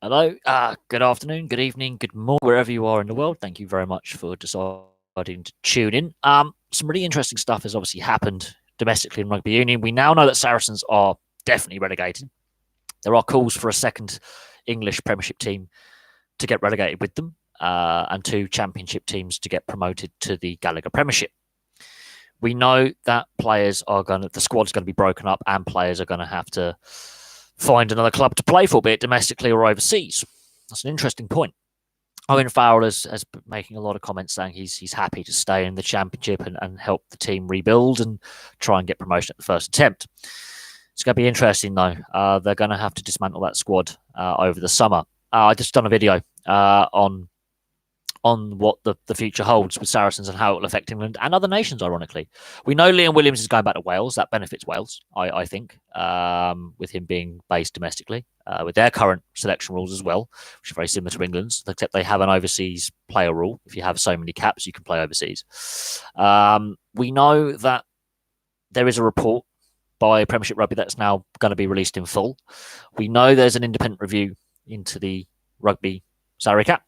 Hello, good afternoon, good evening, good morning, wherever you are in the world. Thank you very much for deciding to tune in. Some really interesting stuff has obviously happened domestically in rugby union. We now know that Saracens are definitely relegated. There are calls for a second English Premiership team to get relegated with them, and two Championship teams to get promoted to the Gallagher Premiership. We know that the squad's going to be broken up, and players are going to have to find another club to play for, be it domestically or overseas. That's an interesting point. Owen Farrell has been making a lot of comments saying he's happy to stay in the Championship and help the team rebuild and try and get promotion at the first attempt. It's going to be interesting, though. They're going to have to dismantle that squad over the summer. I just done a video on what the future holds with Saracens and how it will affect England and other nations, ironically. We know Liam Williams is going back to Wales. That benefits Wales, I think, with him being based domestically, with their current selection rules as well, which are very similar to England's, except they have an overseas player rule. If you have so many caps, you can play overseas. We know that there is a report by Premiership Rugby that's now going to be released in full. We know there's an independent review into the rugby salary cap.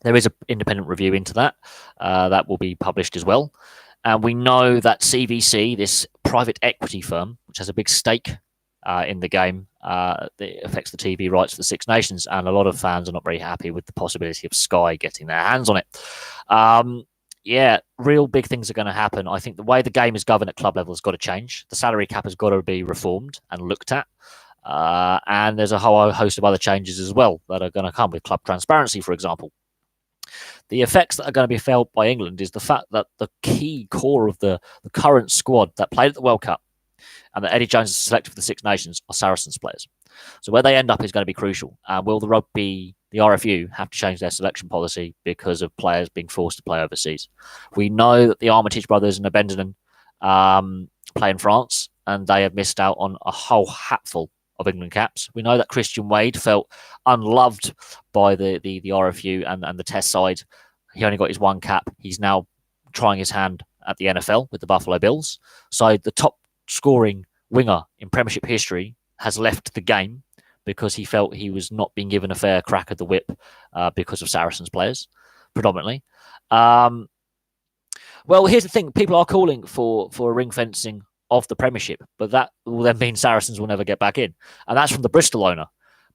There is an independent review into that. That will be published as well. And we know that CVC, this private equity firm, which has a big stake in the game, that affects the TV rights for the Six Nations. And a lot of fans are not very happy with the possibility of Sky getting their hands on it. Real big things are going to happen. I think the way the game is governed at club level has got to change. The salary cap has got to be reformed and looked at. And there's a whole host of other changes as well that are going to come with club transparency, for example. The effects that are going to be felt by England is the fact that the key core of the current squad that played at the World Cup and that Eddie Jones has selected for the Six Nations are Saracens players. So where they end up is going to be crucial. Will the RFU have to change their selection policy because of players being forced to play overseas? We know that the Armitage brothers and the Benjamin play in France, and they have missed out on a whole hatful of England caps. We know that Christian Wade felt unloved by the RFU and the Test side. He only got his one cap. He's now trying his hand at the NFL with the Buffalo Bills. So the top scoring winger in Premiership history has left the game because he felt he was not being given a fair crack at the whip because of Saracens players, predominantly. Well, here's the thing. People are calling for a ring fencing of the Premiership, but that will then mean Saracens will never get back in. And that's from the Bristol owner.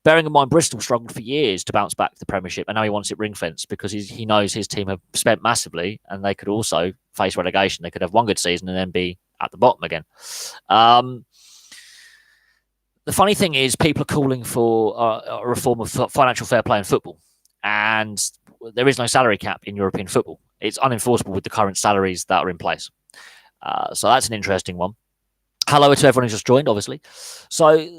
Bearing in mind, Bristol struggled for years to bounce back to the Premiership, and now he wants it ring fenced because he knows his team have spent massively, and they could also face relegation. They could have one good season and then be at the bottom again. The funny thing is, people are calling for a reform of financial fair play in football, and there is no salary cap in European football. It's unenforceable with the current salaries that are in place. So that's an interesting one. Hello to everyone who's just joined, obviously. So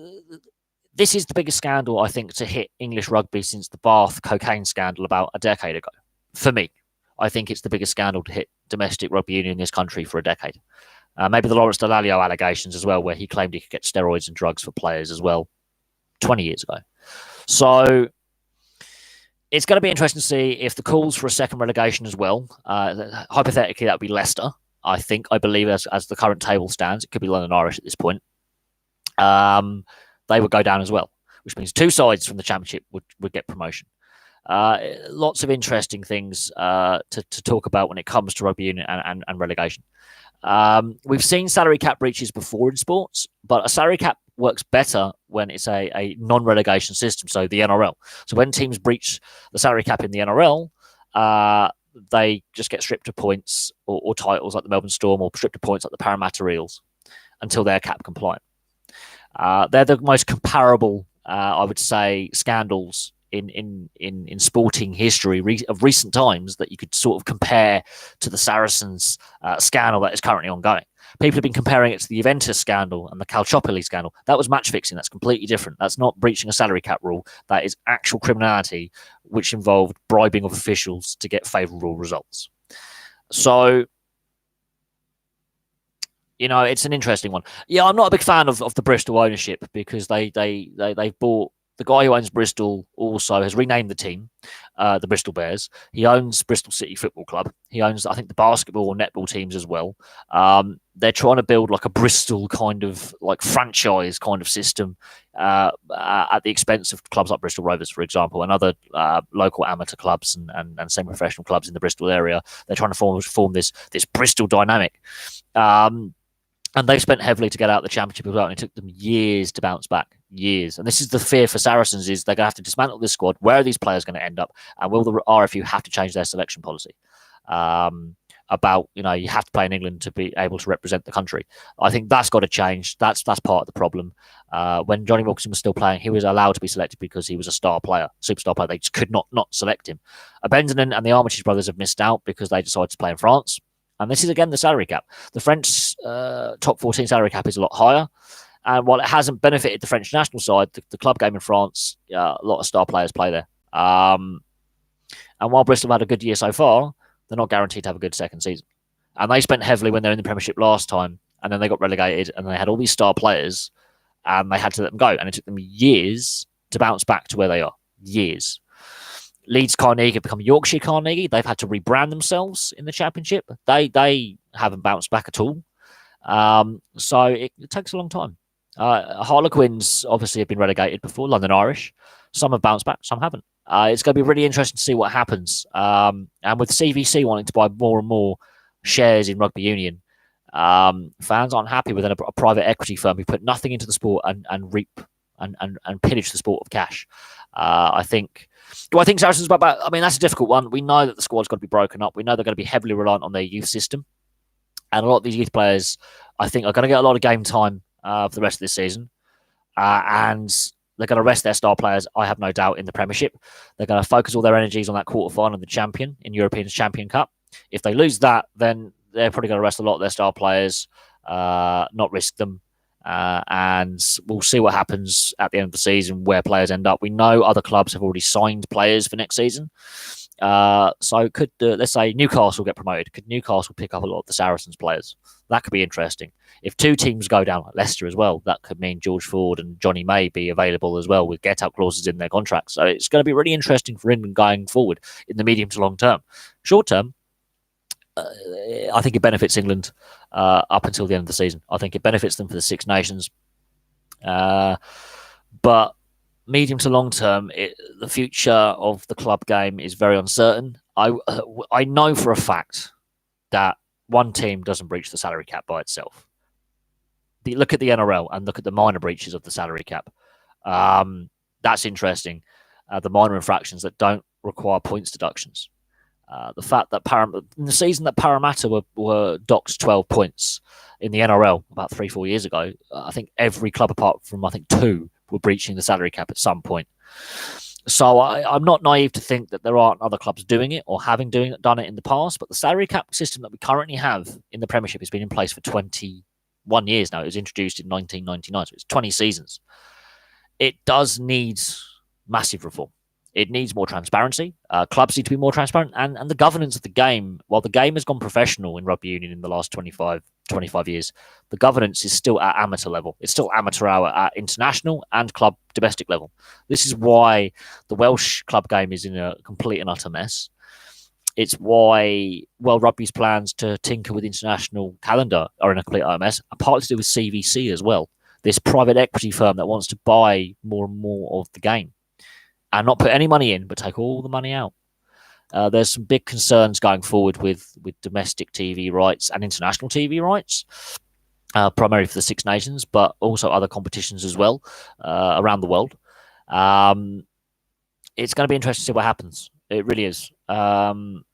this is the biggest scandal, I think, to hit English rugby since the Bath cocaine scandal about a decade ago. For me, I think it's the biggest scandal to hit domestic rugby union in this country for a decade. Maybe the Lawrence Dallaglio allegations as well, where he claimed he could get steroids and drugs for players as well 20 years ago. So it's going to be interesting to see if the calls for a second relegation as well, hypothetically, that would be Leicester. I believe, as the current table stands, it could be London Irish at this point. They would go down as well, which means two sides from the Championship would get promotion. Lots of interesting things to talk about when it comes to rugby union and relegation. We've seen salary cap breaches before in sports, but a salary cap works better when it's a non-relegation system, so the NRL. So when teams breach the salary cap in the NRL, they just get stripped of points or titles like the Melbourne Storm, or stripped of points like the Parramatta Eels until they're cap compliant. They're the most comparable, I would say, scandals in sporting history of recent times that you could sort of compare to the Saracens scandal that is currently ongoing. People have been comparing it to the Juventus scandal and the Calciopoli scandal. That was match fixing. That's completely different. That's not breaching a salary cap rule. That is actual criminality, which involved bribing of officials to get favourable results. So, it's an interesting one. Yeah, I'm not a big fan of the Bristol ownership because they bought the guy who owns Bristol also has renamed the team, the Bristol Bears. He owns Bristol City Football Club. He owns, I think, the basketball or netball teams as well. They're trying to build like a Bristol kind of like franchise kind of system at the expense of clubs like Bristol Rovers, for example, and other local amateur clubs and semi-professional clubs in the Bristol area. They're trying to form this Bristol dynamic. And they spent heavily to get out of the Championship as well, and it took them years to bounce back. Years. And this is the fear for Saracens, is they're going to have to dismantle this squad. Where are these players going to end up? And will the RFU have to change their selection policy? About, you have to play in England to be able to represent the country. I think that's got to change. That's part of the problem. When Johnny Wilkinson was still playing, he was allowed to be selected because he was a star player, superstar player. They just could not select him. Benjamin and the Armitage brothers have missed out because they decided to play in France. And this is, again, the salary cap. The French top 14 salary cap is a lot higher. And while it hasn't benefited the French national side, the club game in France, a lot of star players play there. And while Bristol have had a good year so far, they're not guaranteed to have a good second season. And they spent heavily when they were in the Premiership last time, and then they got relegated, and they had all these star players, and they had to let them go. And it took them years to bounce back to where they are. Years. Leeds Carnegie have become Yorkshire Carnegie. They've had to rebrand themselves in the Championship. They haven't bounced back at all. So it takes a long time. Harlequins obviously have been relegated before, London Irish. Some have bounced back, some haven't. It's going to be really interesting to see what happens. And with CVC wanting to buy more and more shares in rugby union, fans aren't happy with a private equity firm who put nothing into the sport and reap and pillage the sport of cash. Do I think Saracens about? I mean, that's a difficult one. We know that the squad's got to be broken up. We know they're going to be heavily reliant on their youth system. And a lot of these youth players, I think, are going to get a lot of game time for the rest of this season. And they're going to rest their star players, I have no doubt, in the Premiership. They're going to focus all their energies on that quarter-final of the champion in European Champion Cup. If they lose that, then they're probably going to rest a lot of their star players, not risk them. And we'll see what happens at the end of the season, where players end up. We know other clubs have already signed players for next season. So could, let's say, Newcastle get promoted. Could Newcastle pick up a lot of the Saracens players? That could be interesting. If two teams go down, like Leicester as well, that could mean George Ford and Johnny May be available as well with get-out clauses in their contracts. So it's going to be really interesting for England going forward in the medium to long term. Short term, I think it benefits England up until the end of the season. I think it benefits them for the Six Nations. But medium to long term, the future of the club game is very uncertain. I know for a fact that one team doesn't breach the salary cap by itself. Look at the NRL and look at the minor breaches of the salary cap. That's interesting. The minor infractions that don't require points deductions. The fact that in the season that Parramatta were docked 12 points in the NRL about 3-4 years ago, I think every club apart from, I think, two were breaching the salary cap at some point. So I'm not naive to think that there aren't other clubs doing it or having done it in the past, but the salary cap system that we currently have in the Premiership has been in place for 21 years now. It was introduced in 1999, so it's 20 seasons. It does need massive reform. It needs more transparency. Clubs need to be more transparent. And the governance of the game, while the game has gone professional in rugby union in the last 25 years, the governance is still at amateur level. It's still amateur hour at international and club domestic level. This is why the Welsh club game is in a complete and utter mess. It's why World Rugby's plans to tinker with international calendar are in a complete utter mess, partly to do with CVC as well. This private equity firm that wants to buy more and more of the game. And not put any money in, but take all the money out. There's some big concerns going forward with domestic TV rights and international TV rights, primarily for the Six Nations, but also other competitions as well around the world. It's going to be interesting to see what happens. It really is. And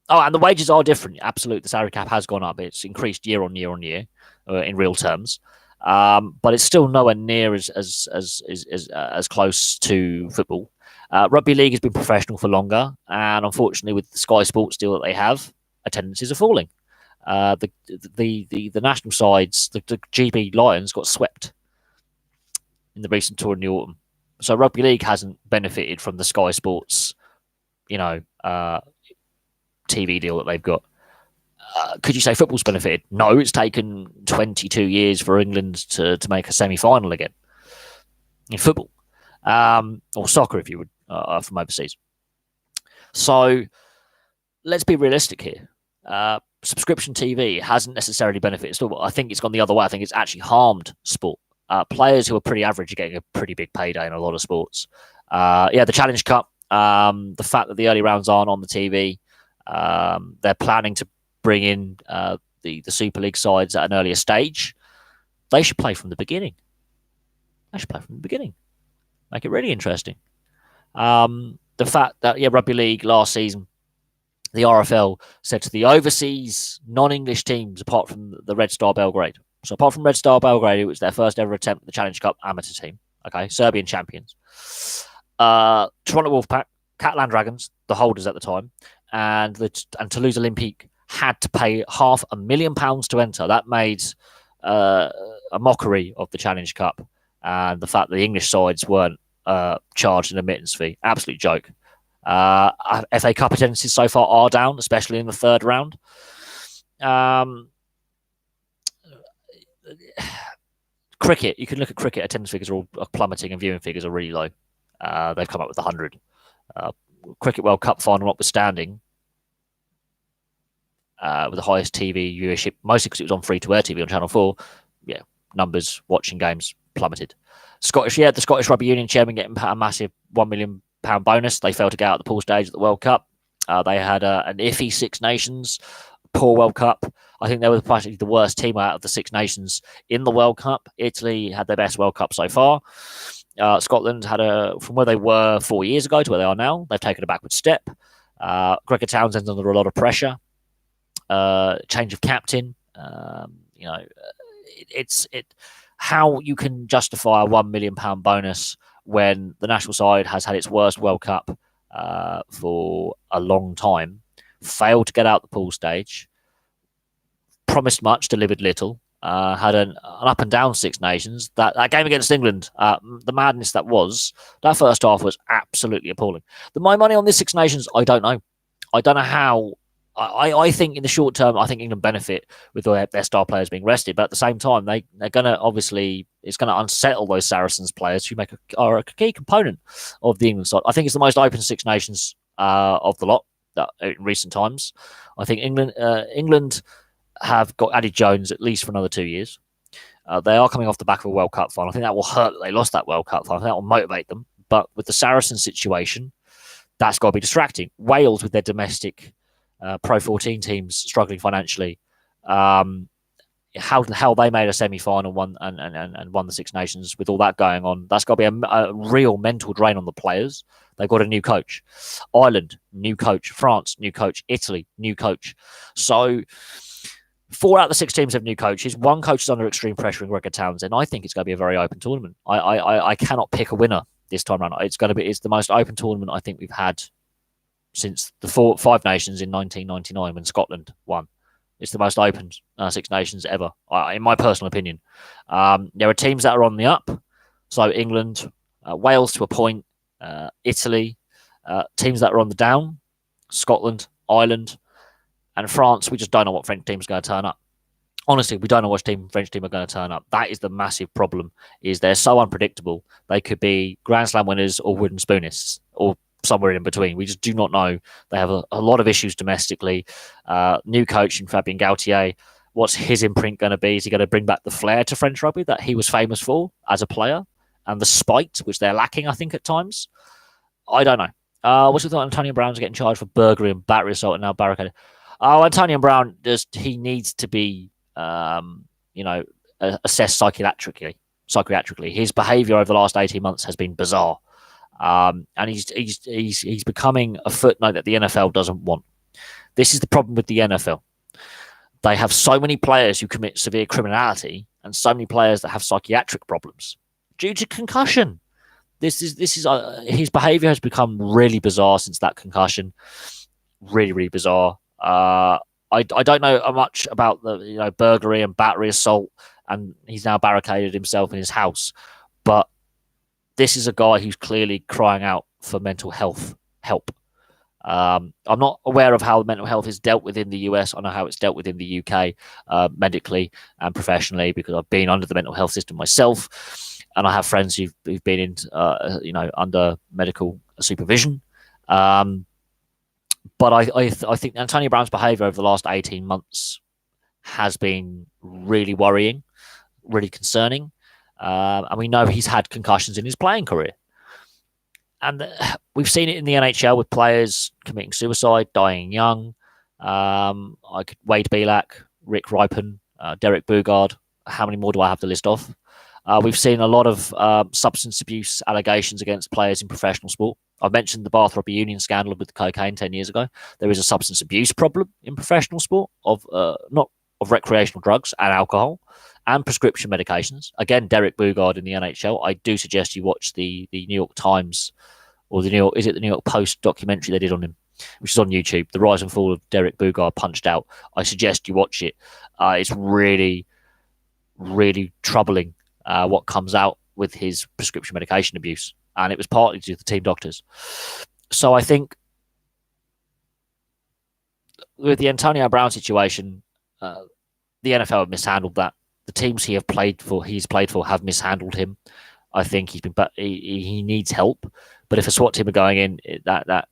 the wages are different. Absolutely, the salary cap has gone up. It's increased year on year in real terms. But it's still nowhere near as close to football. Rugby league has been professional for longer, and unfortunately, with the Sky Sports deal that they have, attendances are falling. The national sides, the GB Lions, got swept in the recent tour in the autumn. So rugby league hasn't benefited from the Sky Sports, TV deal that they've got. Could you say football's benefited? No, it's taken 22 years for England to make a semi-final again in football. or soccer if you would, from overseas. So let's be realistic here. Subscription TV hasn't necessarily benefited sport. I think it's gone the other way. I think it's actually harmed sport. Players who are pretty average are getting a pretty big payday in a lot of sports. The Challenge Cup, the fact that the early rounds aren't on the TV, they're planning to bring in the Super League sides at an earlier stage. They should play from the beginning. Make it really interesting. The fact that, Rugby League last season, the RFL said to the overseas non-English teams, apart from the Red Star Belgrade. So apart from Red Star Belgrade, it was their first ever attempt at the Challenge Cup amateur team. Okay, Serbian champions. Toronto Wolfpack, Catalan Dragons, the holders at the time, and Toulouse Olympique had to pay £500,000 to enter. That made a mockery of the Challenge Cup and the fact that the English sides weren't charged an admittance fee. Absolute joke. FA Cup attendances so far are down, especially in the third round. Cricket, you can look at cricket, attendance figures are all plummeting and viewing figures are really low. They've come up with 100. Cricket World Cup final notwithstanding, with the highest TV viewership, mostly because it was on free-to-air TV on Channel 4, numbers watching games plummeted. The Scottish Rugby Union chairman getting a massive £1 million bonus. They failed to get out of the pool stage at the World Cup. They had an iffy Six Nations, poor World Cup. I think they were practically the worst team out of the Six Nations in the World Cup. Italy had their best World Cup so far. Scotland had from where they were 4 years ago to where they are now, they've taken a backward step. Gregor Townsend's under a lot of pressure. Change of captain. How you can justify a £1 million bonus when the national side has had its worst World Cup for a long time, failed to get out the pool stage, promised much, delivered little, had an up and down Six Nations. That game against England, the madness that first half was absolutely appalling. My money on this Six Nations, I don't know. I don't know how. I think in the short term, I think England benefit with their star players being rested, but at the same time, they're going to it's going to unsettle those Saracens players who are a key component of the England side. I think it's the most open Six Nations of the lot in recent times. I think England have got Eddie Jones at least for another 2 years. They are coming off the back of a World Cup final. I think that will hurt that they lost that World Cup final. I think that will motivate them. But with the Saracen situation, that's got to be distracting. Wales with their domestic Pro 14 teams struggling financially. How they made a semi-final and won the Six Nations with all that going on, that's got to be a real mental drain on the players. They've got a new coach. Ireland, new coach. France, new coach. Italy, new coach. So 4 out of the 6 teams have new coaches. 1 coach is under extreme pressure in Gregor Townsend. I think it's going to be a very open tournament. I cannot pick a winner this time around. It's the most open tournament I think we've had since the 5 Nations in 1999 when Scotland won. It's the most open Six Nations ever, in my personal opinion. There are teams that are on the up. So England, Wales to a point, Italy, teams that are on the down, Scotland, Ireland, and France. We just don't know what French team's going to turn up. Honestly, we don't know what French team are going to turn up. That is the massive problem, is they're so unpredictable. They could be Grand Slam winners or wooden spoonists or somewhere in between. We just do not know. They have a lot of issues domestically. New coach in Fabien Galtier. What's his imprint going to be? Is he going to bring back the flair to French rugby that he was famous for as a player, and the spite, which they're lacking, I think, at times? I don't know. What's your thought? Antonio Brown's getting charged for burglary and battery assault and now barricaded. Antonio Brown, he needs to be, assessed psychiatrically. His behaviour over the last 18 months has been bizarre. And he's becoming a footnote that the NFL doesn't want. This is the problem with the NFL. They have so many players who commit severe criminality and so many players that have psychiatric problems due to concussion. This is his behaviour has become really bizarre since that concussion. Really, really bizarre. I don't know much about the burglary and battery assault, and he's now barricaded himself in his house. But this is a guy who's clearly crying out for mental health help. I'm not aware of how mental health is dealt with in the US. I know how it's dealt with in the UK, medically and professionally, because I've been under the mental health system myself. and I have friends who've been in, under medical supervision. But I think Antonio Brown's behaviour over the last 18 months has been really worrying, really concerning. And we know he's had concussions in his playing career. And we've seen it in the NHL with players committing suicide, dying young. Wade Belak, Rick Ripon, Derek Boogaard. How many more do I have to list off? We've seen a lot of substance abuse allegations against players in professional sport. I've mentioned the Bath Rugby Union scandal with the cocaine 10 years ago. There is a substance abuse problem in professional sport of not of recreational drugs and alcohol and prescription medications. Again, Derek Boogaard in the NHL. I do suggest you watch the New York Times or the New York Post documentary they did on him, which is on YouTube. The Rise and Fall of Derek Boogaard Punched Out. I suggest you watch it. It's really, really troubling what comes out with his prescription medication abuse. And it was partly due to the team doctors. So I think with the Antonio Brown situation, the NFL have mishandled that. The teams he's played for have mishandled him. I think he needs help. But if a SWAT team are going in, that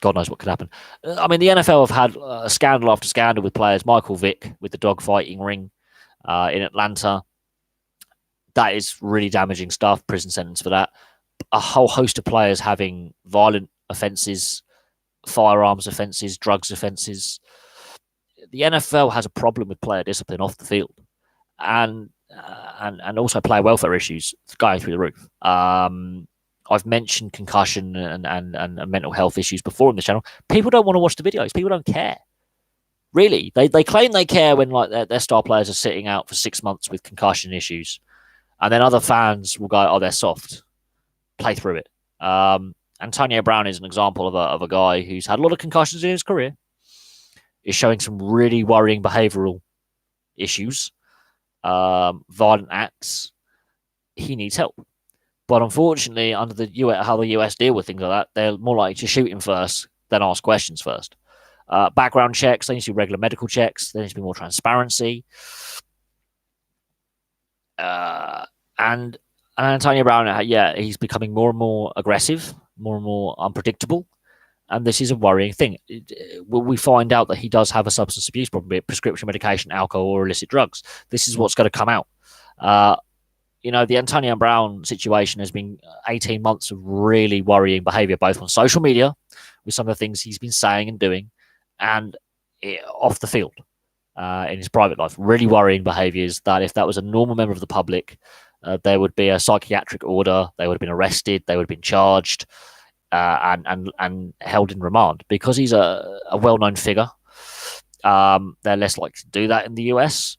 God knows what could happen. I mean, the NFL have had scandal after scandal with players. Michael Vick with the dogfighting ring in Atlanta. That is really damaging stuff. Prison sentence for that. A whole host of players having violent offences, firearms offences, drugs offences. The NFL has a problem with player discipline off the field, and also player welfare issues going through the roof. I've mentioned concussion and mental health issues before on the channel. People don't want to watch the videos. People don't care. Really, they claim they care when like their star players are sitting out for 6 months with concussion issues, and then other fans will go, "Oh, they're soft." Play through it. Antonio Brown is an example of a guy who's had a lot of concussions in his career. Is showing some really worrying behavioural issues, violent acts. He needs help. But unfortunately, under how the US deal with things like that, they're more likely to shoot him first than ask questions first. Background checks, they need to do regular medical checks. There needs to be more transparency. And Antonio Brown, he's becoming more and more aggressive, more and more unpredictable. And this is a worrying thing. We find out that he does have a substance abuse problem, be it prescription medication, alcohol, or illicit drugs. This is what's going to come out. The Antonio Brown situation has been 18 months of really worrying behavior, both on social media, with some of the things he's been saying and doing, and off the field in his private life. Really worrying behaviors that if that was a normal member of the public, there would be a psychiatric order, they would have been arrested, they would have been charged, and held in remand. Because he's a well-known figure, they're less likely to do that in the US.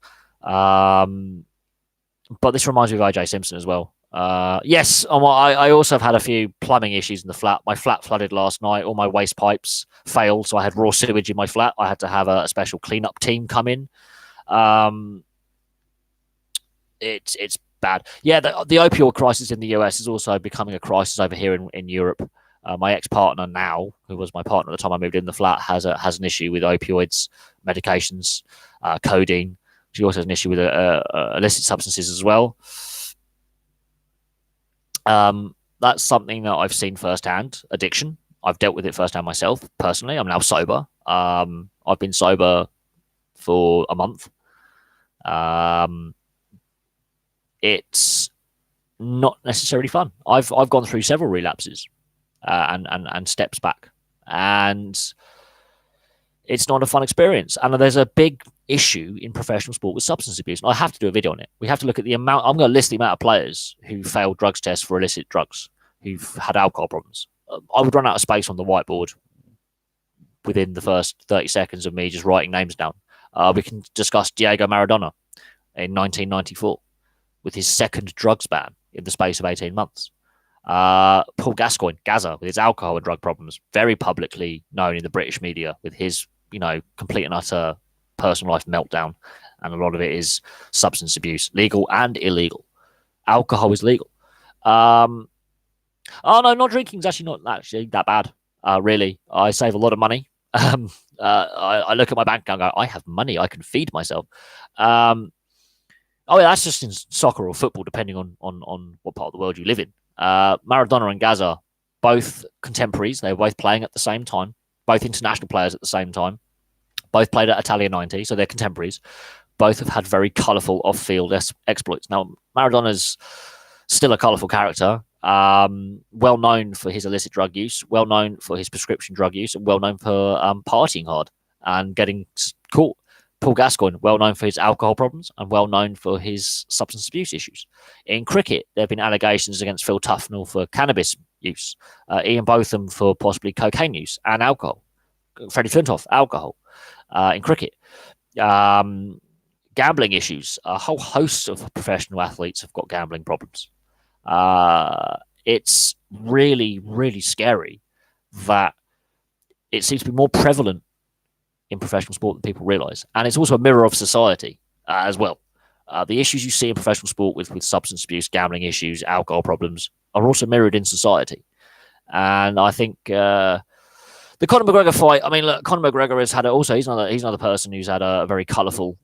But this reminds me of OJ Simpson as well. Yes, I also have had a few plumbing issues in the flat. My flat flooded last night. All my waste pipes failed, so I had raw sewage in my flat. I had to have a special cleanup team come in. It's bad. Yeah, the opioid crisis in the US is also becoming a crisis over here in Europe. My ex-partner now, who was my partner at the time I moved in the flat, has an issue with opioids, medications, codeine. She also has an issue with illicit substances as well. That's something that I've seen firsthand. Addiction. I've dealt with it firsthand myself personally. I'm now sober. I've been sober for a month. It's not necessarily fun. I've gone through several relapses and steps back, and it's not a fun experience. And there's a big issue in professional sport with substance abuse. And I have to do a video on it. We have to look at the amount. I'm going to list the amount of players who failed drugs tests for illicit drugs, who've had alcohol problems. I would run out of space on the whiteboard within the first 30 seconds of me just writing names down. We can discuss Diego Maradona in 1994 with his second drugs ban in the space of 18 months. Paul Gascoigne, Gazza, with his alcohol and drug problems, very publicly known in the British media with his, complete and utter personal life meltdown. And a lot of it is substance abuse, legal and illegal. Alcohol is legal. Oh, no, not drinking is actually not actually that bad, really. I save a lot of money. I look at my bank account and go, I have money. I can feed myself. Oh, yeah, that's just in soccer or football, depending on what part of the world you live in. Maradona and Gaza, both contemporaries. They were both playing at the same time, both international players at the same time. Both played at Italia 90, so they're contemporaries. Both have had very colourful off-field exploits. Now, Maradona's still a colourful character, well known for his illicit drug use, well known for his prescription drug use, and well known for partying hard and getting caught. Paul Gascoigne, well known for his alcohol problems and well known for his substance abuse issues. In cricket, there have been allegations against Phil Tufnell for cannabis use, Ian Botham for possibly cocaine use and alcohol, Freddie Flintoff, alcohol in cricket. Gambling issues. A whole host of professional athletes have got gambling problems. It's really, really scary that it seems to be more prevalent in professional sport than people realize. And it's also a mirror of society as well. The issues you see in professional sport with substance abuse, gambling issues, alcohol problems are also mirrored in society. And I think the Conor McGregor fight, I mean, look, Conor McGregor has had he's another person who's had a very colourful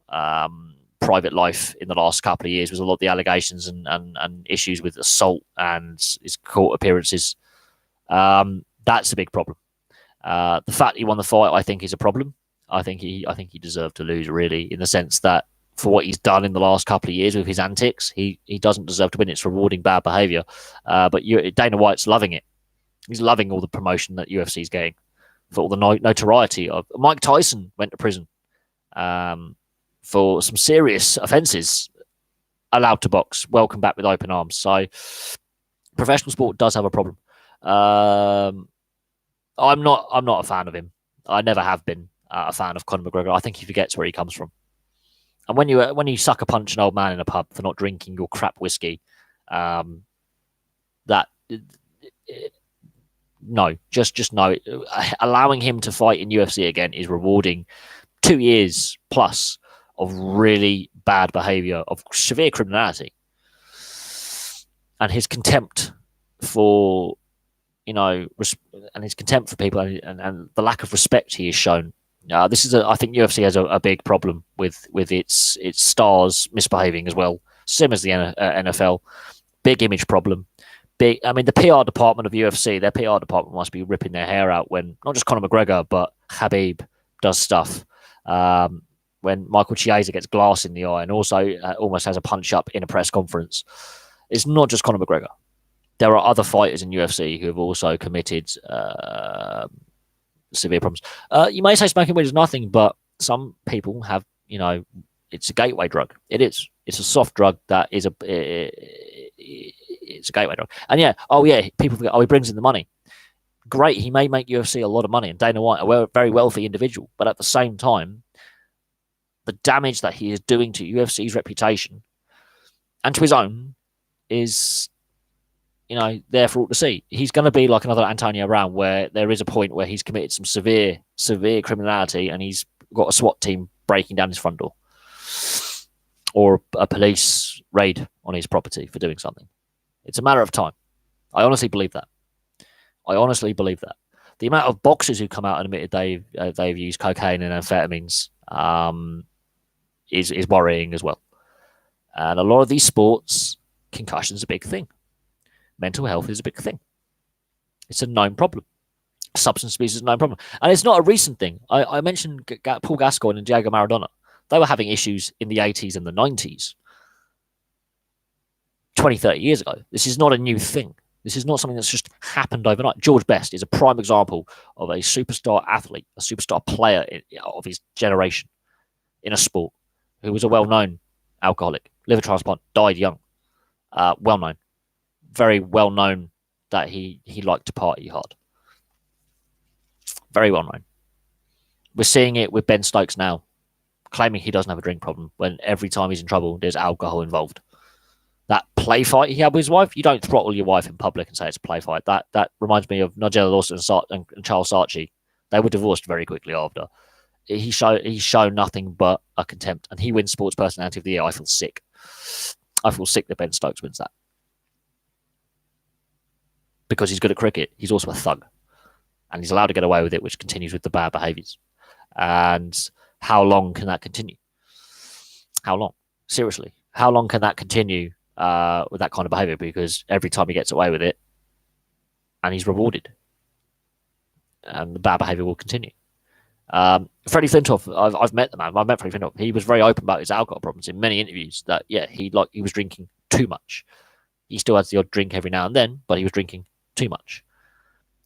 private life in the last couple of years with a lot of the allegations and issues with assault and his court appearances. That's a big problem. The fact he won the fight, I think, is a problem. I think he deserved to lose, really, in the sense that for what he's done in the last couple of years with his antics, he doesn't deserve to win. It's rewarding bad behaviour. But Dana White's loving it. He's loving all the promotion that UFC's getting for all the notoriety of. Mike Tyson went to prison for some serious offences, allowed to box, welcome back with open arms. So professional sport does have a problem. I'm not a fan of him. I never have been a fan of Conor McGregor. I think he forgets where he comes from. And when you sucker punch an old man in a pub for not drinking your crap whiskey, no, just no. Allowing him to fight in UFC again is rewarding 2 years plus of really bad behaviour, of severe criminality, and his contempt for, and his contempt for people and the lack of respect he has shown. I think UFC has a big problem with its stars misbehaving as well, same as the NFL. Big image problem. The PR department of UFC, their PR department must be ripping their hair out when not just Conor McGregor but Khabib does stuff. When Michael Chiesa gets glass in the eye and also almost has a punch up in a press conference. It's not just Conor McGregor. There are other fighters in UFC who have also committed severe problems. You may say smoking weed is nothing, but some people have, it's a gateway drug. It is. It's a soft drug that is it's a gateway drug. And people forget, he brings in the money. Great, he may make UFC a lot of money, and Dana White, a very wealthy individual, but at the same time, the damage that he is doing to UFC's reputation and to his own is, there for all to see. He's going to be like another Antonio Brown, where there is a point where he's committed some severe criminality and he's got a SWAT team breaking down his front door or a police raid on his property for doing something. It's a matter of time. I honestly believe that. The amount of boxers who come out and admitted they've used cocaine and amphetamines is worrying as well. And a lot of these sports, concussion is a big thing. Mental health is a big thing. It's a known problem. Substance abuse is a known problem. And it's not a recent thing. I mentioned Paul Gascoigne and Diego Maradona. They were having issues in the 80s and the 90s. 20, 30 years ago. This is not a new thing. This is not something that's just happened overnight. George Best is a prime example of a superstar athlete, a superstar player of his generation in a sport, who was a well-known alcoholic, liver transplant, died young. Well-known. Very well-known that he liked to party hard. Very well-known. We're seeing it with Ben Stokes now, claiming he doesn't have a drink problem when every time he's in trouble, there's alcohol involved. That play fight he had with his wife, you don't throttle your wife in public and say it's a play fight. That reminds me of Nigella Lawson and Charles Saatchi. They were divorced very quickly after. He's shown nothing but a contempt, and he wins Sports Personality of the Year. I feel sick. I feel sick that Ben Stokes wins that. Because he's good at cricket, he's also a thug. And he's allowed to get away with it, which continues with the bad behaviours. And how long can that continue? How long? Seriously. how long can that continue with that kind of behaviour? Because every time he gets away with it, and he's rewarded, and the bad behaviour will continue. Freddie Flintoff, I've met the man. I've met Freddie Flintoff. He was very open about his alcohol problems in many interviews. That he was drinking too much. He still has the odd drink every now and then, but he was drinking too much,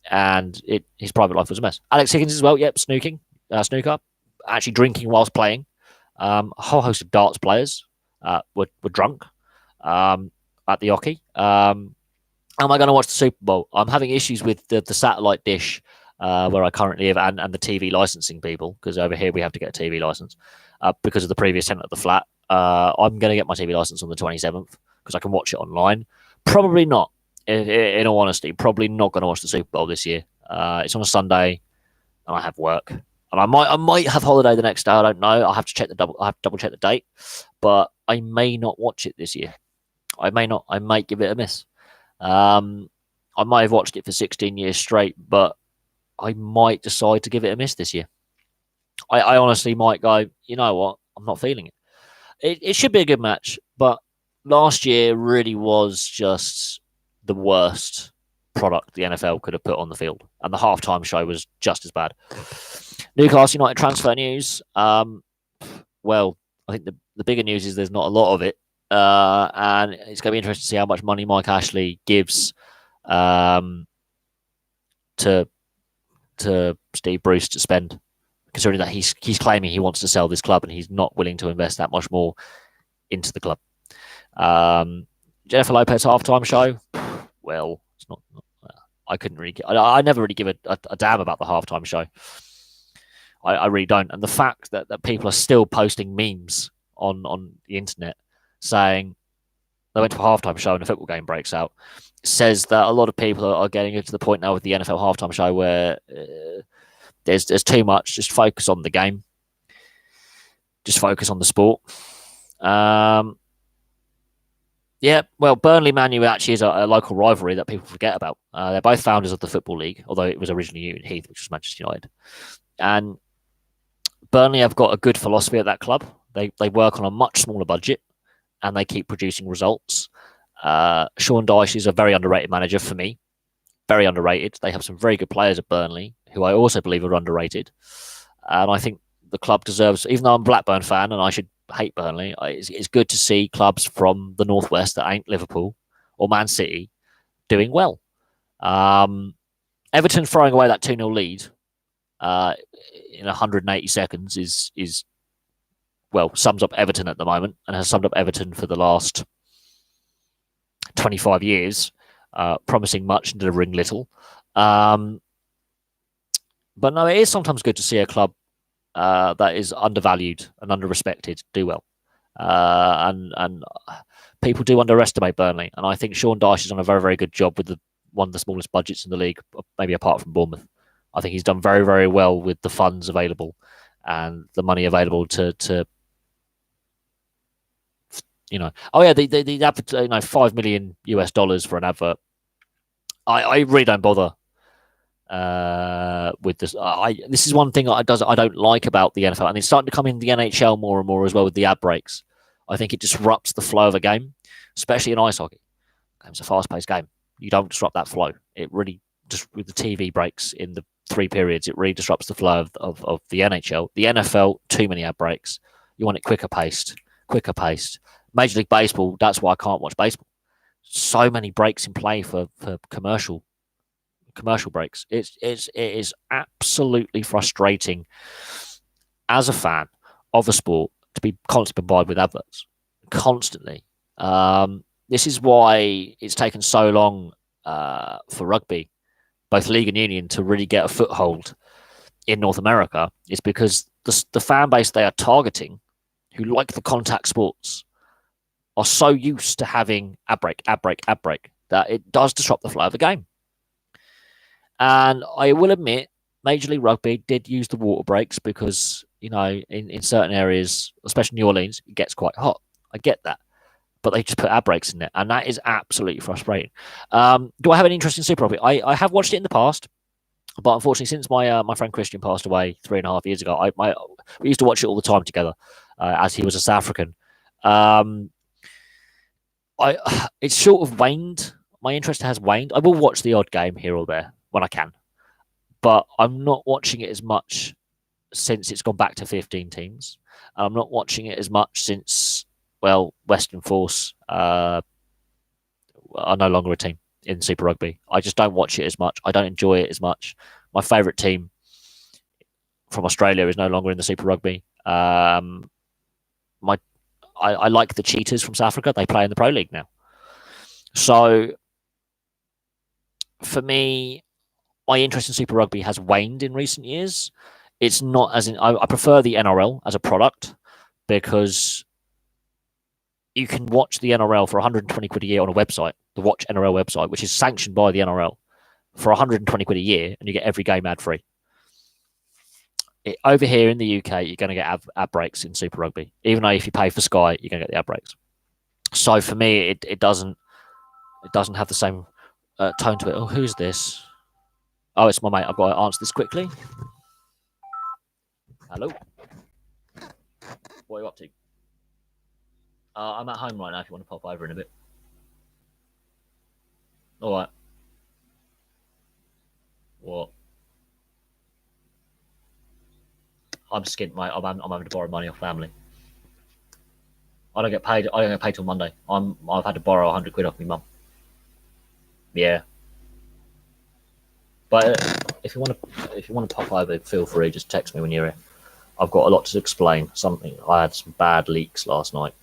and his private life was a mess. Alex Higgins as well. Yep, snooker, actually drinking whilst playing. A whole host of darts players were drunk at the hockey. Am I going to watch the Super Bowl? I'm having issues with the satellite dish where I currently live and the TV licensing people, because over here we have to get a TV license because of the previous tenant of the flat. I'm going to get my TV license on the 27th because I can watch it online. Probably not, in all honesty, probably not going to watch the Super Bowl this year. It's on a Sunday and I have work. And I might have holiday the next day. I don't know. I have to double check the date, but I may not watch it this year. I may not. I might give it a miss. I might have watched it for 16 years straight, but I might decide to give it a miss this year. I honestly might go, you know what? I'm not feeling it. It should be a good match, but last year really was just the worst product the NFL could have put on the field, and the halftime show was just as bad. Newcastle United transfer news. Well, I think the bigger news is there's not a lot of it, and it's going to be interesting to see how much money Mike Ashley gives to Steve Bruce to spend, considering that he's claiming he wants to sell this club and he's not willing to invest that much more into the club. Jennifer Lopez halftime show. Well, it's not I couldn't really. I never really give a damn about the halftime show. I really don't. And the fact that people are still posting memes on the internet saying they went to a halftime show and a football game breaks out says that a lot of people are getting to the point now with the NFL halftime show where there's too much. Just focus on the game. Just focus on the sport. Yeah, well, Burnley Man U actually is a local rivalry that people forget about. They're both founders of the Football League, although it was originally Newton Heath, which was Manchester United. And Burnley have got a good philosophy at that club. They work on a much smaller budget and they keep producing results. Sean Dyche is a very underrated manager for me. Very underrated. They have some very good players at Burnley, who I also believe are underrated. And I think the club deserves, even though I'm a Blackburn fan and I should hate Burnley, it's good to see clubs from the Northwest that ain't Liverpool or Man City doing well. Everton throwing away that 2-0 lead in 180 seconds is sums up Everton at the moment and has summed up Everton for the last 25 years, promising much and delivering little. But no, it is sometimes good to see a club that is undervalued and underrespected do well. And people do underestimate Burnley. And I think Sean Dyche has done a very, very good job with one of the smallest budgets in the league, maybe apart from Bournemouth. I think he's done very, very well with the funds available and the money available to the advert, $5 million for an advert. I really don't bother with this. This is one thing I don't like about the NFL, and it's starting to come in the NHL more and more as well with the ad breaks. I think it disrupts the flow of a game, especially in ice hockey. It's a fast-paced game. You don't disrupt that flow. It really just with the TV breaks in the 3 periods, it really disrupts the flow of the NHL. The NFL, too many ad breaks. You want it quicker paced. Major League Baseball, that's why I can't watch baseball. So many breaks in play for commercial breaks. It is absolutely frustrating as a fan of a sport to be constantly bombarded with adverts. Constantly. This is why it's taken so long for rugby, both league and union, to really get a foothold in North America. Is because the fan base they are targeting, who like the contact sports, are so used to having ad break, that it does disrupt the flow of the game. And I will admit, Major League Rugby did use the water breaks because, in certain areas, especially New Orleans, it gets quite hot. I get that. But they just put ad breaks in there, and that is absolutely frustrating. Do I have any interest in Super Rugby? I have watched it in the past, but unfortunately, since my friend Christian passed away 3.5 years ago, we used to watch it all the time together, as he was a South African. It's sort of waned. My interest has waned. I will watch the odd game here or there when I can, but I'm not watching it as much since it's gone back to 15 teams. I'm not watching it as much since, well, Western Force are no longer a team in Super Rugby. I just don't watch it as much. I don't enjoy it as much. My favourite team from Australia is no longer in the Super Rugby. I like the Cheetahs from South Africa. They play in the Pro League now. So for me, my interest in Super Rugby has waned in recent years. It's not as in I prefer the NRL as a product because you can watch the NRL for 120 quid a year on a website, the Watch NRL website, which is sanctioned by the NRL, for 120 quid a year, and you get every game ad free. Over here in the UK, you're going to get ad breaks in Super Rugby. Even though if you pay for Sky, you're going to get the ad breaks. So for me, it doesn't have the same tone to it. Oh, who's this? Oh, it's my mate. I've got to answer this quickly. Hello. What are you up to? I'm at home right now if you want to pop over in a bit. All right. What? I'm skint, mate. I'm having to borrow money off family. I don't get paid. I don't get paid till Monday. I've had to borrow 100 quid off my mum. Yeah. But if you want to pop over, feel free. Just text me when you're here. I've got a lot to explain. I had some bad leaks last night.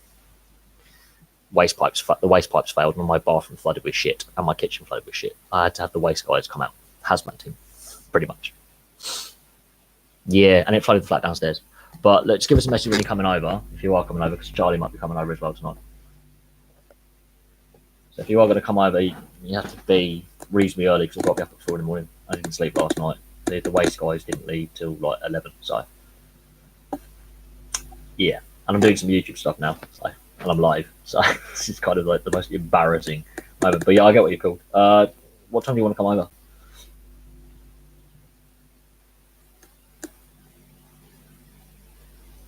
The waste pipes failed, and my bathroom flooded with shit, and my kitchen flooded with shit. I had to have the waste guys come out, hazmat team, pretty much. Yeah, and it flooded the flat downstairs. But look, just give us a message when you're coming over, if you are coming over, because Charlie might be coming over as well tonight. So if you are going to come over, you have to be reasonably early because I've got to be up at 4 in the morning. I didn't sleep last night. The waste guys didn't leave till like 11. So yeah, and I'm doing some YouTube stuff now. And I'm live. So this is kind of like the most embarrassing moment. But yeah, I get what you're called. What time do you want to come over?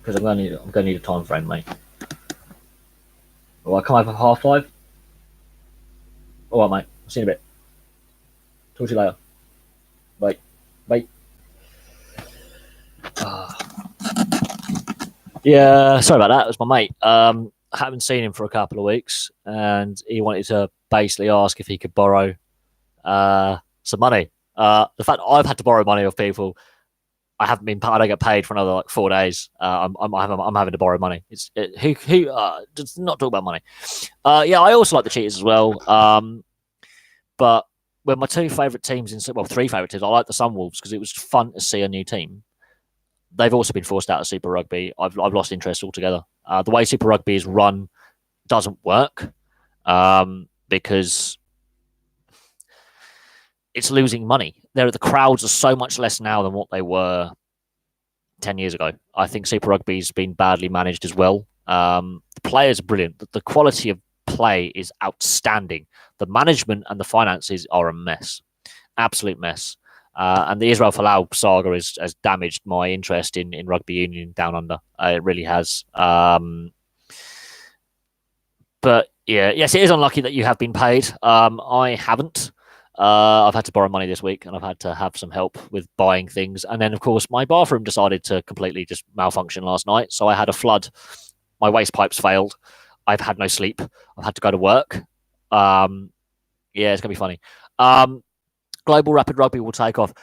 Because I'm going to need a time frame, mate. Well, I come over for 5:30. All right, mate. I'll see you in a bit. Talk to you later. Bye. Bye. Yeah, sorry about that. It was my mate. I haven't seen him for a couple of weeks, and he wanted to basically ask if he could borrow some money. The fact I've had to borrow money off people, I don't get paid for another like 4 days. I'm having to borrow money. Who does not talk about money. Yeah, I also like the Cheetahs as well. But when my three favourite teams, I like the Sunwolves because it was fun to see a new team. They've also been forced out of Super Rugby. I've lost interest altogether. The way Super Rugby is run doesn't work because it's losing money. The crowds are so much less now than what they were 10 years ago. I think Super Rugby's been badly managed as well. The players are brilliant. The quality of play is outstanding. The management and the finances are a mess. Absolute mess. And the Israel Folau saga has damaged my interest in rugby union down under. It really has. But yeah, yes, it is unlucky that you have been paid. I haven't. I've had to borrow money this week, and I've had to have some help with buying things. And then, of course, my bathroom decided to completely just malfunction last night. So I had a flood. My waste pipes failed. I've had no sleep. I've had to go to work. Yeah, it's going to be funny. Global Rapid Rugby will take off.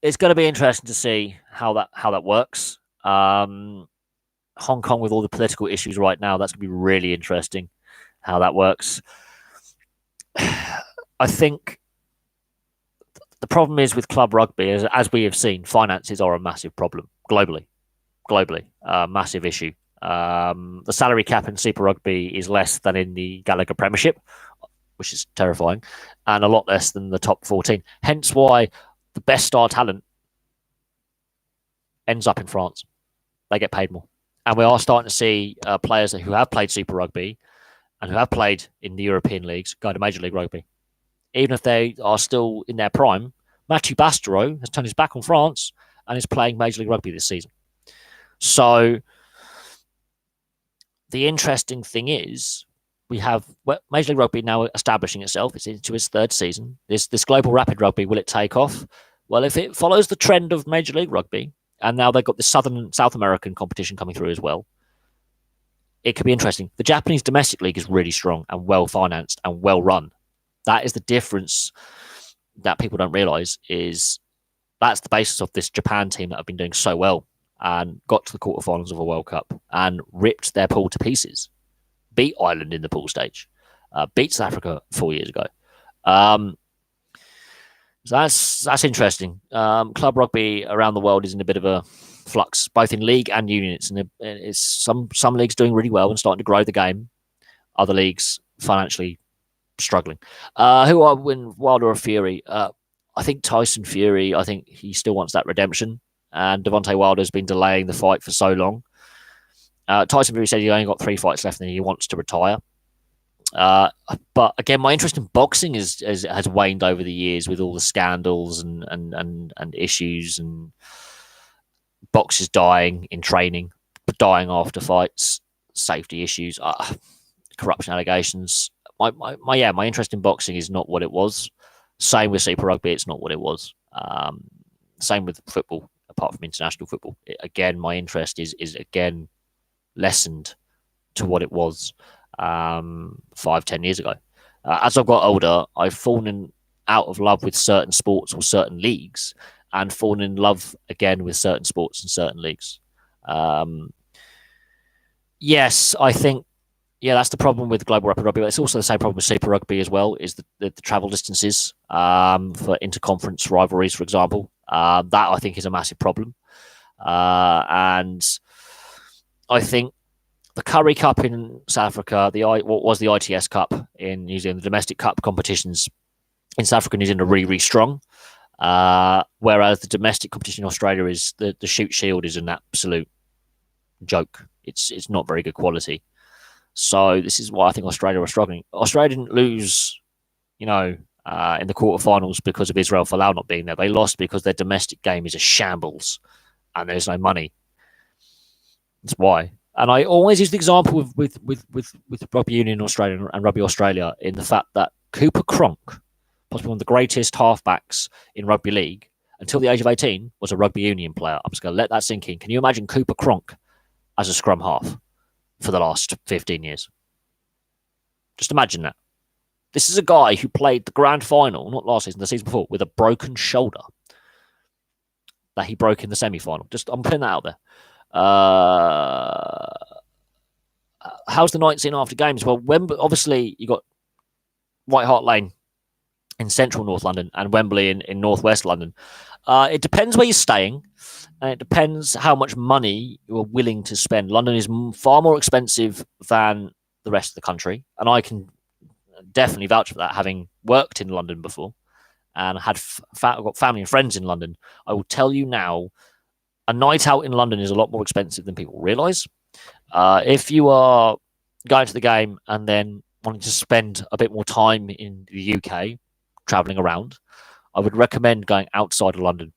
It's going to be interesting to see how that works. Hong Kong with all the political issues right now, that's going to be really interesting how that works. I think the problem is with club rugby, as we have seen, finances are a massive problem globally, massive issue. The salary cap in Super Rugby is less than in the Gallagher Premiership, which is terrifying, and a lot less than the top 14. Hence why the best star talent ends up in France. They get paid more. And we are starting to see players who have played Super Rugby and who have played in the European leagues go to Major League Rugby. Even if they are still in their prime, Mathieu Bastareaud has turned his back on France and is playing Major League Rugby this season. So the interesting thing is we have Major League Rugby now establishing itself. It's into its third season. This global rapid rugby, will it take off? Well, if it follows the trend of Major League Rugby, and now they've got the South American competition coming through as well, it could be interesting. The Japanese domestic league is really strong and well financed and well run. That is the difference that people don't realize. Is that's the basis of this Japan team that have been doing so well and got to the quarterfinals of a World Cup and ripped their pool to pieces. Beat Ireland in the pool stage, beat South Africa 4 years ago. So that's interesting. Club rugby around the world is in a bit of a flux, both in league and union. It's some leagues doing really well and starting to grow the game. Other leagues financially struggling. Who are win, Wilder or Fury? I think Tyson Fury. I think he still wants that redemption, and Deontay Wilder's been delaying the fight for so long. Tyson Fury said he only got 3 fights left and he wants to retire. But again, my interest in boxing has waned over the years with all the scandals and issues and boxers dying in training, dying after fights, safety issues, corruption allegations. My interest in boxing is not what it was. Same with Super Rugby, it's not what it was. Same with football, apart from international football. Again, my interest is again lessened to what it was 5-10 years ago. As I've got older, I've fallen out of love with certain sports or certain leagues and fallen in love again with certain sports and certain leagues. Yes, I think that's the problem with global rapid rugby. But it's also the same problem with Super Rugby as well, is the travel distances for interconference rivalries, for example. That I think is a massive problem. And I think the Currie Cup in South Africa, what was the ITS Cup in New Zealand, the domestic cup competitions in South Africa and New Zealand are really, really strong. Whereas the domestic competition in Australia is the shoot shield is an absolute joke. It's not very good quality. So this is why I think Australia are struggling. Australia didn't lose, in the quarterfinals because of Israel Folau not being there. They lost because their domestic game is a shambles and there's no money. That's why. And I always use the example with Rugby Union Australia and Rugby Australia in the fact that Cooper Cronk, possibly one of the greatest halfbacks in rugby league, until the age of 18, was a Rugby Union player. I'm just going to let that sink in. Can you imagine Cooper Cronk as a scrum half for the last 15 years? Just imagine that. This is a guy who played the grand final, not last season, the season before, with a broken shoulder that he broke in the semi-final. I'm putting that out there. How's the night scene after games? Well, obviously you got White Hart Lane in central North London and Wembley in northwest London. It depends where you're staying, and it depends how much money you're willing to spend. London is far more expensive than the rest of the country, and I can definitely vouch for that, having worked in London before and I've got family and friends in London. I will tell you now, a night out in London is a lot more expensive than people realise. If you are going to the game and then wanting to spend a bit more time in the UK, travelling around, I would recommend going outside of London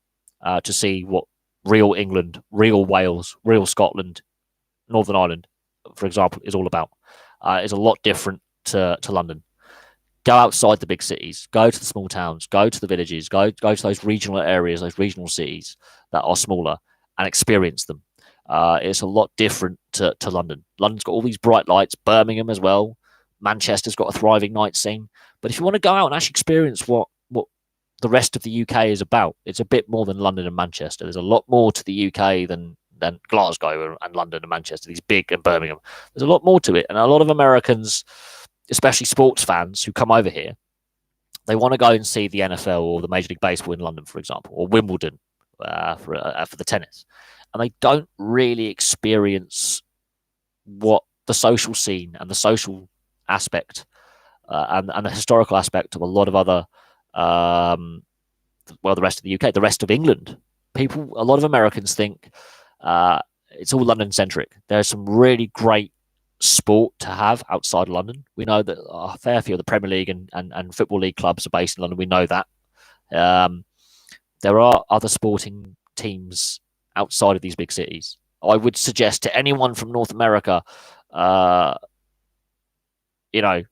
to see what real England, real Wales, real Scotland, Northern Ireland, for example, is all about. It's a lot different to London. Go outside the big cities, go to the small towns, go to the villages, go to those regional areas, those regional cities that are smaller, and experience them. It's a lot different to London. London's got all these bright lights, Birmingham as well. Manchester's got a thriving night scene. But if you want to go out and actually experience what the rest of the UK is about, it's a bit more than London and Manchester. There's a lot more to the UK than Glasgow and London and Manchester, these big, and Birmingham. There's a lot more to it. And a lot of Americans, especially sports fans who come over here, they want to go and see the NFL or the Major League Baseball in London, for example, or Wimbledon for the tennis. And they don't really experience what the social scene and the social aspect and the historical aspect of a lot of other, the rest of the UK, the rest of England. A lot of Americans think it's all London-centric. There's some really great sport to have outside London. We know that a fair few of the Premier League and Football League clubs are based in London. We know that. There are other sporting teams outside of these big cities. I would suggest to anyone from North America, you know,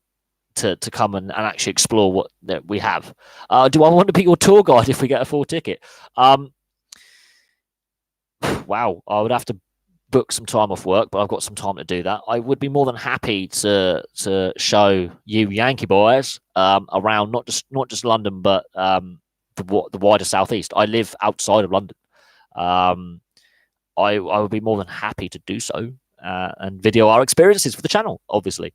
to come and actually explore what that we have. Do I want to be your tour guide if we get a full ticket? Wow, I would have to book some time off work, but I've got some time to do that. I would be more than happy to show you Yankee boys around not just London, but the wider southeast. I live outside of London. I would be more than happy to do so and video our experiences for the channel, obviously.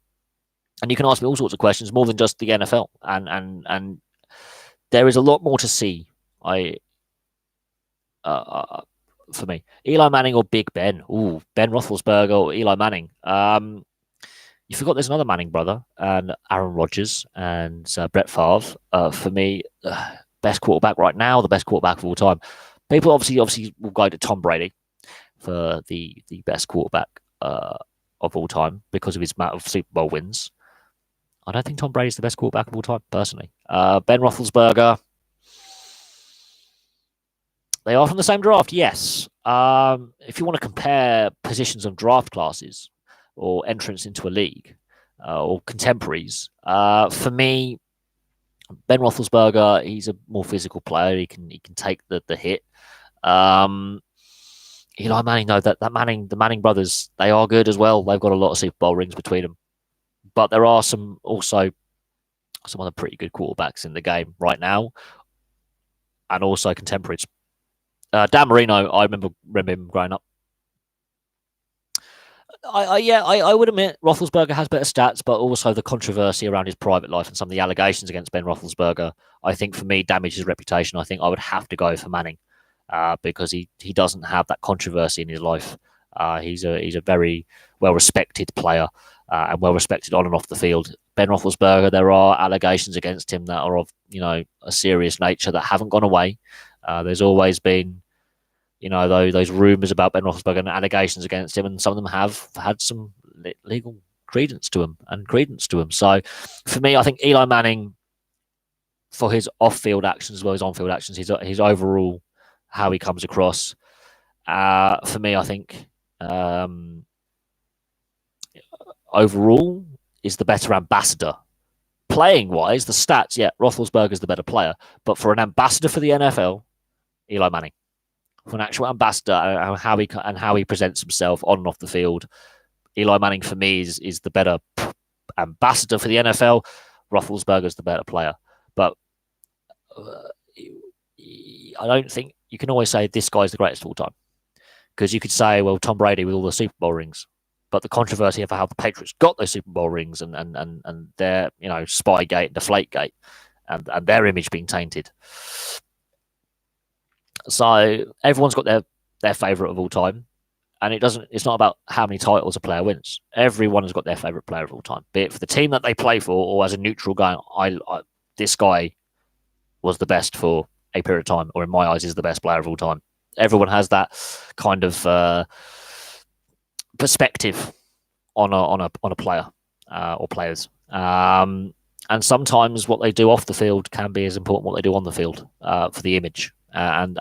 And you can ask me all sorts of questions, more than just the NFL. And there is a lot more to see. For me, Eli Manning or Big Ben? Ooh, Ben Roethlisberger or Eli Manning? You forgot there's another Manning brother, and Aaron Rodgers and Brett Favre. For me, best quarterback right now, the best quarterback of all time. People obviously will go to Tom Brady for the best quarterback of all time because of his amount of Super Bowl wins. I don't think Tom Brady is the best quarterback of all time, personally. Ben Roethlisberger. They are from the same draft, yes. If you want to compare positions of draft classes or entrance into a league or contemporaries, for me, Ben Roethlisberger, he's a more physical player. He can take the hit. Eli Manning, though, the Manning brothers, they are good as well. They've got a lot of Super Bowl rings between them. But there are some other pretty good quarterbacks in the game right now, and also contemporaries. Dan Marino, I remember him growing up. I would admit Roethlisberger has better stats, but also the controversy around his private life and some of the allegations against Ben Roethlisberger, I think for me damaged his reputation. I think I would have to go for Manning because he doesn't have that controversy in his life. He's a very well respected player and well respected on and off the field. Ben Roethlisberger, there are allegations against him that are of a serious nature that haven't gone away. There's always been, those rumors about Ben Roethlisberger and allegations against him, and some of them have had some legal credence to him. So, for me, I think Eli Manning, for his off-field actions as well as on-field actions, his overall how he comes across. For me, I think overall is the better ambassador. Playing wise, the stats, yeah, Roethlisberger's the better player, but for an ambassador for the NFL, Eli Manning. For an actual ambassador and how he presents himself on and off the field, Eli Manning for me is the better ambassador for the NFL. Roethlisberger's the better player, but I don't think you can always say this guy's the greatest of all time, because you could say, well, Tom Brady with all the Super Bowl rings, but the controversy of how the Patriots got those Super Bowl rings and their Spygate, Deflategate, and their image being tainted. So everyone's got their favorite of all time, and it's not about how many titles a player wins. Everyone has got their favorite player of all time, be it for the team that they play for or as a neutral going, this guy was the best for a period of time, or in my eyes is the best player of all time. Everyone has that kind of perspective on a player or players, and sometimes what they do off the field can be as important what they do on the field for the image. And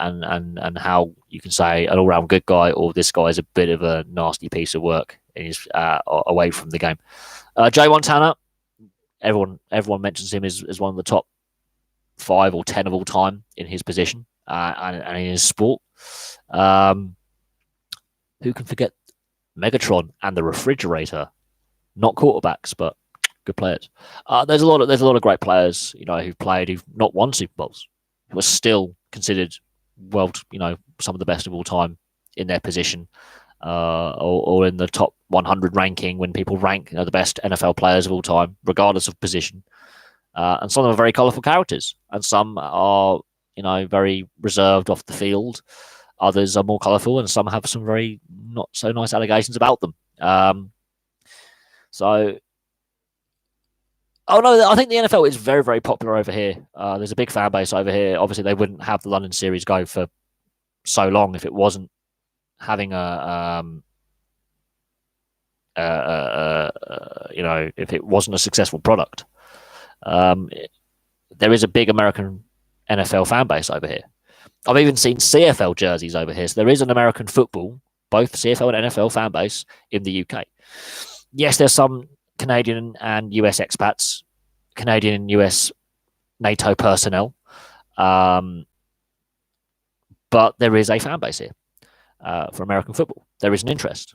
how you can say an all-round good guy, or this guy is a bit of a nasty piece of work and he's away from the game. Joe Montana, everyone mentions him as one of the top 5 or 10 of all time in his position and in his sport. Who can forget Megatron and the Refrigerator? Not quarterbacks, but good players. There's a lot of great players, who've not won Super Bowls, who are still considered some of the best of all time in their position, or in the top 100 ranking when people rank the best NFL players of all time, regardless of position. And some of them are very colourful characters, and some are very reserved off the field. Others are more colourful, and some have some very not so nice allegations about them. Oh no, I think the NFL is very, very popular over here. There's a big fan base over here. Obviously, they wouldn't have the London series go for so long if it wasn't having if it wasn't a successful product. There is a big American NFL fan base over here. I've even seen CFL jerseys over here. So there is an American football, both CFL and NFL fan base in the UK. Yes, there's some Canadian and US expats, Canadian and US NATO personnel. But there is a fan base here for American football. There is an interest.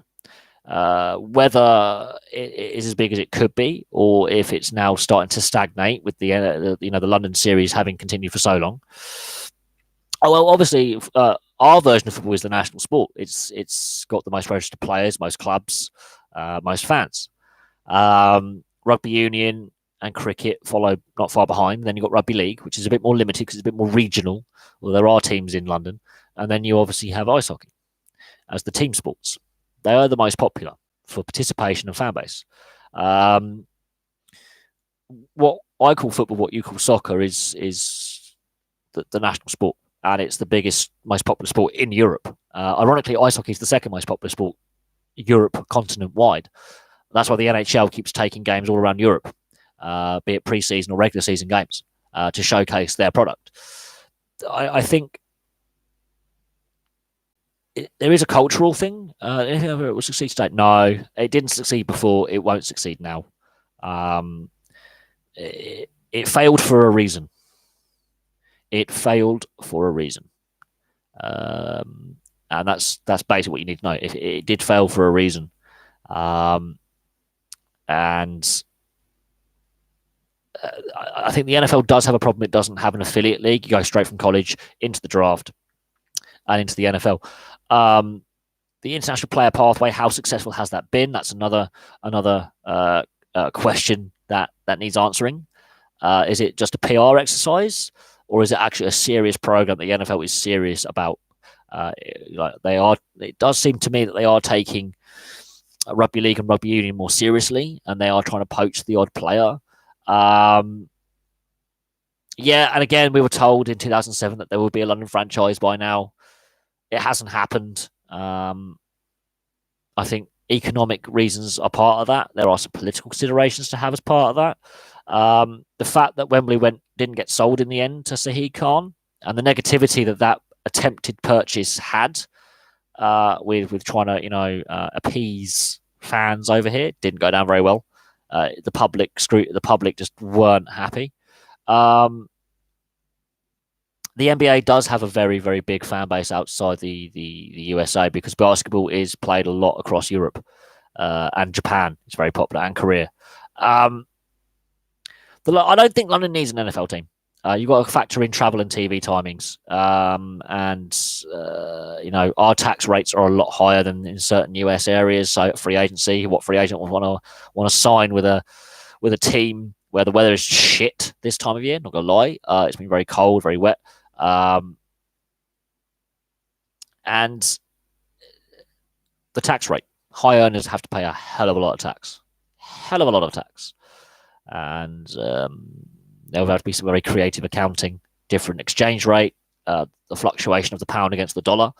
Whether it is as big as it could be, or if it's now starting to stagnate with the London series having continued for so long. Oh, well, obviously, our version of football is the national sport. It's got the most registered players, most clubs, most fans. Rugby union and cricket follow not far behind. Then you've got rugby league, which is a bit more limited because it's a bit more regional. Well, there are teams in London. And then you obviously have ice hockey as the team sports. They are the most popular for participation and fan base. What I call football, what you call soccer, is the national sport. And it's the biggest, most popular sport in Europe. Ironically, ice hockey is the second most popular sport Europe continent-wide. That's why the NHL keeps taking games all around Europe, be it pre-season or regular season games, to showcase their product. I think there is a cultural thing. It will succeed today. No, it didn't succeed before. It won't succeed now. It failed for a reason. It failed for a reason. And that's basically what you need to know. It did fail for a reason. And I think the NFL does have a problem. It doesn't have an affiliate league. You go straight from college into the draft and into the NFL. The international player pathway, how successful has that been? That's another question that needs answering. Is it just a PR exercise, or is it actually a serious program that the NFL is serious about? It does seem to me that they are taking rugby league and rugby union more seriously, and they are trying to poach the odd player. And again, we were told in 2007 that there would be a London franchise by now. It hasn't happened. I think economic reasons are part of that. There are some political considerations to have as part of that. The fact that Wembley didn't get sold in the end to Sahid Khan, and the negativity that attempted purchase had with trying to appease fans over here didn't go down very well. The public just weren't happy. The NBA does have a very, very big fan base outside the USA, because basketball is played a lot across Europe and Japan. It's very popular, and Korea. I don't think London needs an NFL team. You've got to factor in travel and TV timings. Our tax rates are a lot higher than in certain US areas. So free agency, what free agent would want to sign with a team where the weather is shit this time of year? Not gonna lie, it's been very cold, very wet, and the tax rate. High earners have to pay a hell of a lot of tax, and there'll have to be some very creative accounting, different exchange rate, the fluctuation of the pound against the dollar,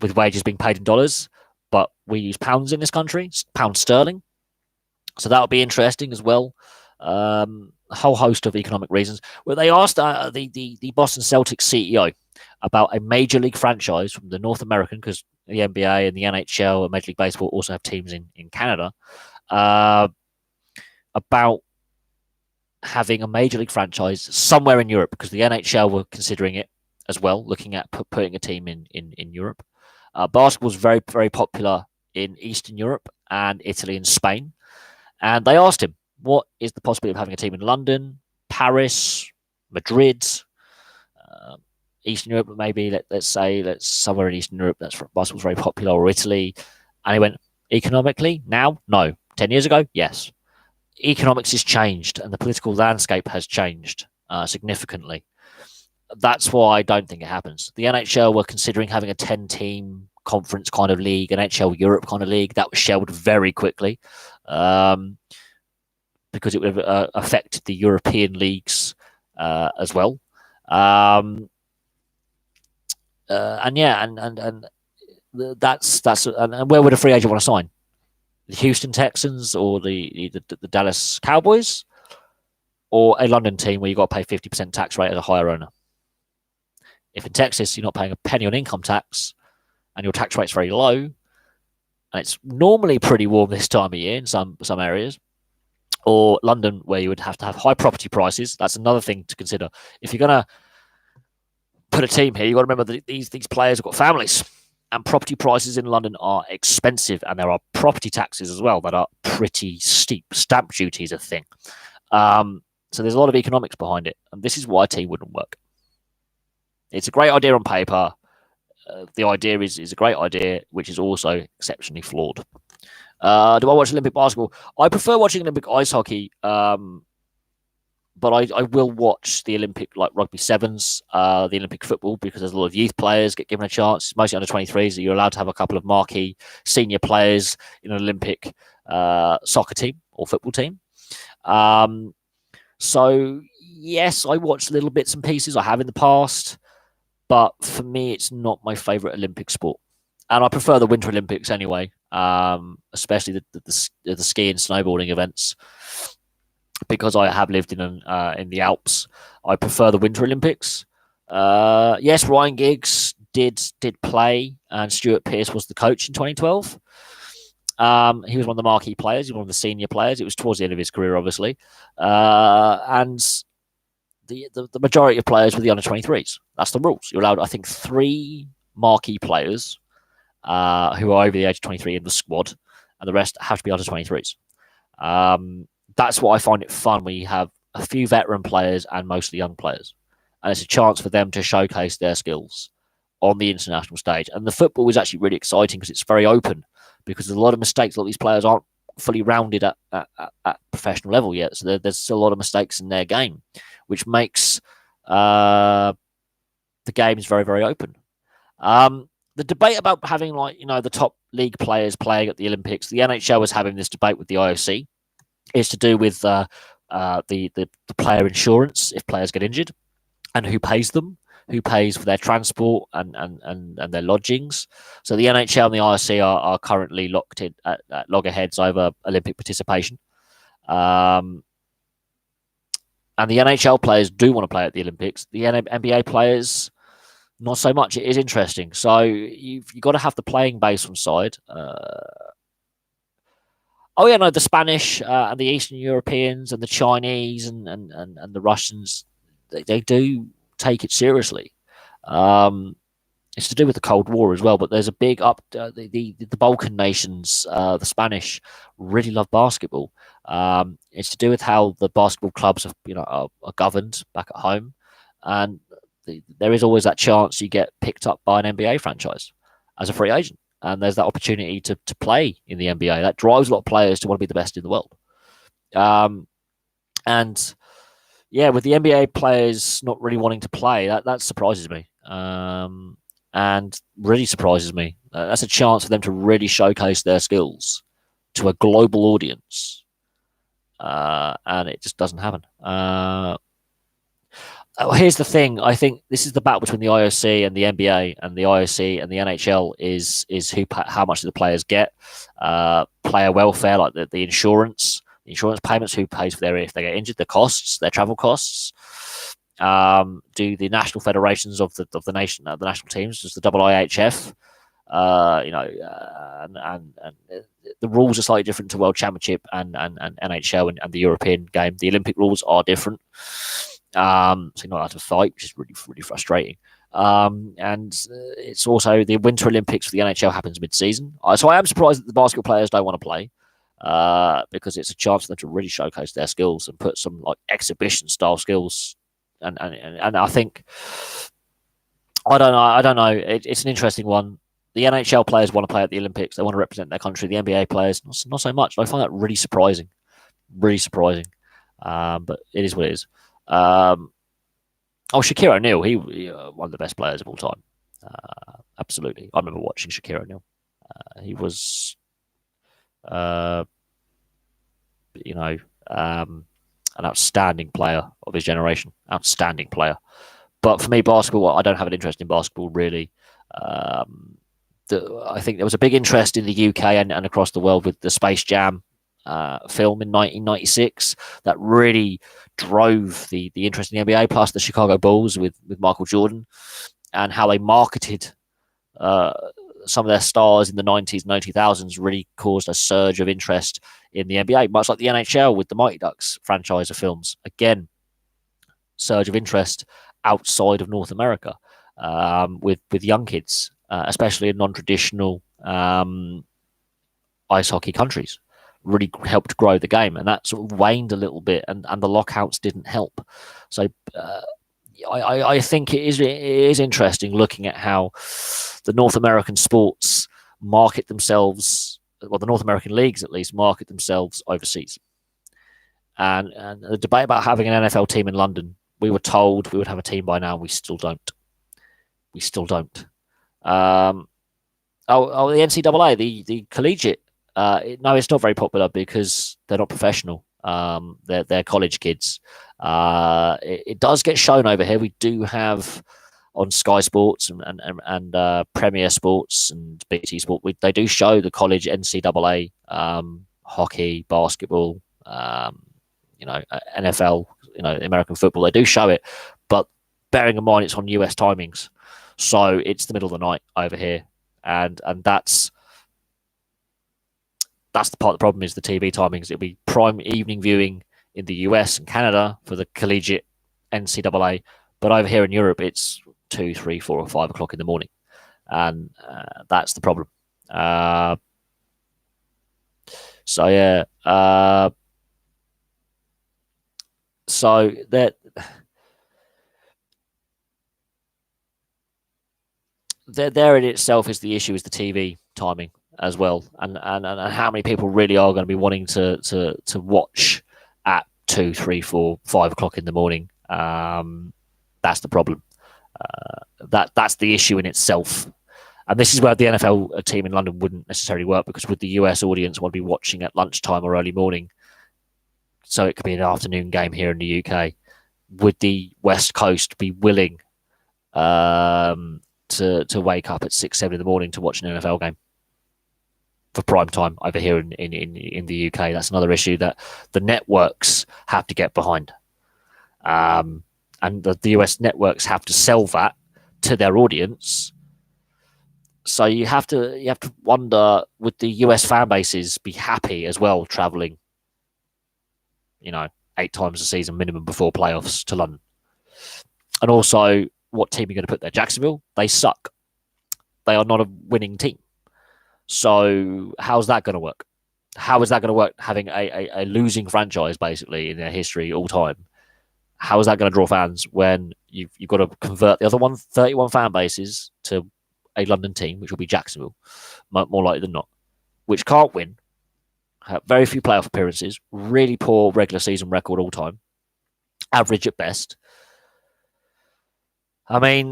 with wages being paid in dollars, but we use pounds in this country, pound sterling, so that'll be interesting as well. A whole host of economic reasons. Well, they asked the Boston Celtics CEO about a major league franchise from the North American, because the NBA and the NHL and Major League Baseball also have teams in Canada, about having a major league franchise somewhere in Europe, because the NHL were considering it as well, looking at putting a team in Europe. Basketball was very, very popular in Eastern Europe and Italy and Spain. And they asked him, what is the possibility of having a team in London, Paris, Madrid, Eastern Europe, maybe, let's say somewhere in Eastern Europe that's basketball's very popular, or Italy. And he went, economically, now? No. 10 years ago? Yes. Economics has changed, and the political landscape has changed significantly. That's why I don't think it happens. The NHL were considering having a 10-team conference kind of league, an NHL Europe kind of league. That was shelved very quickly, because it would have affected the European leagues as well. And where would a free agent want to sign? The Houston Texans or the Dallas Cowboys, or a London team where you've got to pay 50% tax rate as a higher earner? If in Texas you're not paying a penny on income tax and your tax rate's very low, and it's normally pretty warm this time of year in some areas, or London, where you would have to have high property prices. That's another thing to consider. If you're going to put a team here, you've got to remember that these players have got families, and property prices in London are expensive, and there are property taxes as well that are pretty steep. Stamp duty is a thing. So there's a lot of economics behind it, and this is why a team wouldn't work. It's a great idea on paper. The idea is a great idea, which is also exceptionally flawed. Do I watch Olympic basketball? I prefer watching Olympic ice hockey, but I will watch the Olympic like rugby sevens, the Olympic football, because there's a lot of youth players get given a chance. It's mostly under 23s. You're allowed to have a couple of marquee senior players in an Olympic soccer team or football team. So yes, I watch little bits and pieces. I have in the past, but for me, it's not my favourite Olympic sport, and I prefer the Winter Olympics anyway, especially the ski and snowboarding events. Because I have lived in the Alps, I prefer the Winter Olympics. Yes, Ryan Giggs did play, and Stuart Pearce was the coach in 2012. He was one of the marquee players. He was one of the senior players. It was towards the end of his career, obviously, and the majority of players were the under 23s. That's the rules. You're allowed, I think, 3 marquee players who are over the age of 23 in the squad, and the rest have to be under 23s. That's why I find it fun when you have a few veteran players and mostly young players. And it's a chance for them to showcase their skills on the international stage. And the football is actually really exciting because it's very open, because there's a lot of mistakes. A lot of these players aren't fully rounded at professional level yet. So there's still a lot of mistakes in their game, which makes the games very, very open. The debate about having the top league players playing at the Olympics, the NHL was having this debate with the IOC. Is to do with the player insurance if players get injured, and who pays them, who pays for their transport and their lodgings. So the NHL and the IOC are currently locked in at loggerheads over Olympic participation. And the NHL players do want to play at the Olympics. The NBA players, not so much. It is interesting. So you've got to have the playing base on side. The Spanish and the Eastern Europeans and the Chinese and the Russians, they do take it seriously. It's to do with the Cold War as well, but there's a big the Balkan nations, the Spanish, really love basketball. It's to do with how the basketball clubs are governed back at home, and there is always that chance you get picked up by an NBA franchise as a free agent. And there's that opportunity to play in the NBA. That drives a lot of players to want to be the best in the world. And yeah, with the NBA players not really wanting to play, that surprises me. And really surprises me. That's a chance for them to really showcase their skills to a global audience. And it just doesn't happen. Here's the thing. I think this is the battle between the IOC and the NBA, and the IOC and the NHL is how much do the players get, player welfare, like the insurance payments, who pays for if they get injured, the costs, their travel costs. Do the national federations of the nation, the national teams, just the IIHF, and the rules are slightly different to World Championship and NHL and the European game. The Olympic rules are different. So you're not allowed to fight, which is really, really frustrating. And it's also the Winter Olympics for the NHL happens mid-season. So I am surprised that the basketball players don't want to play, because it's a chance for them to really showcase their skills and put some exhibition style skills. And I think, I don't know. It's an interesting one. The NHL players want to play at the Olympics. They want to represent their country. The NBA players, not so much. I find that really surprising. Really surprising. But it is what it is. Shaquille O'Neal, he one of the best players of all time. Absolutely. I remember watching Shaquille O'Neal. He was, an outstanding player of his generation. Outstanding player. But for me, basketball, I don't have an interest in basketball, really. I think there was a big interest in the UK and across the world with the Space Jam film in 1996 that really drove the interest in the NBA, plus the Chicago Bulls with Michael Jordan, and how they marketed some of their stars in the 90s and early 2000s really caused a surge of interest in the NBA, much like the NHL with the Mighty Ducks franchise of films. Again, surge of interest outside of North America with young kids, especially in non-traditional ice hockey countries. Really helped grow the game, and that sort of waned a little bit, and the lockouts didn't help. So I think it is interesting looking at how the North American sports market themselves, well, the North American leagues at least market themselves overseas. And the debate about having an NFL team in London, we were told we would have a team by now, and we still don't. We still don't. The NCAA, the collegiate. No, it's not very popular because they're not professional. They're college kids. It does get shown over here. We do have on Sky Sports and Premier Sports and BT Sport. They do show the college NCAA hockey, basketball, NFL, American football. They do show it, but bearing in mind it's on US timings, so it's the middle of the night over here, and that's the part of the problem is the TV timings. It'll be prime evening viewing in the US and Canada for the collegiate NCAA, but over here in Europe, it's 2, 3, 4, or 5 o'clock in the morning, and that's the problem. So that there in itself is the issue, is the TV timing as well, and how many people really are going to be wanting to watch at 2, 3, 4, 5 o'clock in the morning. That's the problem. That's the issue in itself, and this is where the NFL team in London wouldn't necessarily work, because would the US audience want to be watching at lunchtime or early morning? So it could be an afternoon game here in the UK. Would the West Coast be willing to wake up at 6, 7 in the morning to watch an NFL game for prime time over here in the UK? That's another issue that the networks have to get behind, and the US networks have to sell that to their audience. So you have to wonder, would the US fan bases be happy as well traveling, 8 times a season minimum before playoffs to London? And also, what team are you going to put there? Jacksonville? They suck. They are not a winning team. So how's that going to work? How is that going to work, having a losing franchise basically in their history all time? How is that going to draw fans when you've got to convert the other 31 fan bases to a London team, which will be Jacksonville, more likely than not, which can't win, have very few playoff appearances, really poor regular season record all time, average at best. I mean,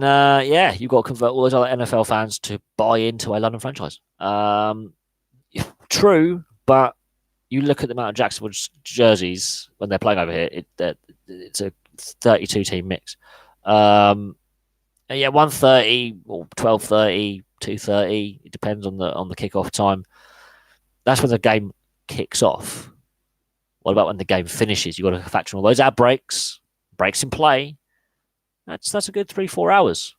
you've got to convert all those other NFL fans to buy into a London franchise. True, but you look at the amount of Jacksonville jerseys when they're playing over here, it's a 32-team mix. 1:30 or 12:30, 2:30. It depends on the kickoff time. That's when the game kicks off. What about when the game finishes? You've got to factor in all those ad breaks in play. That's a good 3-4 hours,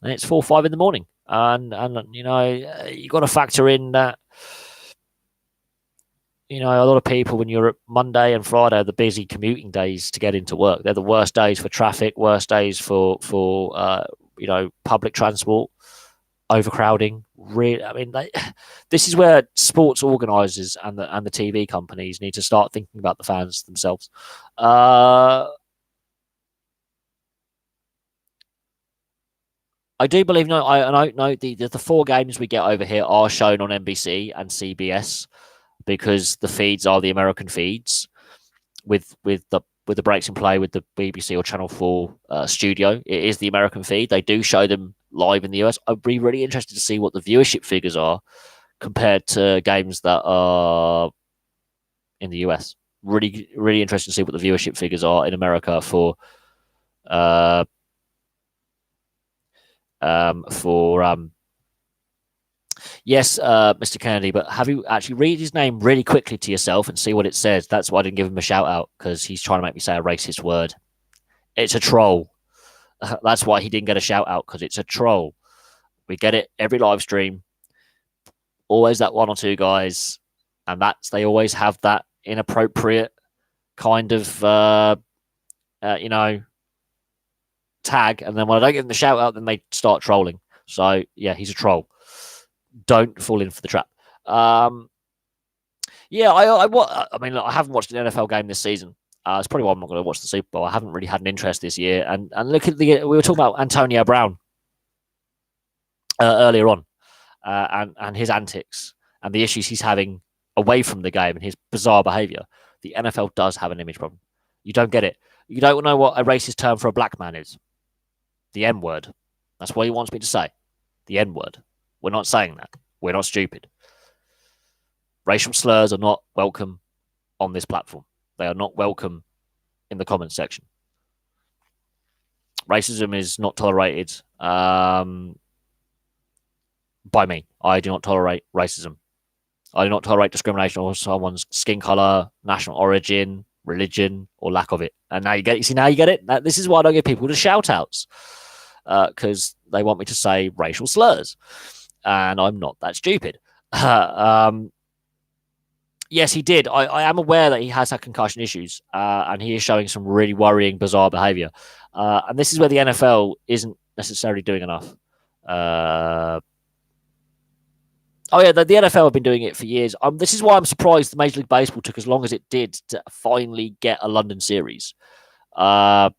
and it's 4 or 5 in the morning. And you got to factor in that. A lot of people in Europe, Monday and Friday are the busy commuting days to get into work. They're the worst days for traffic, worst days for public transport, overcrowding. This is where sports organisers and the TV companies need to start thinking about the fans themselves. I do believe the 4 games we get over here are shown on NBC and CBS, because the feeds are the American feeds with the breaks in play with the BBC or Channel 4 studio. It is the American feed. They do show them live in the US. I'd be really interested to see what the viewership figures are compared to games that are in the US. Really, really interested to see what the viewership figures are in America for yes, Mr. Kennedy, but have you actually read his name really quickly to yourself and see what it says? That's why I didn't give him a shout out, because he's trying to make me say a racist word. It's a troll. That's why he didn't get a shout out, because it's a troll. We get it every live stream. Always that one or two guys, and they always have that inappropriate kind of tag, and then when I don't give them the shout out, then they start trolling. So yeah, he's a troll. Don't fall in for the trap. I mean, look, I haven't watched an NFL game this season. It's probably why I'm not going to watch the Super Bowl. I haven't really had an interest this year. And look at we were talking about Antonio Brown earlier on, and his antics and the issues he's having away from the game and his bizarre behaviour. The NFL does have an image problem. You don't get it. You don't know what a racist term for a black man is. The N word. That's what he wants me to say. The N word. We're not saying that. We're not stupid. Racial slurs are not welcome on this platform. They are not welcome in the comments section. Racism is not tolerated by me. I do not tolerate racism. I do not tolerate discrimination on someone's skin color, national origin, religion, or lack of it. And now you get it. See, now you get it. This is why I don't give people the shout outs, because they want me to say racial slurs. And I'm not that stupid. Yes, he did. I am aware that he has had concussion issues, and he is showing some really worrying, bizarre behaviour. And this is where the NFL isn't necessarily doing enough. The NFL have been doing it for years. This is why I'm surprised the Major League Baseball took as long as it did to finally get a London series. And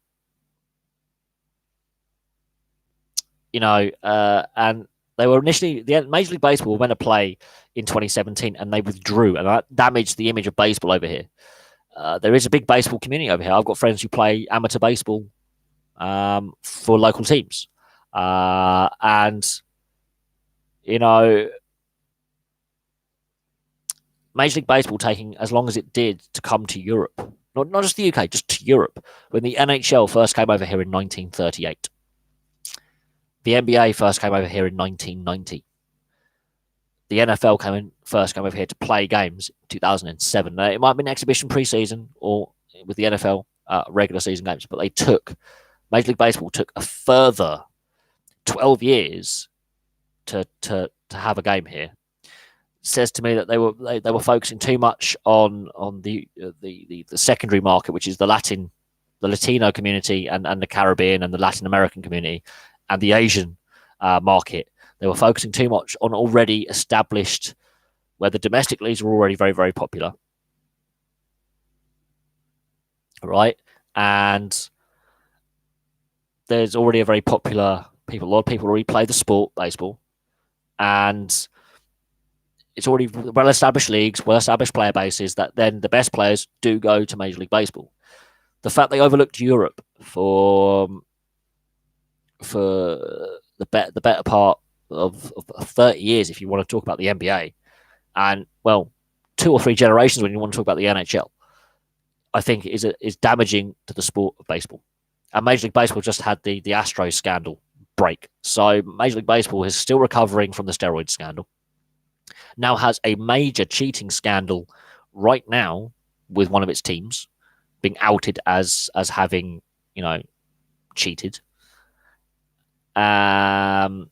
they were initially, the Major League Baseball were going to play in 2017 and they withdrew, and that damaged the image of baseball over here. There is a big baseball community over here. I've got friends who play amateur baseball for local teams. Major League Baseball taking as long as it did to come to Europe, not just the UK, just to Europe, when the NHL first came over here in 1938. The NBA first came over here in 1990. The NFL first came over here to play games in 2007. Now, it might have been exhibition preseason or with the NFL regular season games, but Major League Baseball took a further 12 years to have a game here. Says to me that they were focusing too much on the secondary market, which is the Latino community and the Caribbean and the Latin American community and the Asian market. They were focusing too much on already established, where the domestic leagues were already very, very popular. Right? And there's already a very popular a lot of people already play the sport, baseball. And it's already well-established leagues, well-established player bases, that then the best players do go to Major League Baseball. The fact they overlooked Europe for the better part of 30 years, if you want to talk about the NBA, and, well, 2 or 3 generations when you want to talk about the NHL, I think is damaging to the sport of baseball. And Major League Baseball just had the Astros scandal break. So Major League Baseball is still recovering from the steroid scandal. Now has a major cheating scandal right now with one of its teams being outed as having, cheated. And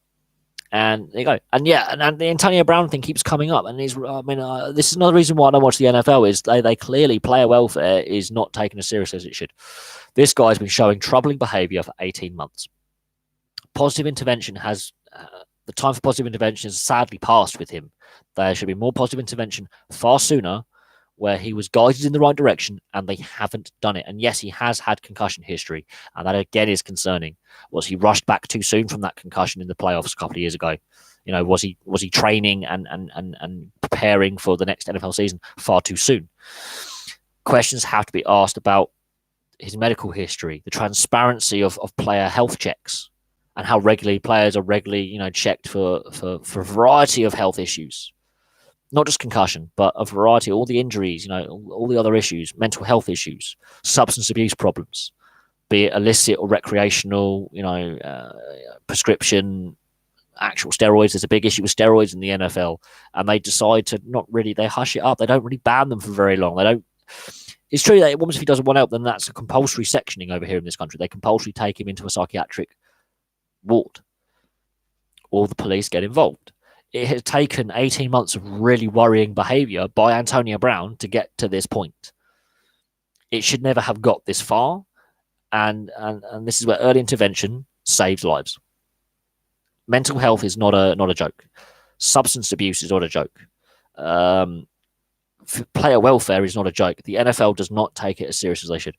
there you go. And and the Antonio Brown thing keeps coming up. And this is another reason why I don't watch the NFL is they clearly, player welfare is not taken as seriously as it should. This guy's been showing troubling behaviour for 18 months. Positive intervention the time for positive intervention has sadly passed with him. There should be more positive intervention far sooner, where he was guided in the right direction, and they haven't done it. And yes, he has had concussion history, and that again is concerning. Was he rushed back too soon from that concussion in the playoffs a couple of years ago? Was he training and preparing for the next NFL season far too soon? Questions have to be asked about his medical history, the transparency of player health checks, and how regularly players are checked for a variety of health issues. Not just concussion, but a variety, all the injuries, all the other issues, mental health issues, substance abuse problems, be it illicit or recreational, prescription, actual steroids. There's a big issue with steroids in the NFL, and they decide to they hush it up. They don't really ban them for very long. It's true that once if he doesn't want help, then that's a compulsory sectioning over here in this country. They compulsory take him into a psychiatric ward. or the police get involved. It has taken 18 months of really worrying behaviour by Antonio Brown to get to this point. It should never have got this far, and this is where early intervention saves lives. Mental health is not a joke. Substance abuse is not a joke. Player welfare is not a joke. The NFL does not take it as serious as they should.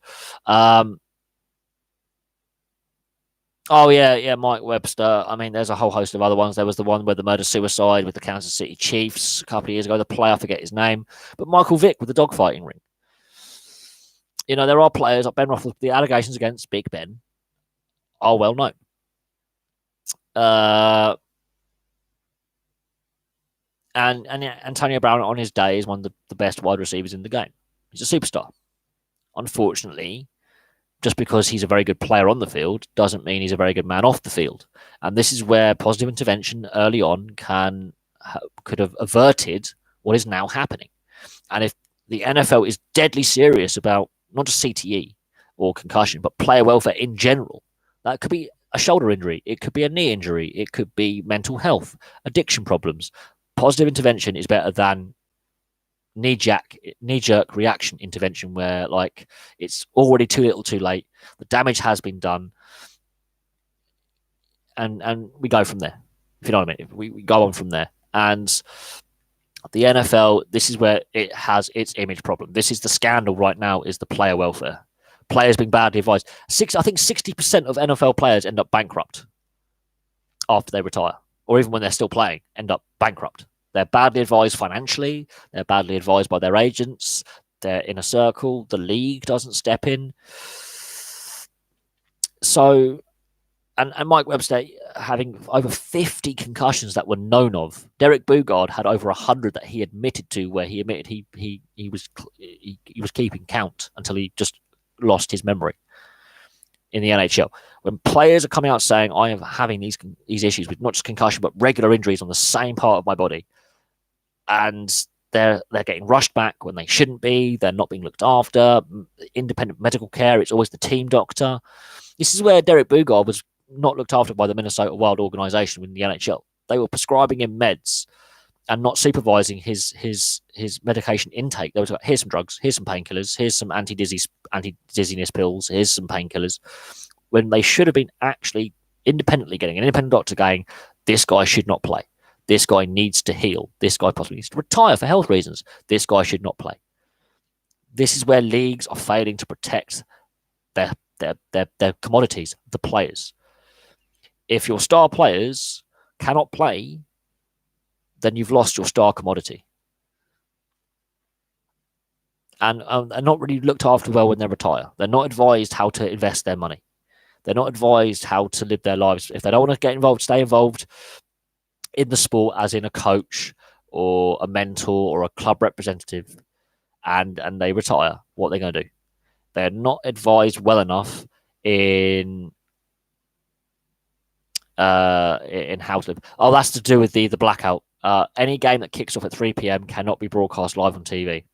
Mike Webster. I mean, there's a whole host of other ones. There was the one where the murder-suicide with the Kansas City Chiefs a couple of years ago. The player, I forget his name, but Michael Vick with the dogfighting ring. You know, there are players like Ben Roethlisberger. The allegations against Big Ben are well known. And Antonio Brown on his day is one of the best wide receivers in the game. He's a superstar. Unfortunately, just because he's a very good player on the field doesn't mean he's a very good man off the field. And this is where positive intervention early on could have averted what is now happening. And if the NFL is deadly serious about not just CTE or concussion, but player welfare in general, that could be a shoulder injury, it could be a knee injury, it could be mental health, addiction problems. Positive intervention is better than knee-jerk reaction intervention where like it's already too little too late, the damage has been done, and we go from there, if you know what I mean. We go on from there. And the NFL, this is where it has its image problem. This is the scandal right now, is the player welfare. Players being badly advised. I think 60% of NFL players end up bankrupt after they retire, or even when they're still playing, end up bankrupt. They're badly advised financially. They're badly advised by their agents. They're in a circle. The league doesn't step in. So, and Mike Webster having over 50 concussions that were known of. Derek Boogaard had over 100 that he admitted to, where he admitted he was keeping count until he just lost his memory in the NHL. When players are coming out saying, I am having these issues with not just concussion, but regular injuries on the same part of my body, and they're getting rushed back when they shouldn't be, they're not being looked after, independent medical care, it's always the team doctor. This is where Derek Boogaard was not looked after by the Minnesota Wild organization in the NHL. They were prescribing him meds and not supervising his medication intake. They were like, here's some drugs, here's some painkillers, here's some anti-dizziness pills, here's some painkillers, when they should have been actually independently getting an independent doctor going, this guy should not play. This guy needs to heal. This guy possibly needs to retire for health reasons. This guy should not play. This is where leagues are failing to protect their commodities, the players. If your star players cannot play, then you've lost your star commodity. And are not really looked after well when they retire. They're not advised how to invest their money. They're not advised how to live their lives. If they don't want to get involved, stay involved in the sport as in a coach or a mentor or a club representative, and they retire, what they're going to do. They're not advised well enough in how to live. Oh, that's to do with the blackout. Any game that kicks off at 3 p.m. cannot be broadcast live on TV.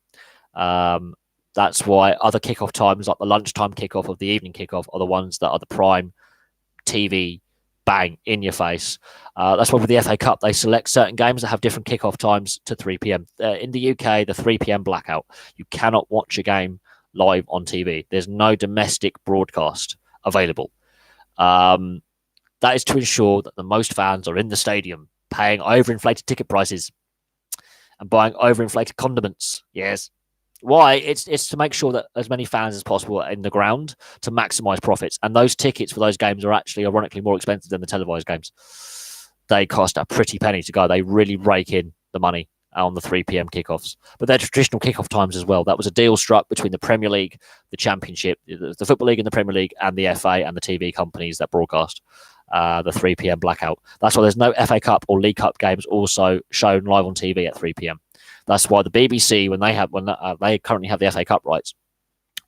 That's why other kickoff times, like the lunchtime kickoff of the evening kickoff, are the ones that are the prime TV, bang, in your face. That's why with the FA Cup, they select certain games that have different kickoff times to 3 p.m. In the UK, the 3 p.m. blackout, you cannot watch a game live on TV. There's no domestic broadcast available. That is to ensure that the most fans are in the stadium, paying overinflated ticket prices and buying overinflated condiments. Yes. Why? It's to make sure that as many fans as possible are in the ground to maximize profits. And those tickets for those games are actually ironically more expensive than the televised games. They cost a pretty penny to go. They really rake in the money on the 3 p.m. kickoffs. But they're traditional kickoff times as well. That was a deal struck between the Premier League, the Championship, the Football League and the Premier League, and the FA and the TV companies that broadcast the 3 p.m. blackout. That's why there's no FA Cup or League Cup games also shown live on TV at 3 p.m. That's why the BBC, when they currently have the FA Cup rights,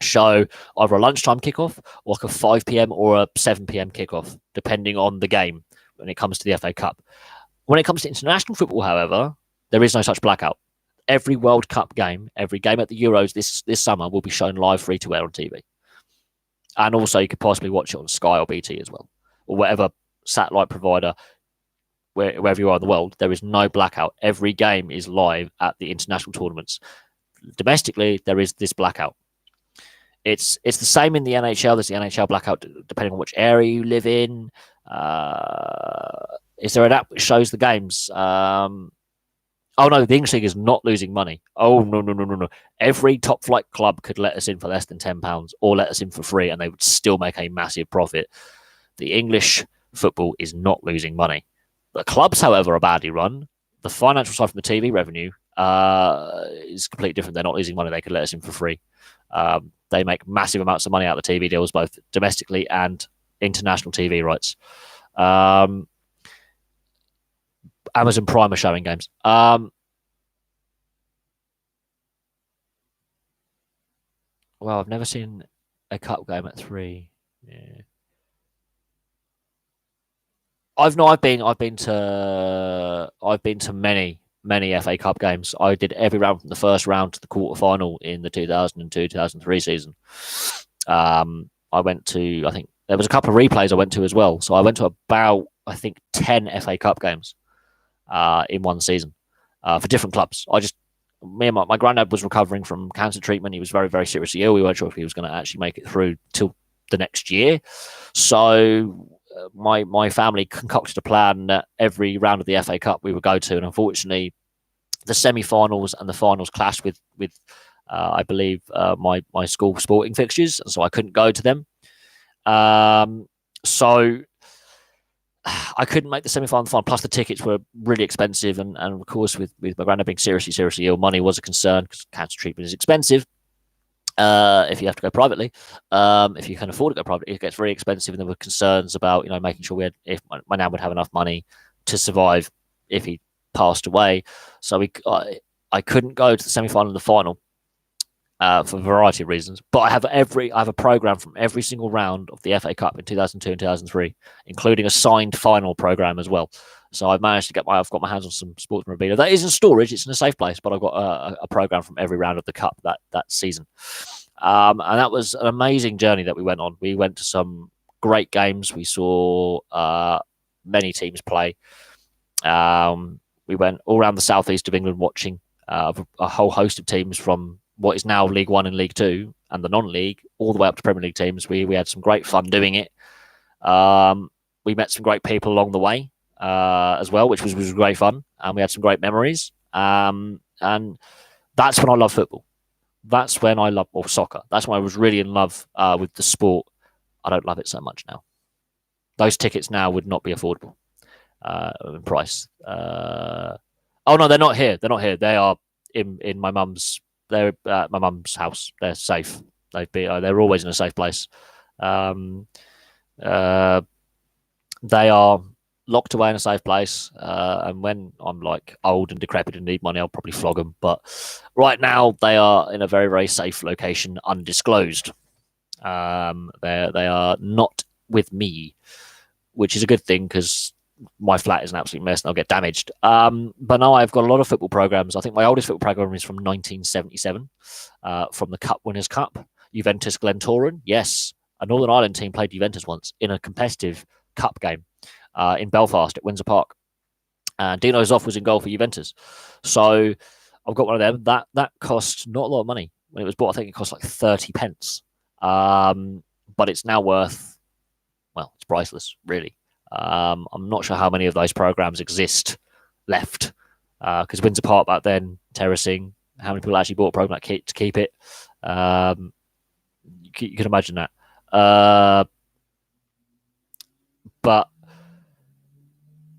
show either a lunchtime kickoff or like a 5 p.m. or a 7 p.m. kickoff, depending on the game when it comes to the FA Cup. When it comes to international football, however, there is no such blackout. Every World Cup game, every game at the Euros this summer will be shown live free-to-air on TV. And also you could possibly watch it on Sky or BT as well, or whatever satellite provider wherever you are in the world, there is no blackout. Every game is live at the international tournaments. Domestically, there is this blackout. It's the same in the NHL. There's the NHL blackout depending on which area you live in. Is there an app which shows the games? Oh no, the English League is not losing money. Oh no. Every top flight club could let us in for less than £10 or let us in for free, and they would still make a massive profit. The English football is not losing money. The clubs, however, are badly run. The financial side from the TV revenue is completely different. They're not losing money. They could let us in for free. They make massive amounts of money out of the TV deals, both domestically and international TV rights. Amazon Prime are showing games. Well, I've never seen a cup game at 3. Yeah. I've been to many FA Cup games. I did every round from the first round to the quarter final in the 2002-2003 season. I went to, I think there was a couple of replays I went to as well. So I went to about, I think, 10 FA Cup games in one season for different clubs. Me and my granddad was recovering from cancer treatment. He was very, very seriously ill. We weren't sure if he was going to actually make it through till the next year. So my family concocted a plan that every round of the FA Cup we would go to, and unfortunately, the semi-finals and the finals clashed with I believe my school sporting fixtures, and so I couldn't go to them. So I couldn't make the semi-final and final. Plus, the tickets were really expensive, and of course, with my granddad being seriously ill, money was a concern because cancer treatment is expensive. If you have to go privately, if you can afford to go privately, it gets very expensive, and there were concerns about making sure if my nan would have enough money to survive if he passed away. So I couldn't go to the semi-final and the final for a variety of reasons. But I have a program from every single round of the FA Cup in 2002 and 2003, including a signed final program as well. So I've managed to I've got my hands on some sports memorabilia. That is in storage. It's in a safe place, but I've got a program from every round of the cup that season. And that was an amazing journey that we went on. We went to some great games. We saw many teams play. We went all around the southeast of England watching a whole host of teams from what is now League One and League Two and the non-league, all the way up to Premier League teams. We had some great fun doing it. We met some great people along the way as well, which was great fun, and we had some great memories. And that's when I love football. That's when I love soccer. That's when I was really in love with the sport. I don't love it so much now. Those tickets now would not be affordable in price. Oh no, they're not here. They're not here. They are in my mum's. They're at my mum's house. They're safe. They're always in a safe place. They are locked away in a safe place. And when I'm like old and decrepit and need money, I'll probably flog them. But right now, they are in a very, very safe location, undisclosed. They are not with me, which is a good thing because my flat is an absolute mess and I'll get damaged. But no, I've got a lot of football programs. I think my oldest football program is from 1977, from the Cup Winners' Cup. Juventus Glentoran, yes. A Northern Ireland team played Juventus once in a competitive cup game in Belfast at Windsor Park. And Dino Zoff was in goal for Juventus. So I've got one of them. That cost not a lot of money. When it was bought, I think it cost like 30 pence. But it's now worth, well, it's priceless, really. I'm not sure how many of those programs exist left. Because Windsor Park back then, terracing, how many people actually bought a program to keep it? You can imagine that. But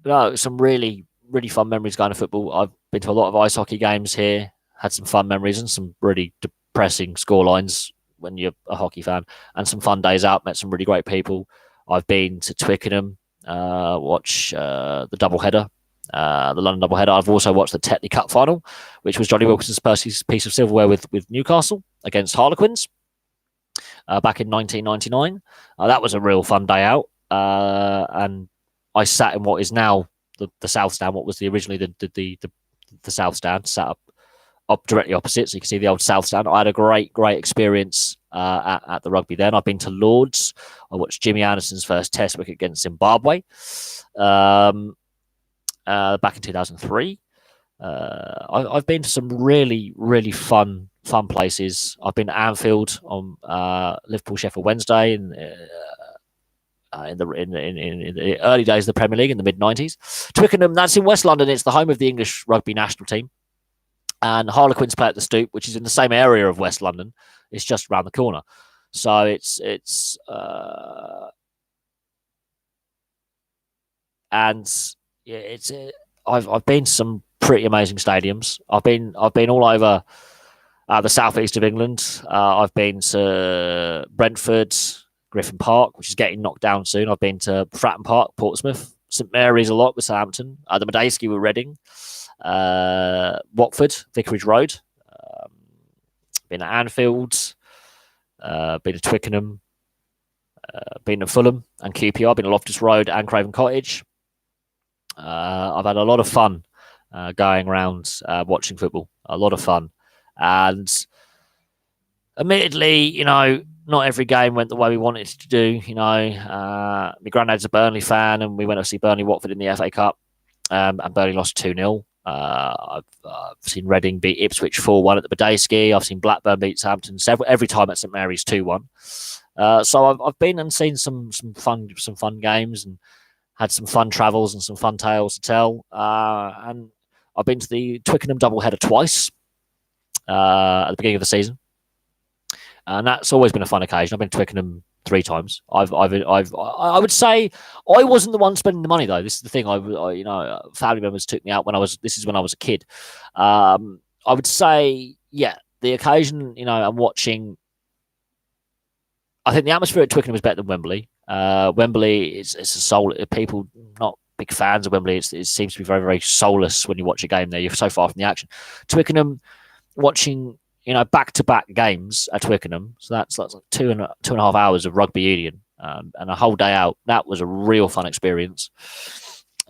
no, some really, really fun memories going to football. I've been to a lot of ice hockey games here, had some fun memories and some really depressing scorelines when you're a hockey fan, and some fun days out, met some really great people. I've been to Twickenham, watch the doubleheader, the London doubleheader. I've also watched the Tetley Cup final, which was Johnny Wilkinson's piece of silverware with Newcastle against Harlequins back in 1999. That was a real fun day out. And I sat in what is now the South Stand, what was originally the South Stand, sat up directly opposite, so you can see the old South Stand. I had a great experience at the rugby then. I've been to Lords. I watched Jimmy Anderson's first Test wicket against Zimbabwe. back in 2003. I've been to some really, really fun places. I've been to Anfield on Liverpool Sheffield Wednesday in the early days of the Premier League in the mid-90s. Twickenham, that's in West London. It's the home of the English rugby national team. And Harlequins play at the Stoop, which is in the same area of West London. It's just around the corner. So I've been to some pretty amazing stadiums. I've been all over the southeast of England. I've been to Brentford, Griffin Park, which is getting knocked down soon. I've been to Fratton Park, Portsmouth, St Mary's a lot with Southampton, the Medeski with Reading, Watford, Vicarage Road. Been to Anfield, been to Twickenham, been to Fulham and QPR, been to Loftus Road and Craven Cottage. I've had a lot of fun going around watching football. A lot of fun. And admittedly, not every game went the way we wanted it to do. My granddad's a Burnley fan, and we went to see Burnley Watford in the FA Cup, and Burnley lost 2-0. I've seen Reading beat Ipswich 4-1 at the Medeski. I've seen Blackburn beat Southampton every time at St Mary's 2-1. So I've been and seen some fun games and had some fun travels and some fun tales to tell. And I've been to the Twickenham doubleheader twice at the beginning of the season. And that's always been a fun occasion. I've been to Twickenham 3 times. I would say I wasn't the one spending the money though. This is the thing. Family members took me out when I was a kid. I would say, the occasion, I'm watching. I think the atmosphere at Twickenham is better than Wembley. Wembley is a soul. People not big fans of Wembley. It seems to be very, very soulless when you watch a game there. You're so far from the action. Twickenham, watching back-to-back games at Twickenham. So that's like 2.5 hours of rugby union and a whole day out. That was a real fun experience.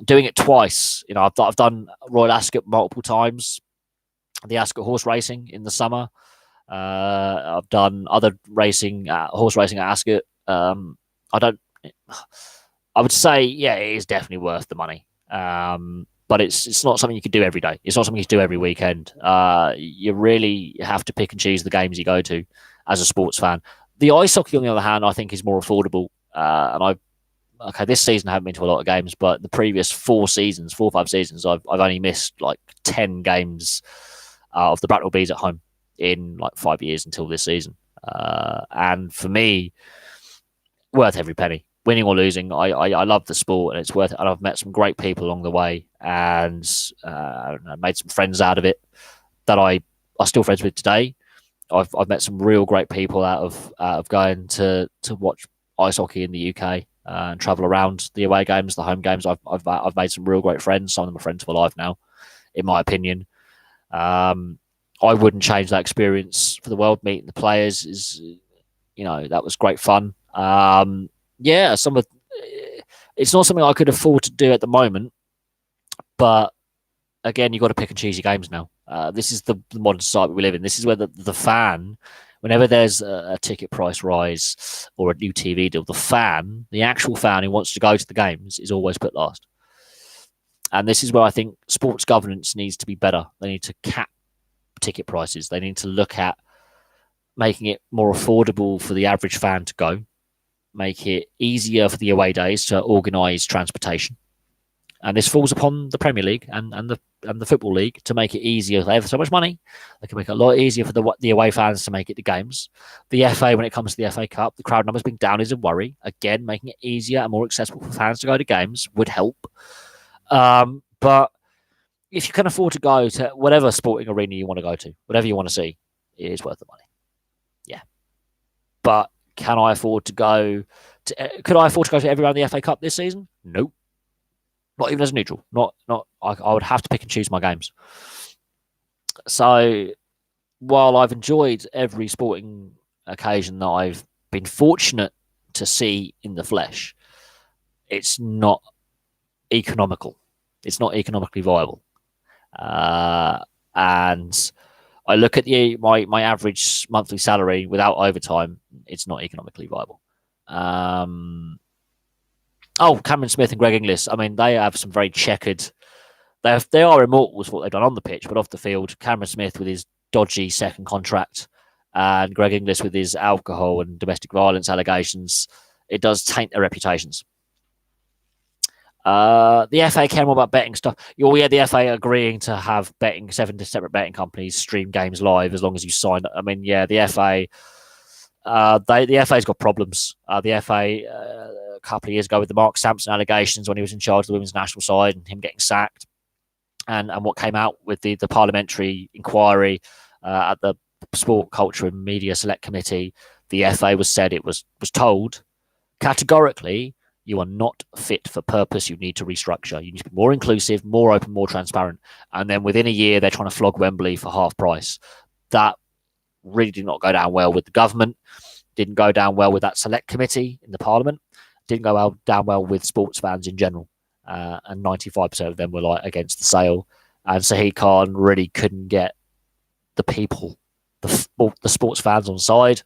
Doing it twice, I've done Royal Ascot multiple times, the Ascot horse racing in the summer. I've done other horse racing at Ascot. I would say, it is definitely worth the money. But it's not something you can do every day. It's not something you can do every weekend. You really have to pick and choose the games you go to as a sports fan. The ice hockey, on the other hand, I think is more affordable. This season I haven't been to a lot of games, but the previous 4 or 5 seasons, I've only missed like 10 games of the Bracknell Bees at home in like 5 years until this season. And for me, worth every penny. Winning or losing, I love the sport and it's worth it. And I've met some great people along the way and made some friends out of it that I are still friends with today. I've met some real great people out of going to watch ice hockey in the UK and travel around the away games, the home games. I've made some real great friends. Some of them are friends for life now, in my opinion. I wouldn't change that experience for the world. Meeting the players that was great fun. It's not something I could afford to do at the moment, but again, you've got to pick and choose your games now. This is the modern society we live in. This is where the fan, whenever there's a ticket price rise or a new TV deal, the actual fan who wants to go to the games is always put last. And this is where I think sports governance needs to be better. They need to cap ticket prices. They need to look at making it more affordable for the average fan to go. Make it easier for the away days to organise transportation, and this falls upon the Premier League and the Football League to make it easier. They have so much money; they can make it a lot easier for the away fans to make it to games. The FA, when it comes to the FA Cup, the crowd numbers being down is a worry. Again, making it easier and more accessible for fans to go to games would help. But if you can afford to go to whatever sporting arena you want to go to, whatever you want to see, it is worth the money. Yeah, but can I afford to go to? Could I afford to go to every round of the FA Cup this season? Nope. Not even as a neutral. Not. I would have to pick and choose my games. So, while I've enjoyed every sporting occasion that I've been fortunate to see in the flesh, it's not economical. It's not economically viable. And I look at my average monthly salary without overtime. It's not economically viable. Cameron Smith and Greg Inglis. I mean, they have some very checkered they are immortals for what they've done on the pitch, but off the field, Cameron Smith with his dodgy second contract and Greg Inglis with his alcohol and domestic violence allegations, it does taint their reputations. The FA care more about betting stuff. We had the FA agreeing to have 7 separate betting companies stream games live as long as you sign. I mean, yeah, the FA, the FA's got problems. The FA a couple of years ago with the Mark Sampson allegations when he was in charge of the women's national side and him getting sacked, and what came out with the parliamentary inquiry at the Sport, Culture and Media Select Committee, the FA was told categorically, you are not fit for purpose. You need to restructure. You need to be more inclusive, more open, more transparent. And then within a year, they're trying to flog Wembley for half price. That really did not go down well with the government. Didn't go down well with that select committee in the parliament. Didn't go down well with sports fans in general. And 95% of them were like against the sale. And Sahid Khan really couldn't get the people, the sports fans on side.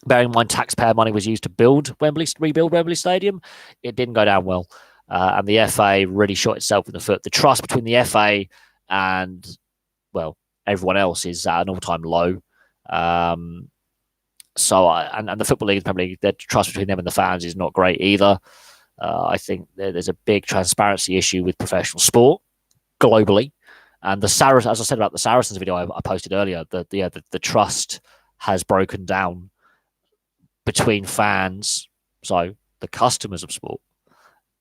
Bearing in mind, taxpayer money was used to rebuild Wembley Stadium. It didn't go down well. And the FA really shot itself in the foot. The trust between the FA and, well, everyone else is at an all-time low. And the Football League, probably the trust between them and the fans is not great either. I think there's a big transparency issue with professional sport globally. And as I said about the Saracens video I posted earlier, the trust has broken down between fans, so the customers of sport,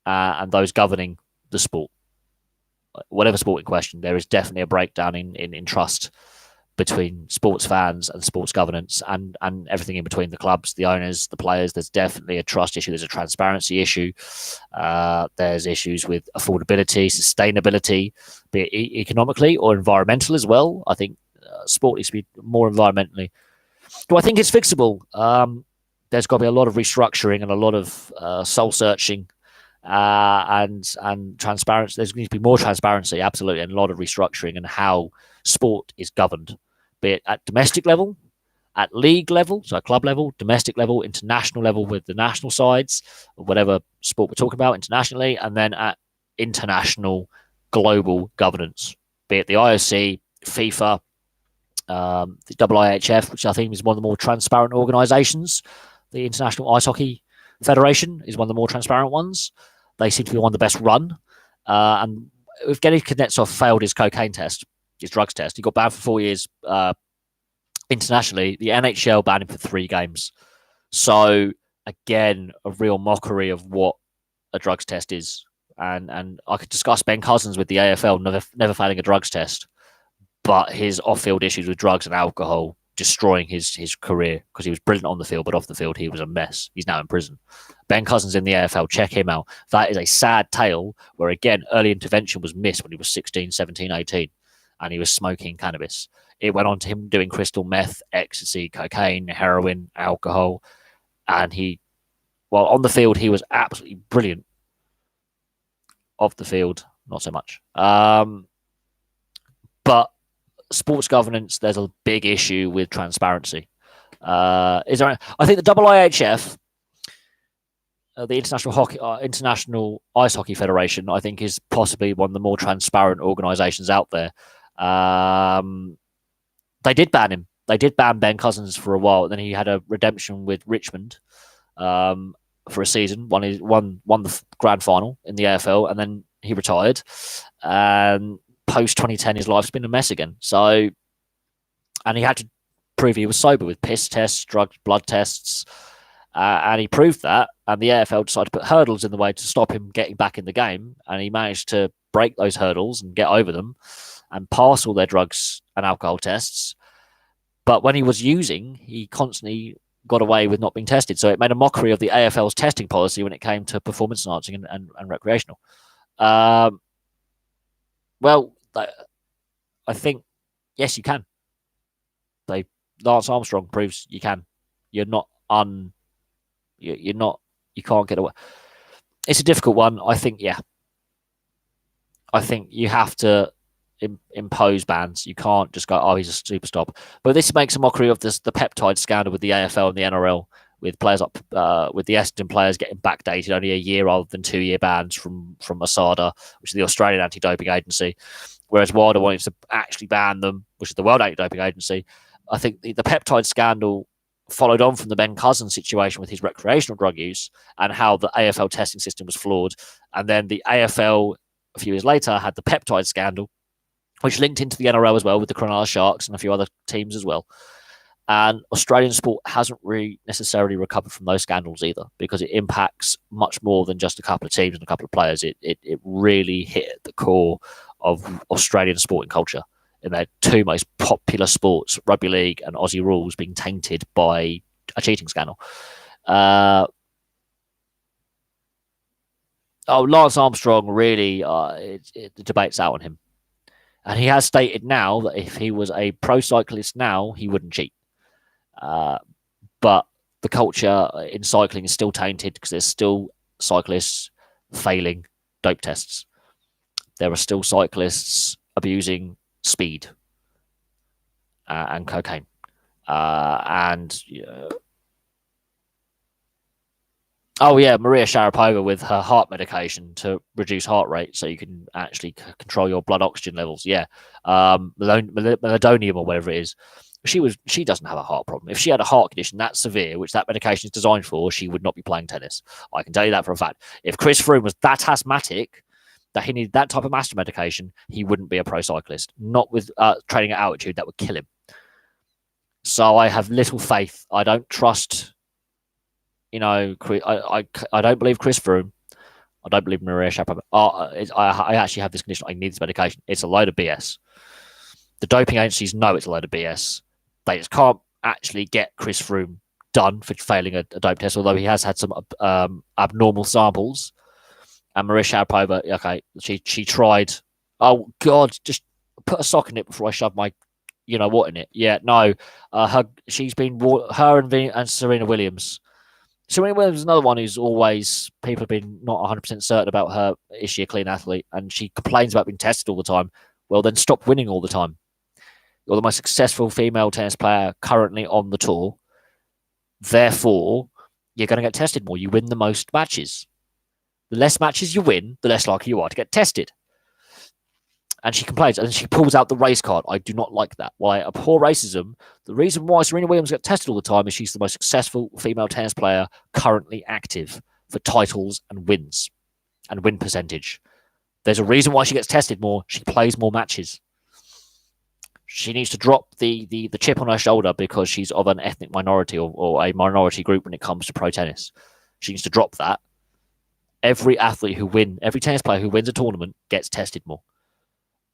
and those governing the sport. Whatever sport in question, there is definitely a breakdown in trust between sports fans and sports governance and everything in between, the clubs, the owners, the players. There's definitely a trust issue. There's a transparency issue. There's issues with affordability, sustainability, be it economically or environmental as well. I think sport needs to be more environmentally. Do I think it's fixable? There's got to be a lot of restructuring and a lot of soul searching and transparency. There's going to be more transparency, absolutely, and a lot of restructuring and how sport is governed, be it at domestic level, at league level, so club level, domestic level, international level with the national sides, whatever sport we're talking about internationally, and then at international global governance, be it the IOC, FIFA, the IIHF, which I think is one of the more transparent organisations. The International Ice Hockey Federation is one of the more transparent ones. They seem to be one of the best run. And if Evgeny Kuznetsov failed his cocaine test, his drugs test, he got banned for 4 years internationally. The NHL banned him for 3 games. So, again, a real mockery of what a drugs test is. And I could discuss Ben Cousins with the AFL never failing a drugs test, but his off-field issues with drugs and alcohol destroying his career, because he was brilliant on the field, but off the field he was a mess. He's now in prison. Ben Cousins in the AFL, check him out. That is a sad tale where, again, early intervention was missed when he was 16, 17, 18, and he was smoking cannabis. It went on to him doing crystal meth, ecstasy, cocaine, heroin, alcohol, and on the field he was absolutely brilliant. Off the field, not so much. But sports governance, there's a big issue with transparency. I think the IIHF, the International Ice Hockey Federation, I think is possibly one of the more transparent organisations out there. They did ban him. They did ban Ben Cousins for a while. Then he had a redemption with Richmond for a season. Won the grand final in the AFL, and then he retired. And post 2010, his life's been a mess again. So, and he had to prove he was sober with piss tests, blood tests, and he proved that. And the AFL decided to put hurdles in the way to stop him getting back in the game. And he managed to break those hurdles and get over them and pass all their drugs and alcohol tests. But when he was using, he constantly got away with not being tested. So it made a mockery of the AFL's testing policy when it came to performance enhancing and recreational. Well, I think, yes, you can. Lance Armstrong proves you can. You're not you can't get away. It's a difficult one. I think, yeah. I think you have to impose bans. You can't just go, oh, he's a super stop. But this makes a mockery of the peptide scandal with the AFL and the NRL with players like with the Essendon players getting backdated only a year rather than 2-year bans from ASADA, which is the Australian anti-doping agency, whereas WADA wanted to actually ban them, which is the World Anti-Doping Agency. I think the peptide scandal followed on from the Ben Cousins situation with his recreational drug use and how the AFL testing system was flawed. And then the AFL, a few years later, had the peptide scandal, which linked into the NRL as well with the Cronulla Sharks and a few other teams as well. And Australian sport hasn't really necessarily recovered from those scandals either, because it impacts much more than just a couple of teams and a couple of players. It really hit at the core of Australian sporting culture, in their two most popular sports, rugby league and Aussie rules, being tainted by a cheating scandal. Lance Armstrong, really, the debate's out on him. And he has stated now that if he was a pro cyclist now, he wouldn't cheat. But the culture in cycling is still tainted because there's still cyclists failing dope tests. There are still cyclists abusing speed and cocaine. Maria Sharapova with her heart medication to reduce heart rate so you can actually control your blood oxygen levels. Melatonin or whatever it is. She doesn't have a heart problem. If she had a heart condition that severe, which that medication is designed for, she would not be playing tennis. I can tell you that for a fact. If Chris Froome was that asthmatic that he needed that type of asthma medication, he wouldn't be a pro cyclist. Not with training at altitude, that would kill him. So I have little faith. I don't trust. I don't believe Chris Froome. I don't believe Maria Sharapova. I actually have this condition. I need this medication. It's a load of BS. The doping agencies know it's a load of BS. They just can't actually get Chris Froome done for failing a dope test, although he has had some abnormal samples. And Maria Sharapova, okay, she tried. Oh God, just put a sock in it before I shove my, you know what, in it. Yeah, no, she's been her and Serena Williams. Serena Williams is another one who's always, people have been not 100% certain about her. Is she a clean athlete? And she complains about being tested all the time. Well, then stop winning all the time. You're the most successful female tennis player currently on the tour. Therefore, you're going to get tested more. You win the most matches. The less matches you win, the less likely you are to get tested. And she complains, and she pulls out the race card. I do not like that. While I abhor racism, the reason why Serena Williams gets tested all the time is she's the most successful female tennis player currently active for titles and wins and win percentage. There's a reason why she gets tested more. She plays more matches. She needs to drop the chip on her shoulder because she's of an ethnic minority or a minority group when it comes to pro tennis. She needs to drop that. Every tennis player who wins a tournament gets tested more.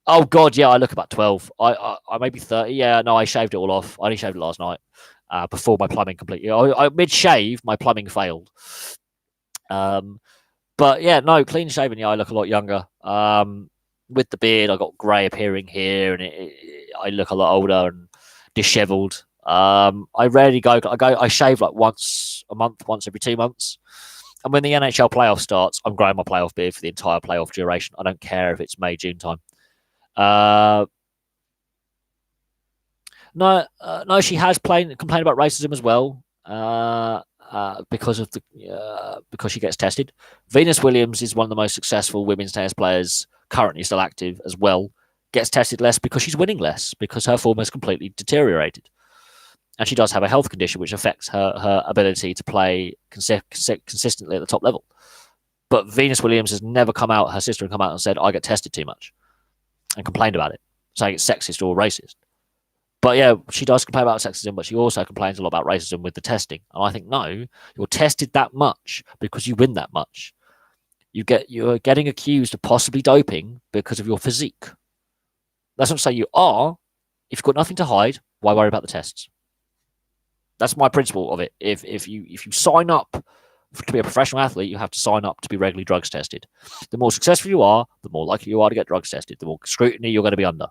Oh God, yeah, I look about 12. I may be 30. Yeah, no, I shaved it all off. I only shaved it last night before my plumbing completely. Mid shave, my plumbing failed. But yeah, no, clean shaven. Yeah, I look a lot younger. With the beard, I got grey appearing here, and I look a lot older and dishevelled. I rarely go. I shave like once a month, once every 2 months. And when the NHL playoff starts, I'm growing my playoff beard for the entire playoff duration. I don't care if it's May, June time. No, she has complained about racism as well. Because she gets tested. Venus Williams is one of the most successful women's tennis players currently still active as well. Gets tested less because she's winning less, because her form has completely deteriorated. And she does have a health condition which affects her ability to play consistently at the top level. But Venus Williams has never come out, her sister has come out and said, I get tested too much, and complained about it, saying it's sexist or racist. But yeah, she does complain about sexism, but she also complains a lot about racism with the testing. And I think, no, you're tested that much because you win that much. You're getting accused of possibly doping because of your physique. That's not to say you are. If you've got nothing to hide, why worry about the tests? That's my principle of it. If you sign up to be a professional athlete, you have to sign up to be regularly drugs tested. The more successful you are, the more likely you are to get drugs tested. The more scrutiny you're going to be under.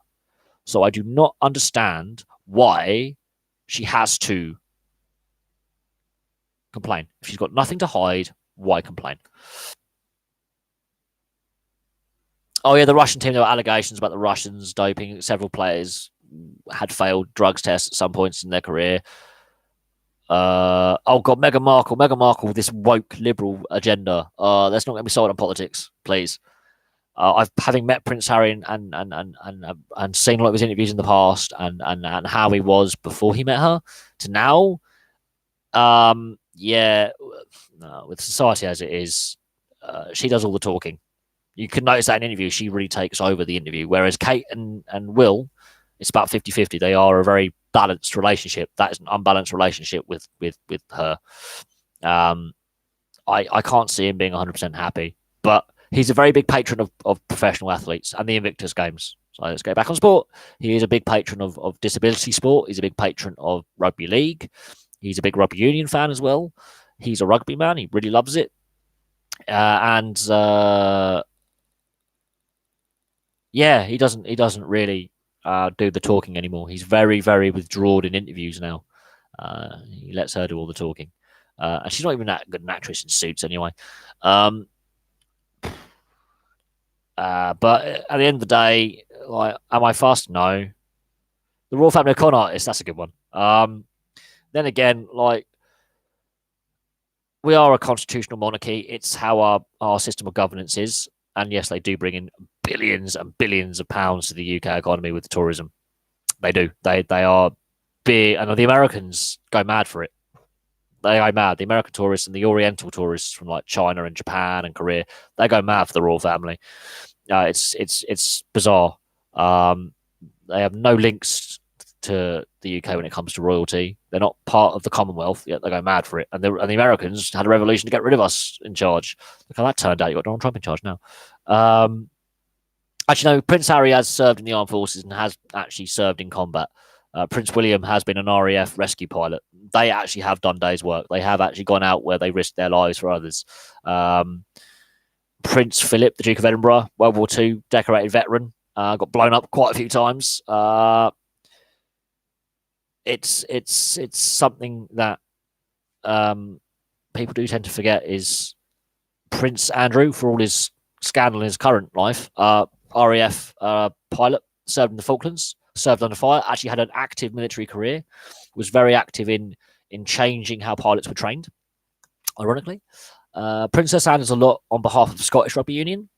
So I do not understand why she has to complain. If she's got nothing to hide, why complain? Oh yeah, the Russian team, there were allegations about the Russians doping. Several players had failed drugs tests at some points in their career. Oh God, Meghan Markle, this woke liberal agenda. Let's not get me sold on politics, please. I've having met Prince Harry and seen a lot of his interviews in the past and how he was before he met her to now. Yeah, no, with society as it is, she does all the talking. You can notice that in interviews, she really takes over the interview. Whereas Kate and Will, it's about 50-50. They are a very balanced relationship. That is an unbalanced relationship with her. I can't see him being 100% happy, but he's a very big patron of professional athletes and the Invictus Games. So let's go back on sport. He is a big patron of disability sport. He's a big patron of rugby league. He's a big rugby union fan as well. He's a rugby man. He really loves it. Yeah, he doesn't really do the talking anymore. He's very, very withdrawn in interviews now. He lets her do all the talking. And she's not even that good an actress in Suits anyway. But at the end of the day, like, am I fussed? No. The royal family of con artists, that's a good one. Then again, like, we are a constitutional monarchy. It's how our system of governance is. And yes, they do bring in billions and billions of pounds to the UK economy with tourism. They do. They are big, and the Americans go mad for it. They go mad. The American tourists and the Oriental tourists from like China and Japan and Korea, they go mad for the royal family. It's bizarre. They have no links to the UK when it comes to royalty. They're not part of the Commonwealth, yet they go mad for it. And the Americans had a revolution to get rid of us in charge. Look how that turned out. You've got Donald Trump in charge now. Actually, no, Prince Harry has served in the armed forces and has actually served in combat. Prince William has been an RAF rescue pilot. They actually have done days' work. They have actually gone out where they risked their lives for others. Prince Philip, the Duke of Edinburgh, World War II decorated veteran, got blown up quite a few times. It's something that people do tend to forget is Prince Andrew, for all his scandal in his current life, RAF pilot, served in the Falklands, served under fire, actually had an active military career, was very active in changing how pilots were trained, ironically. Princess Anne does a lot on behalf of Scottish Rugby Union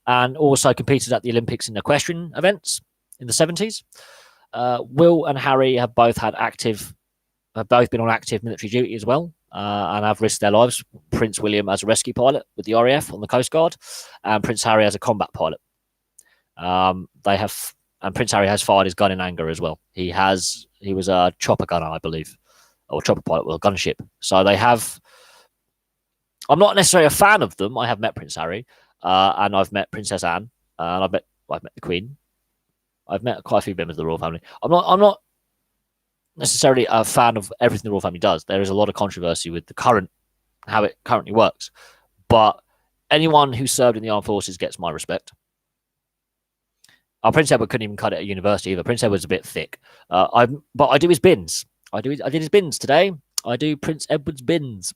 and also competed at the Olympics in equestrian events in the 70s. Will and Harry have both been on active military duty as well, and have risked their lives. Prince William as a rescue pilot with the RAF on the Coast Guard, and Prince Harry as a combat pilot. And Prince Harry has fired his gun in anger as well. He was a chopper gunner, I believe, or chopper pilot with a gunship. So they have. I'm not necessarily a fan of them. I have met Prince Harry, and I've met Princess Anne, and I've met the Queen. I've met quite a few members of the royal family. I'm not necessarily a fan of everything the royal family does. There is a lot of controversy with how it currently works. But anyone who served in the armed forces gets my respect. Prince Edward couldn't even cut it at university either. Prince Edward's a bit thick. But I do his bins. I did his bins today. I do Prince Edward's bins.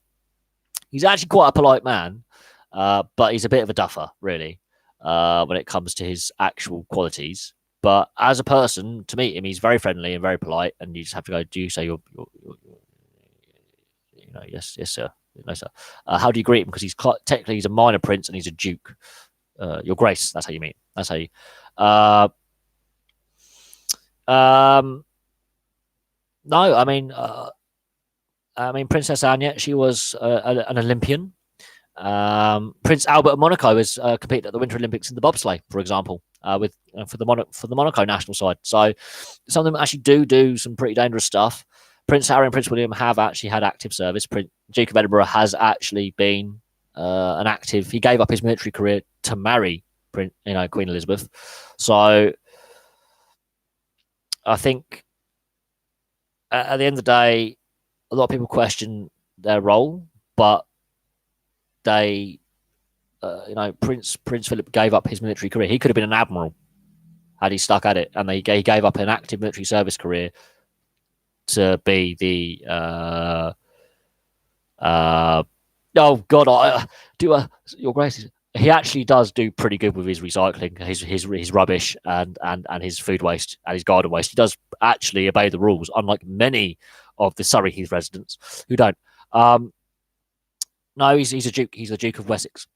He's actually quite a polite man, but he's a bit of a duffer, really, when it comes to his actual qualities. But as a person, to meet him, he's very friendly and very polite, and you just have to go, do you say you're yes, sir. No, sir. How do you greet him? Because technically he's a minor prince and he's a duke. Your Grace, that's how you meet. That's how you. No, I mean, Princess Anne, she was an Olympian. Prince Albert of Monaco has competed at the Winter Olympics in the bobsleigh, for example, for the Monaco national side. So some of them actually do some pretty dangerous stuff. Prince Harry and Prince William have actually had active service. Duke of Edinburgh has actually been an active. He gave up his military career to marry Queen Elizabeth. So I think at the end of the day, a lot of people question their role, but they, Prince Philip gave up his military career. He could have been an admiral had he stuck at it, and he gave up an active military service career to be the. Oh God, Your Grace. He actually does do pretty good with his recycling, his rubbish and his food waste and his garden waste. He does actually obey the rules, unlike many of the Surrey Heath residents who don't. No, he's a duke. He's the Duke of Wessex.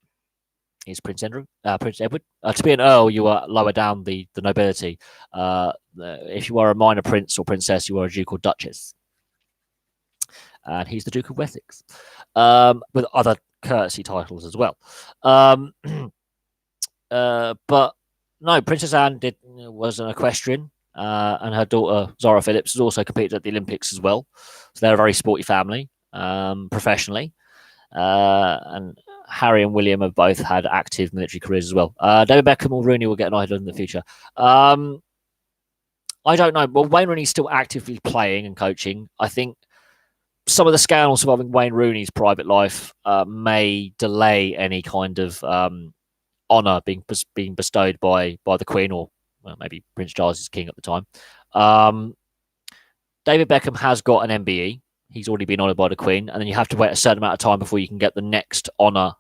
He's Prince Edward. To be an earl, you are lower down the nobility. If you are a minor prince or princess, you are a duke or duchess. And he's the Duke of Wessex, with other courtesy titles as well. But no, Princess Anne was an equestrian, and her daughter Zara Phillips has also competed at the Olympics as well. So they're a very sporty family, professionally. And Harry and William have both had active military careers as well. David Beckham or Rooney will get knighted in the future. I don't know. Well, Wayne Rooney's still actively playing and coaching. I think some of the scandals surrounding Wayne Rooney's private life may delay any kind of honour being bestowed by the Queen, or maybe Prince Charles is king at the time. David Beckham has got an MBE. He's already been honoured by the Queen, and then you have to wait a certain amount of time before you can get the next honour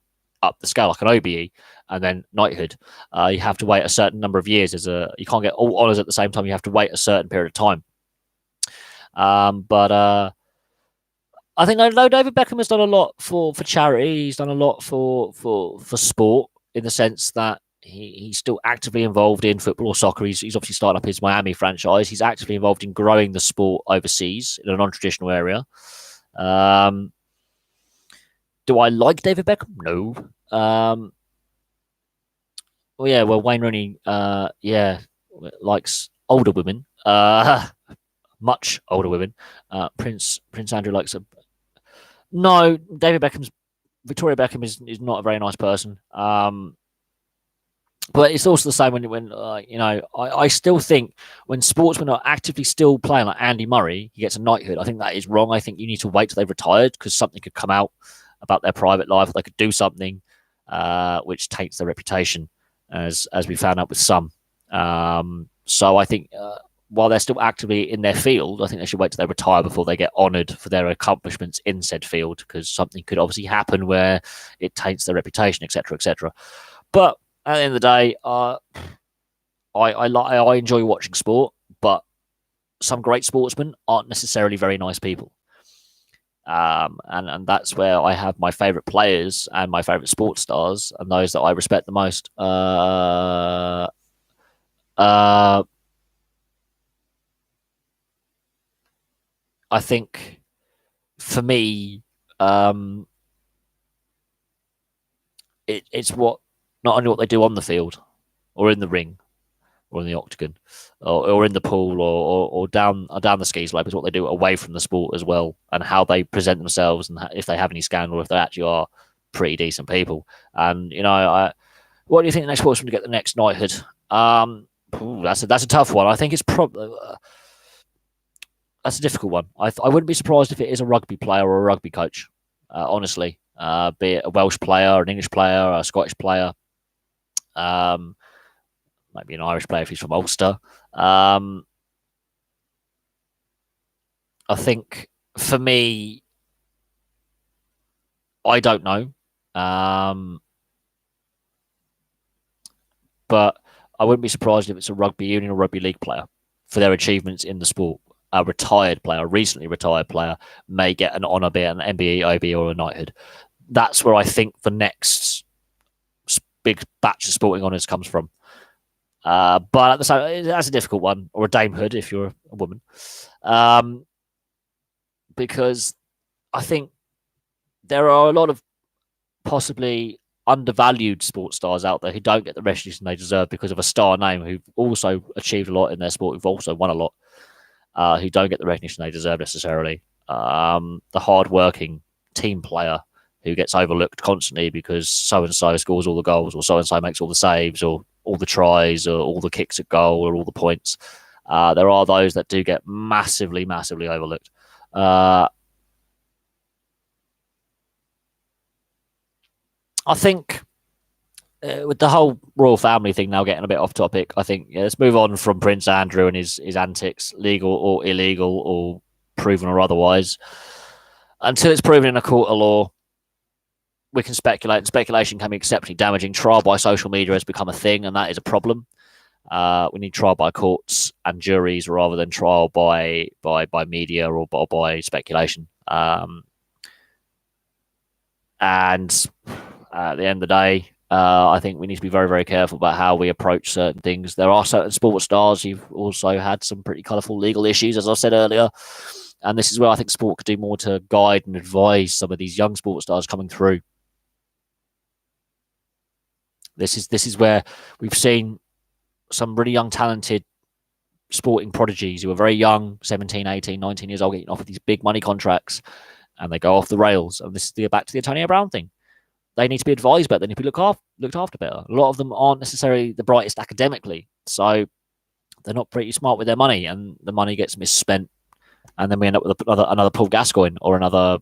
up the scale, like an OBE, and then knighthood. You have to wait a certain number of years. You can't get all honours at the same time. You have to wait a certain period of time. But I think no, David Beckham has done a lot for charity. He's done a lot for sport, in the sense that he's still actively involved in football or soccer. He's obviously started up his Miami franchise. He's actively involved in growing the sport overseas in a non-traditional area. Do I like David Beckham? No. Wayne Rooney, likes older women, much older women. Prince Andrew likes a. No, Victoria Beckham is not a very nice person. But it's also the same when I still think when sportsmen are actively still playing, like Andy Murray, he gets a knighthood. I think that is wrong. I think you need to wait till they've retired, because something could come out about their private life. They could do something which taints their reputation, as we found out with some. So I think while they're still actively in their field, I think they should wait till they retire before they get honoured for their accomplishments in said field, because something could obviously happen where it taints their reputation, etc., etc. But at the end of the day, I enjoy watching sport, but some great sportsmen aren't necessarily very nice people. And that's where I have my favourite players and my favourite sports stars, and those that I respect the most. I think for me, it's not only what they do on the field, or in the ring, or in the octagon, or in the pool, or down the ski slope, is what they do away from the sport as well, and how they present themselves, and if they have any scandal, if they actually are pretty decent people. And what do you think the next sportsman to get the next knighthood? That's a tough one. I think it's probably that's a difficult one. I wouldn't be surprised if it is a rugby player or a rugby coach. Honestly, be it a Welsh player, an English player, a Scottish player. Maybe an Irish player if he's from Ulster. I think for me, I don't know. But I wouldn't be surprised if it's a rugby union or rugby league player for their achievements in the sport. A retired player, a recently retired player, may get an honour, be it an MBE, OB, or a knighthood. That's where I think the next big batch of sporting honours comes from. But at the same, that's a difficult one, or a damehood if you're a woman, because I think there are a lot of possibly undervalued sports stars out there who don't get the recognition they deserve because of a star name, who've also achieved a lot in their sport, who've also won a lot, who don't get the recognition they deserve necessarily. The hard-working team player who gets overlooked constantly because so-and-so scores all the goals, or so-and-so makes all the saves, or all the tries, or all the kicks at goal, or all the points. There are those that do get massively, massively overlooked. I think with the whole royal family thing now getting a bit off topic, I think let's move on from Prince Andrew and his antics, legal or illegal, or proven or otherwise. Until it's proven in a court of law, we can speculate, and speculation can be exceptionally damaging. Trial by social media has become a thing, and that is a problem. We need trial by courts and juries rather than trial by media or by speculation. And at the end of the day, I think we need to be very, very careful about how we approach certain things. There are certain sports stars who've also had some pretty colourful legal issues, as I said earlier. And this is where I think sport could do more to guide and advise some of these young sports stars coming through. This is where we've seen some really young, talented sporting prodigies who are very young, 17, 18, 19 years old, getting offered these big money contracts, and they go off the rails. And this is back to the Antonio Brown thing. They need to be advised better. They need to be looked after better. A lot of them aren't necessarily the brightest academically, so they're not pretty smart with their money, and the money gets misspent, and then we end up with another Paul Gascoigne or another.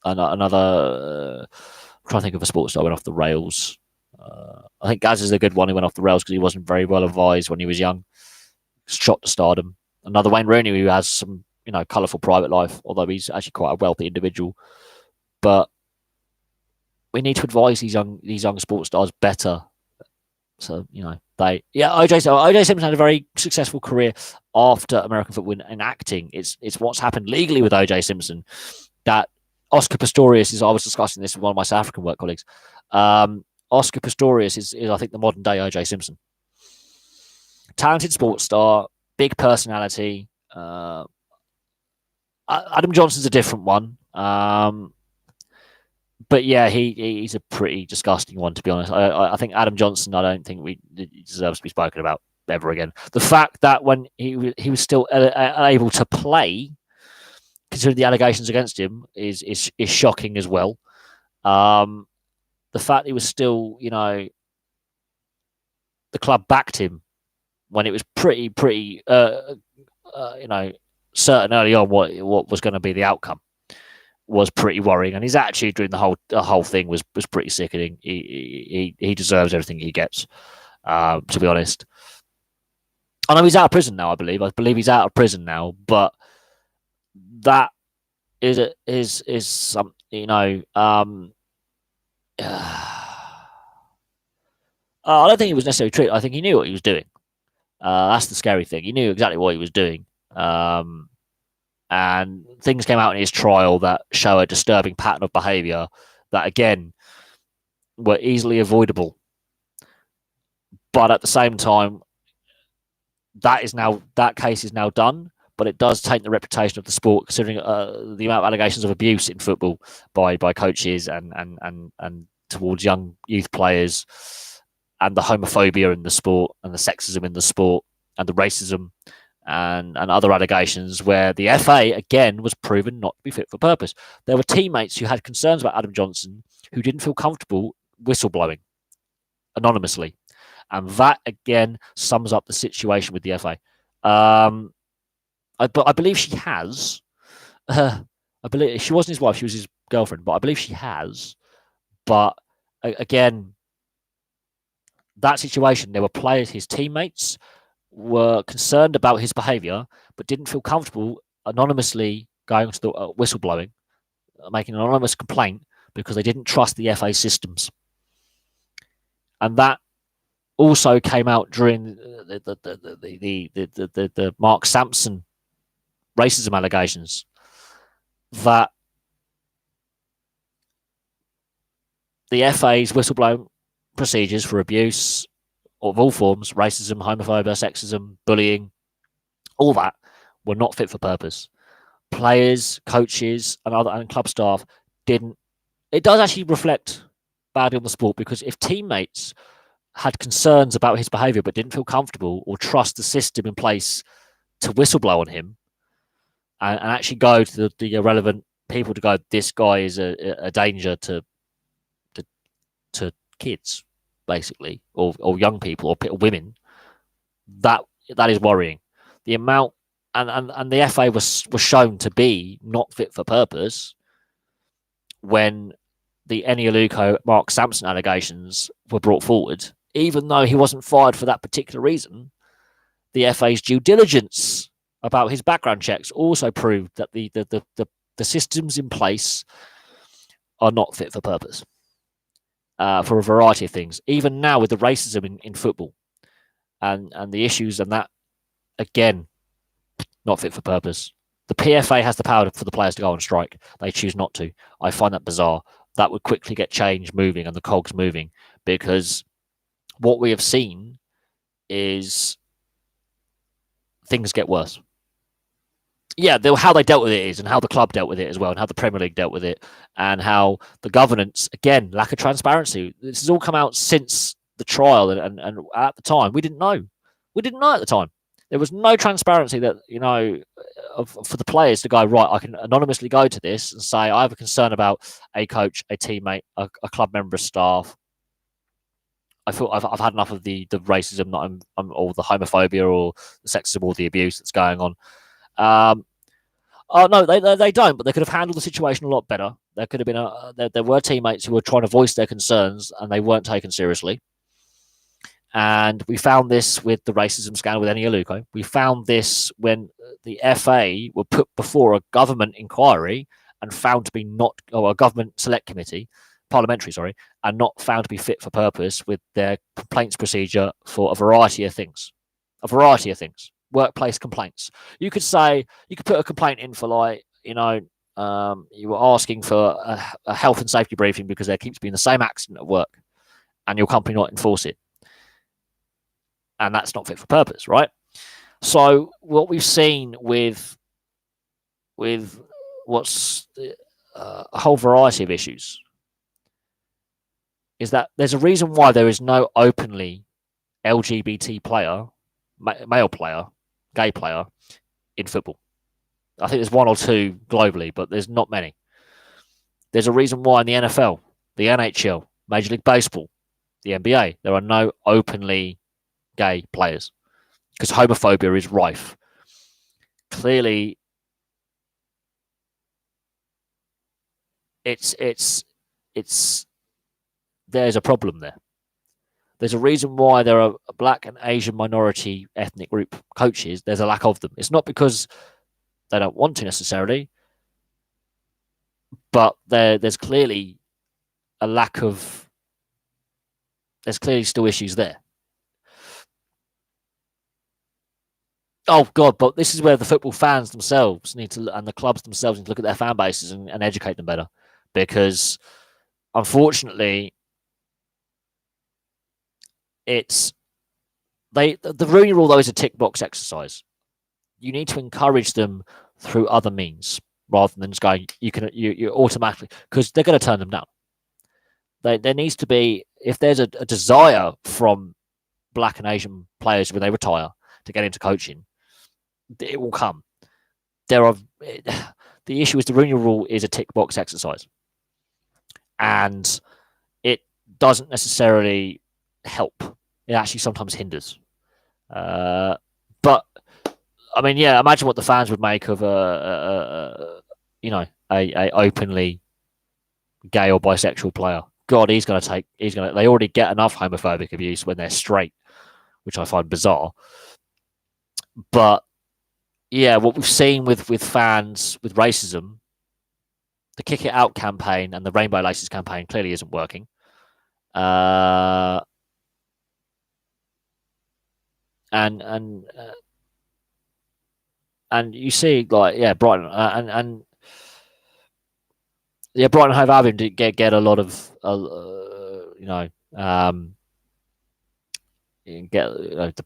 I'm trying to think of a sports star went off the rails. I think Gaz is a good one. He went off the rails because he wasn't very well advised when he was young. Shot to stardom. Another Wayne Rooney who has some, colourful private life, although he's actually quite a wealthy individual. But we need to advise these young sports stars better. So OJ Simpson had a very successful career after American football in acting. It's what's happened legally with OJ Simpson that Oscar Pistorius I was discussing this with one of my South African work colleagues. Oscar Pistorius is I think the modern day OJ Simpson. Talented sports star, big personality. Adam Johnson's a different one. But yeah, he's a pretty disgusting one, to be honest. I think Adam Johnson, I don't think he deserves to be spoken about ever again. The fact that when he was still able to play, considering the allegations against him, is shocking as well. The fact he was still, the club backed him when it was pretty certain early on what was going to be the outcome was pretty worrying, and his attitude during the whole thing was pretty sickening. He deserves everything he gets, to be honest. I know he's out of prison now. I believe he's out of prison now, but that is something, I don't think he was necessarily treated. I think he knew what he was doing. That's the scary thing. He knew exactly what he was doing. And things came out in his trial that show a disturbing pattern of behaviour that, again, were easily avoidable. But at the same time, that case is now done. But it does taint the reputation of the sport, considering the amount of allegations of abuse in football by coaches and towards young youth players, and the homophobia in the sport, and the sexism in the sport, and the racism, and other allegations where the FA, again, was proven not to be fit for purpose. There were teammates who had concerns about Adam Johnson who didn't feel comfortable whistleblowing anonymously. And that, again, sums up the situation with the FA. I believe she has. I believe she wasn't his wife; she was his girlfriend. But I believe she has. But again, that situation, there were players, his teammates were concerned about his behaviour, but didn't feel comfortable anonymously going to the whistleblowing, making an anonymous complaint because they didn't trust the FA systems, and that also came out during the Mark Sampson racism allegations, that the FA's whistleblowing procedures for abuse of all forms, racism, homophobia, sexism, bullying, all that, were not fit for purpose. Players, coaches, and club staff didn't. It does actually reflect badly on the sport, because if teammates had concerns about his behaviour but didn't feel comfortable or trust the system in place to whistleblow on him, and actually go to the relevant people to go, this guy is a danger to kids, basically, or young people, or women, that is worrying. The amount, and the FA was shown to be not fit for purpose when the Eni Aluko, Mark Sampson allegations were brought forward, even though he wasn't fired for that particular reason. The FA's due diligence about his background checks also proved that the systems in place are not fit for purpose, for a variety of things. Even now with the racism in football, and the issues, and that again, not fit for purpose. The PFA has the power for the players to go on strike. They choose not to. I find that bizarre. That would quickly get change moving and the cogs moving, because what we have seen is things get worse. Yeah, how they dealt with it is, and how the club dealt with it as well, and how the Premier League dealt with it, and how the governance, again, lack of transparency. This has all come out since the trial, and at the time, we didn't know. We didn't know at the time. There was no transparency that, for the players to go, right, I can anonymously go to this and say, I have a concern about a coach, a teammate, a club member of staff. I feel I've had enough of the racism, or the homophobia, or the sexism, or the abuse that's going on. Oh no, they don't. But they could have handled the situation a lot better. There could have been there were teammates who were trying to voice their concerns and they weren't taken seriously. And we found this with the racism scandal with Eni Aluko. We found this when the FA were put before a government inquiry and found to be a government select committee, parliamentary, sorry, and not found to be fit for purpose with their complaints procedure for a variety of things. Workplace complaints. You could put a complaint in for you were asking for a health and safety briefing because there keeps being the same accident at work, and your company not enforce it, and that's not fit for purpose, right? So what we've seen with what's a whole variety of issues is that there's a reason why there is no openly LGBT player, male player, gay player in football. I think there's one or two globally, but there's not many. There's a reason why in the NFL, the NHL, Major League Baseball, the NBA, there are no openly gay players because homophobia is rife. Clearly, it's there's a problem there. There's a reason why there are Black and Asian minority ethnic group coaches. There's a lack of them. It's not because they don't want to necessarily, but there's clearly a lack of. There's clearly still issues there. Oh God! But this is where the football fans themselves need to, and the clubs themselves need to look at their fan bases and educate them better, because unfortunately, the Rooney Rule though is a tick box exercise. You need to encourage them through other means rather than just going. You automatically, because they're going to turn them down. There needs to be, if there's a desire from Black and Asian players when they retire to get into coaching, it will come. The issue is the Rooney Rule is a tick box exercise, and it doesn't necessarily help. It actually sometimes hinders. But I mean, yeah, imagine what the fans would make of a openly gay or bisexual player. God, they already get enough homophobic abuse when they're straight, which I find bizarre. But yeah, what we've seen with fans with racism, the Kick It Out campaign and the Rainbow Laces campaign clearly isn't working. And you see, Brighton Brighton Hove Albion did get a lot of the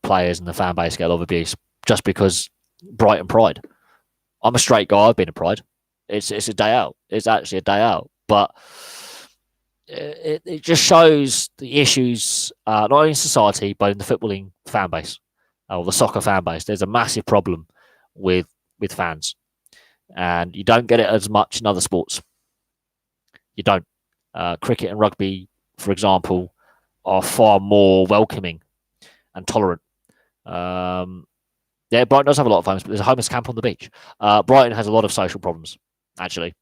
players and the fan base get a lot of abuse just because Brighton Pride. I'm a straight guy. I've been a Pride. It's a day out. It's actually a day out, but it just shows the issues not only in society but in the footballing fan base or the soccer fan base. There's a massive problem with fans, and you don't get it as much in other sports. You don't. Cricket and rugby, for example, are far more welcoming and tolerant. Brighton does have a lot of homeless, but there's a homeless camp on the beach. Brighton has a lot of social problems, actually.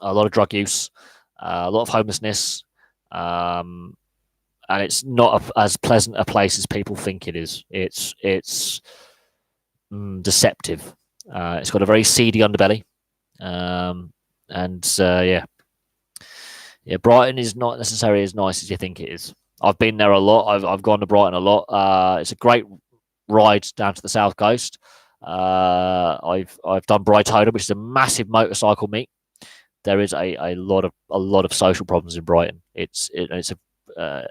A lot of drug use, a lot of homelessness, and it's not as pleasant a place as people think it is. It's deceptive. It's got a very seedy underbelly, Brighton is not necessarily as nice as you think it is. I've been there a lot. I've gone to Brighton a lot. It's a great ride down to the south coast. I've done Brightona, which is a massive motorcycle meet. There is a lot of social problems in Brighton. It's a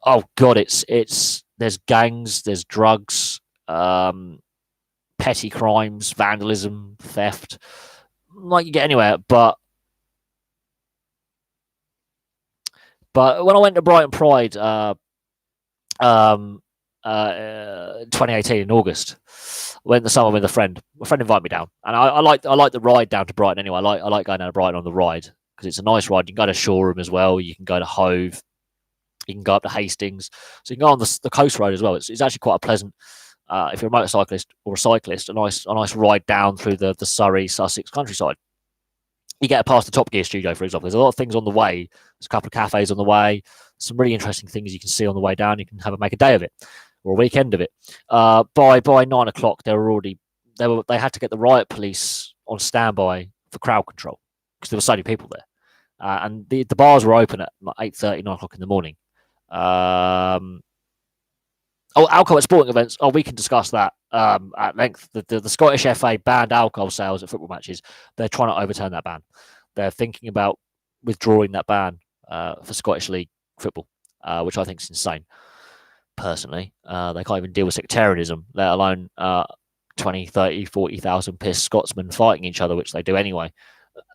oh god, it's there's gangs, there's drugs, petty crimes, vandalism, theft. Like you get anywhere, but when I went to Brighton Pride, um, 2018 in August, went in the summer with a friend. My friend invited me down, and I like the ride down to Brighton anyway. I like going down to Brighton on the ride because it's a nice ride. You can go to Shoreham as well. You can go to Hove. You can go up to Hastings. So you can go on the coast road as well. It's actually quite a pleasant. If you're a motorcyclist or a cyclist, a nice ride down through the Surrey, Sussex countryside. You get past the Top Gear studio, for example. There's a lot of things on the way. There's a couple of cafes on the way. Some really interesting things you can see on the way down. You can make a day of it or a weekend of it. By 9 o'clock, they had to get the riot police on standby for crowd control because there were so many people there, and the bars were open at 8:30, 9 o'clock in the morning. Alcohol at sporting events. Oh, we can discuss that at length. The Scottish FA banned alcohol sales at football matches. They're trying to overturn that ban. They're thinking about withdrawing that ban for Scottish League football, which I think is insane. Personally, they can't even deal with sectarianism, let alone 20, 30, 40,000 pissed Scotsmen fighting each other, which they do anyway.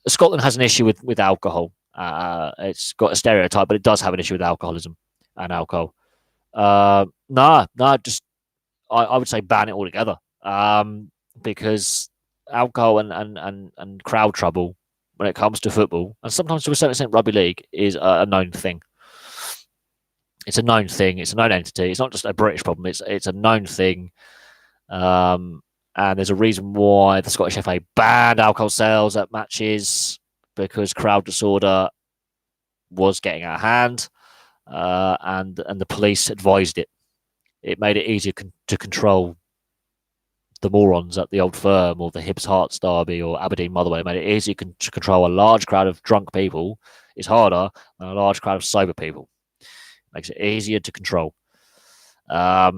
Scotland has an issue with alcohol. It's got a stereotype, but it does have an issue with alcoholism and alcohol. Just I would say ban it altogether. Because alcohol and crowd trouble when it comes to football, and sometimes to a certain extent rugby league, is a known thing. It's a known thing. It's a known entity. It's not just a British problem. It's a known thing. And there's a reason why the Scottish FA banned alcohol sales at matches, because crowd disorder was getting out of hand. And the police advised it. It made it easier to control the morons at the Old Firm or the Hibs Hearts derby or Aberdeen Motherwell. It made it easier to control a large crowd of drunk people. It's harder than a large crowd of sober people. It makes it easier to control. But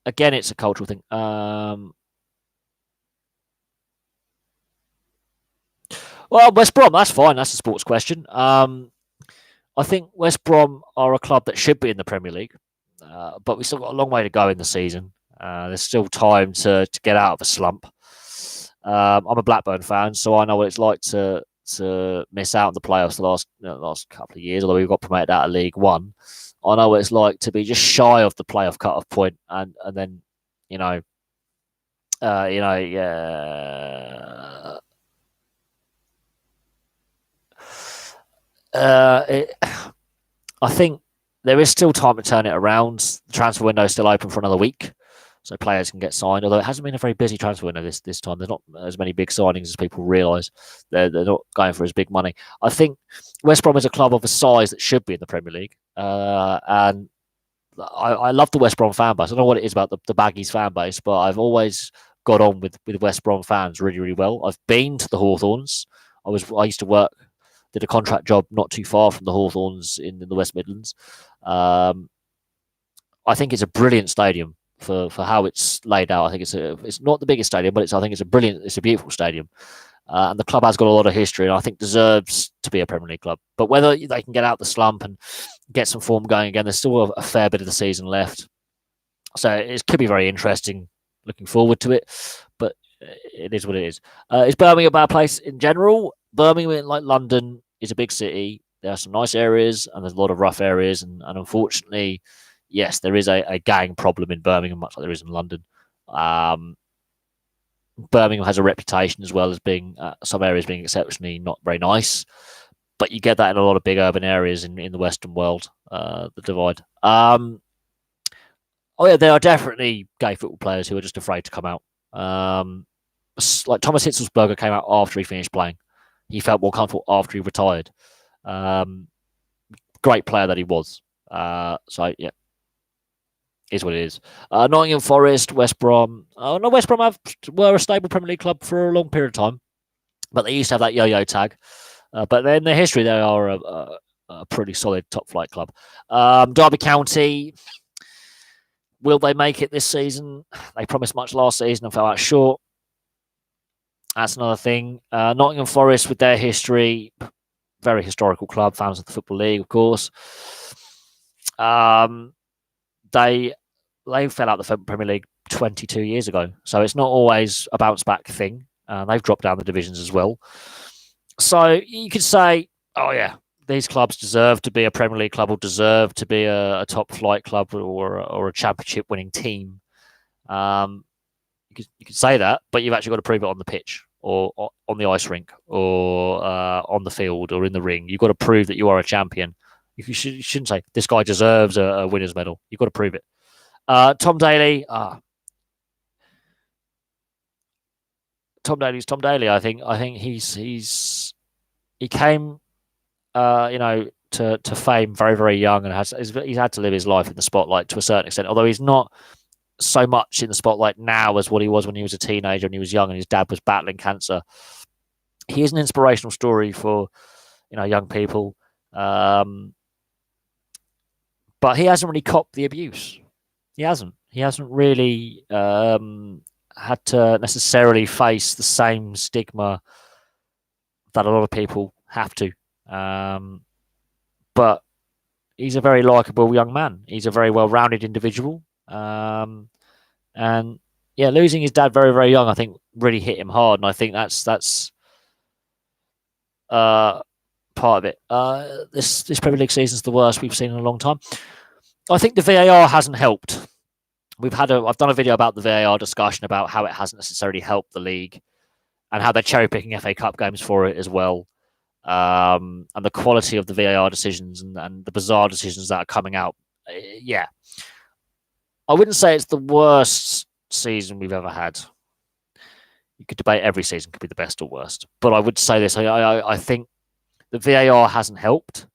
again, it's a cultural thing. Well, West Brom, that's fine. That's a sports question. I think West Brom are a club that should be in the Premier League, but we've still got a long way to go in the season. There's still time to get out of a slump. I'm a Blackburn fan, so I know what it's like to miss out on the playoffs the last couple of years, although we've got promoted out of League One. I know what it's like to be just shy of the playoff cut-off point, and then I think there is still time to turn it around. The transfer window is still open for another week, so players can get signed. Although it hasn't been a very busy transfer window this time. There's not as many big signings as people realise. They're not going for as big money. I think West Brom is a club of a size that should be in the Premier League, and I love the West Brom fan base. I don't know what it is about the Baggies fan base, but I've always got on with West Brom fans really, really well. I've been to the Hawthorns. I used to did a contract job not too far from the Hawthorns in the West Midlands. I think it's a brilliant stadium for how it's laid out. I think it's not the biggest stadium, but I think it's a beautiful stadium. And the club has got a lot of history, and I think deserves to be a Premier League club. But whether they can get out the slump and get some form going again, there's still a fair bit of the season left. So it could be very interesting. Looking forward to it, but it is what it is. Is Birmingham a bad place in general? Birmingham, like London, is a big city. There are some nice areas and there's a lot of rough areas. And unfortunately, yes, there is a gang problem in Birmingham, much like there is in London. Birmingham has a reputation as well as being some areas being exceptionally not very nice. But you get that in a lot of big urban areas in the Western world, the divide. There are definitely gay football players who are just afraid to come out. Like Thomas Hitzelsberger came out after he finished playing. He felt more comfortable after he retired. Great player that he was. So, yeah, is what it is. Nottingham Forest, West Brom. No, West Brom were a stable Premier League club for a long period of time. But they used to have that yo-yo tag. But in their history, they are a pretty solid top flight club. Derby County, will they make it this season? They promised much last season and fell out short. That's another thing. Nottingham Forest, with their history, very historical club, fans of the Football League, of course. They fell out the Premier League 22 years ago, so it's not always a bounce back thing. They've dropped down the divisions as well. So you could say, oh yeah, these clubs deserve to be a Premier League club or deserve to be a top flight club or a championship winning team. You could say that, but you've actually got to prove it on the pitch or on the ice rink or on the field or in the ring. You've got to prove that you are a champion. You shouldn't say this guy deserves a winner's medal. You've got to prove it. Tom Daley. Tom Daley's Tom Daley. I think he came, to fame very, very young, and he's had to live his life in the spotlight to a certain extent. Although he's not so much in the spotlight now as what he was when he was a teenager and he was young and his dad was battling cancer. He is an inspirational story for young people, but he hasn't really copped the abuse. He hasn't really had to necessarily face the same stigma that a lot of people have to. But he's a very likable young man. He's a very well-rounded individual. And yeah, losing his dad very, very young, I think, really hit him hard. And I think that's part of it. This Premier League season is the worst we've seen in a long time. I think the VAR hasn't helped. I've done a video about the VAR discussion about how it hasn't necessarily helped the league and how they're cherry picking FA Cup games for it as well. And the quality of the VAR decisions and the bizarre decisions that are coming out. Yeah. I wouldn't say it's the worst season we've ever had. You could debate every season could be the best or worst. But I would say this. I think the VAR hasn't helped.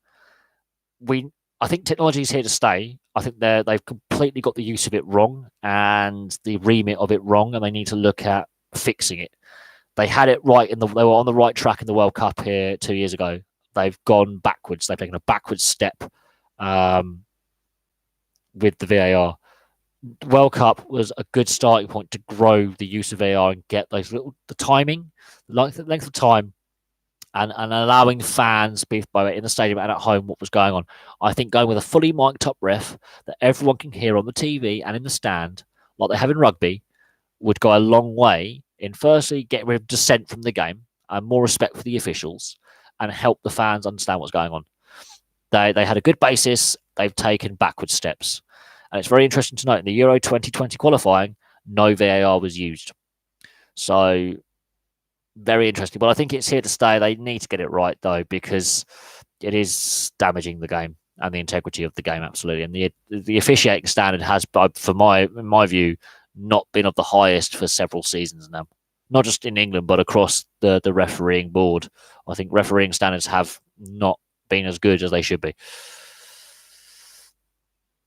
I think technology is here to stay. I think they've completely got the use of it wrong and the remit of it wrong, and they need to look at fixing it. They had it right they were on the right track in the World Cup here 2 years ago. They've gone backwards. They've taken a backwards step with the VAR. World Cup was a good starting point to grow the use of VAR and get the timing, the length of time, and allowing fans, both in the stadium and at home, what was going on. I think going with a fully mic'd up ref that everyone can hear on the TV and in the stand, like they have in rugby, would go a long way in firstly getting rid of dissent from the game and more respect for the officials and help the fans understand what's going on. They had a good basis. They've taken backward steps. And it's very interesting to note in the Euro 2020 qualifying, no VAR was used. So very interesting. But I think it's here to stay. They need to get it right, though, because it is damaging the game and the integrity of the game, absolutely. And the officiating standard has, in my view, not been of the highest for several seasons now. Not just in England, but across the refereeing board. I think refereeing standards have not been as good as they should be.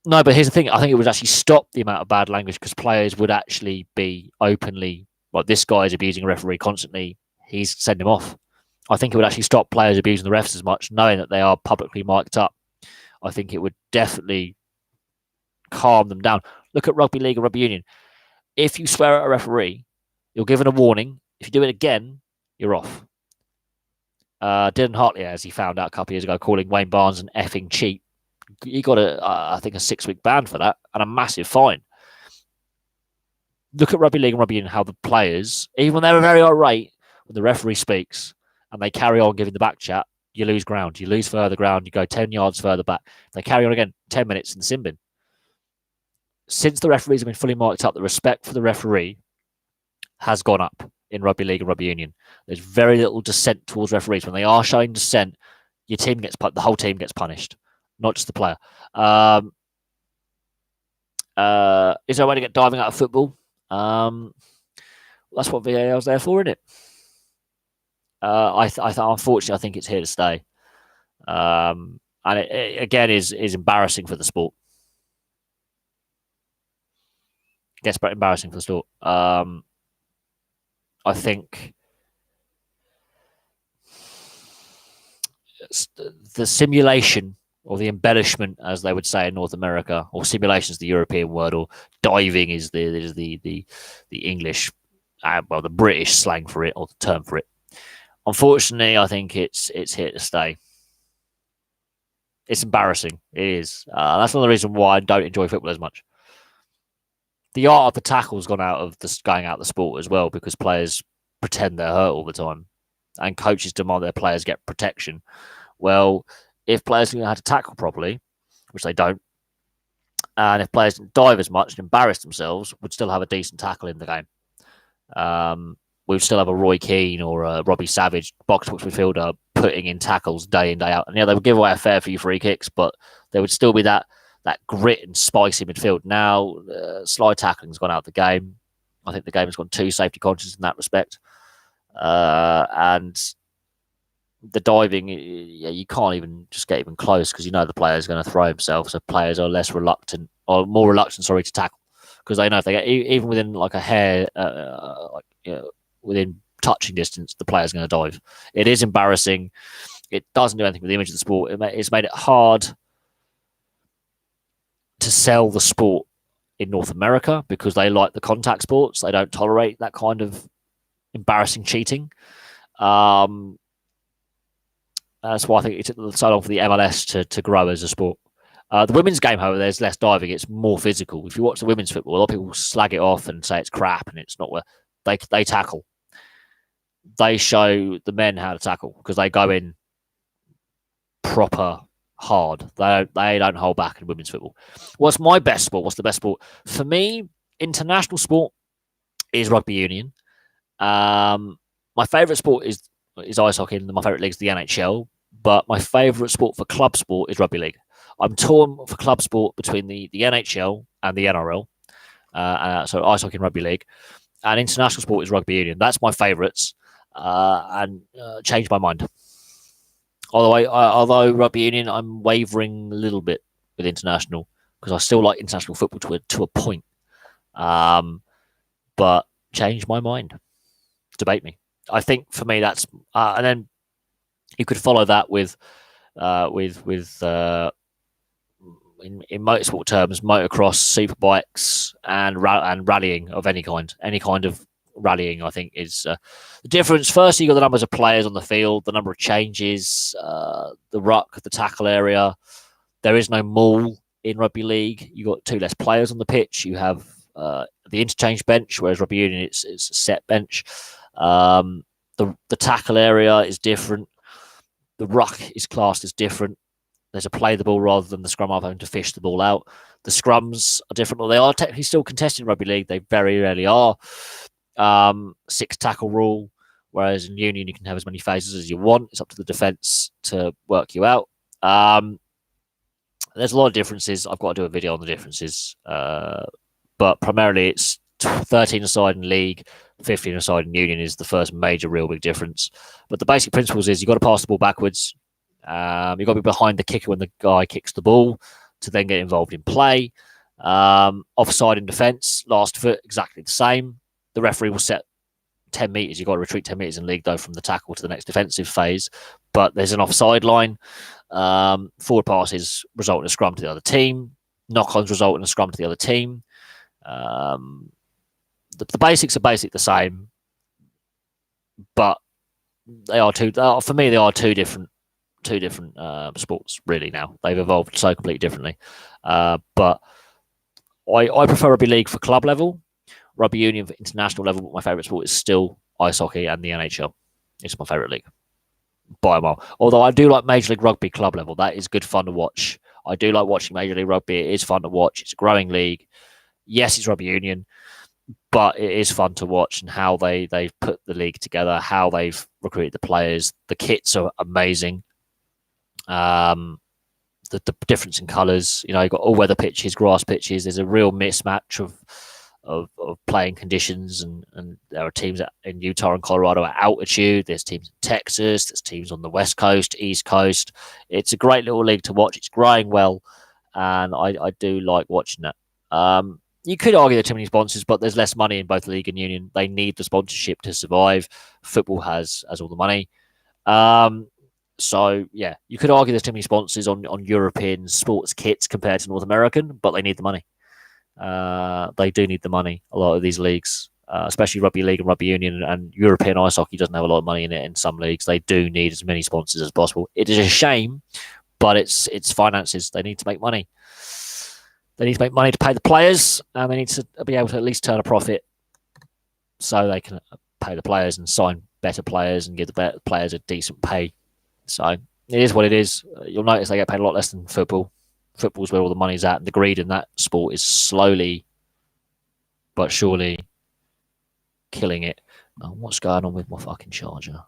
No, but here's the thing. I think it would actually stop the amount of bad language because players would actually be openly, like, this guy is abusing a referee constantly. He's send him off. I think it would actually stop players abusing the refs as much, knowing that they are publicly mic'd up. I think it would definitely calm them down. Look at rugby league and rugby union. If you swear at a referee, you're given a warning. If you do it again, you're off. Dylan Hartley, as he found out a couple of years ago, calling Wayne Barnes an effing cheat. He got I think a 6-week ban for that and a massive fine. Look at rugby league and rugby union, how the players, even when they're very irate, when the referee speaks and they carry on giving the back chat, you lose ground. You lose further ground. You go 10 yards further back. They carry on again, 10 minutes in the sin bin. Since the referees have been fully marked up, the respect for the referee has gone up in rugby league and rugby union. There's very little dissent towards referees. When they are showing dissent, the whole team gets punished, not just the player. Is there a way to get diving out of football? That's what VAR is there for, isn't it? Unfortunately, I think it's here to stay. And it again is embarrassing for the sport. It gets embarrassing for the sport. I think the simulation or the embellishment, as they would say in North America, or simulation is the European word, or diving is the English, well, the British slang for it, or the term for it. Unfortunately, I think it's here to stay. It's embarrassing. It is. That's another reason why I don't enjoy football as much. The art of the tackle's gone out of going out the sport as well, because players pretend they're hurt all the time, and coaches demand their players get protection. Well, if players knew how to tackle properly, which they don't, and if players didn't dive as much and embarrass themselves, we'd still have a decent tackle in the game. We'd still have a Roy Keane or a Robbie Savage, box midfielder, putting in tackles day in, day out. And yeah, they would give away a fair few free kicks, but there would still be that grit and spice in midfield. Now, slide tackling's gone out of the game. I think the game has gone too safety conscious in that respect. And the diving, yeah, you can't even just get even close, because you know the player's going to throw himself. So players are more reluctant, to tackle, because they know if they get even within like a hair, within touching distance, the player's going to dive. It is embarrassing. It doesn't do anything with the image of the sport. It's made it hard to sell the sport in North America, because they like the contact sports. They don't tolerate that kind of embarrassing cheating. That's why I think it took so long for the MLS to grow as a sport. The women's game, however, there's less diving. It's more physical. If you watch the women's football, a lot of people slag it off and say it's crap and it's not where they tackle. They show the men how to tackle, because they go in proper hard. They don't hold back in women's football. What's my best sport? What's the best sport? For me, international sport is rugby union. My favourite sport is ice hockey, and my favourite league is the NHL. But my favourite sport for club sport is rugby league. I'm torn for club sport between the NHL and the NRL. So ice hockey and rugby league. And international sport is rugby union. That's my favourites. And changed my mind. Although rugby union, I'm wavering a little bit with international, because I still like international football to a point. But changed my mind. Debate me. I think for me that's and then you could follow that with in motorsport terms, motocross, superbikes, and rallying of any kind of rallying. I think is the difference. First, you got the numbers of players on the field, the number of changes, the ruck, the tackle area. There is no maul in rugby league. You got 2 less players on the pitch. You have the interchange bench, whereas rugby union it's a set bench. The tackle area is different. The ruck is classed as different. There's a play the ball rather than the scrum half having to fish the ball out. The scrums are different. Well, they are technically still contested in rugby league. They very rarely are. 6 tackle rule, whereas in union you can have as many phases as you want. It's up to the defence to work you out. There's a lot of differences. I've got to do a video on the differences. But primarily it's 13 aside in league, 15 aside in union is the first major real big difference. But the basic principles is you've got to pass the ball backwards. You've got to be behind the kicker when the guy kicks the ball to then get involved in play. Offside in defence, last foot, exactly the same. The referee will set 10 metres. You've got to retreat 10 metres in league, though, from the tackle to the next defensive phase. But there's an offside line. Forward passes result in a scrum to the other team. Knock-ons result in a scrum to the other team. The basics are the same, but they are for me, they are two different sports, really. Now they've evolved so completely differently. But I prefer rugby league for club level, rugby union for international level. But my favourite sport is still ice hockey and the NHL. It's my favourite league by a mile. Although I do like Major League Rugby club level. That is good fun to watch. I do like watching Major League Rugby. It is fun to watch. It's a growing league. Yes, it's rugby union, but it is fun to watch, and how they've put the league together, how they've recruited the players. The kits are amazing. The difference in colours, you've got all weather pitches, grass pitches. There's a real mismatch of playing conditions, and there are teams in Utah and Colorado at altitude. There's teams in Texas. There's teams on the West Coast, East Coast. It's a great little league to watch. It's growing well, and I do like watching that. You could argue there are too many sponsors, but there's less money in both league and union. They need the sponsorship to survive. Football has all the money. So yeah, you could argue there's too many sponsors on European sports kits compared to North American, but they need the money. They do need the money. A lot of these leagues, especially rugby league and rugby union and European ice hockey, doesn't have a lot of money in it. In some leagues, they do need as many sponsors as possible. It is a shame, but it's finances. They need to make money. They need to make money to pay the players, and they need to be able to at least turn a profit, so they can pay the players and sign better players and give the players a decent pay. So it is what it is. You'll notice they get paid a lot less than football. Football's where all the money's at, and the greed in that sport is slowly but surely killing it. Oh, what's going on with my fucking charger?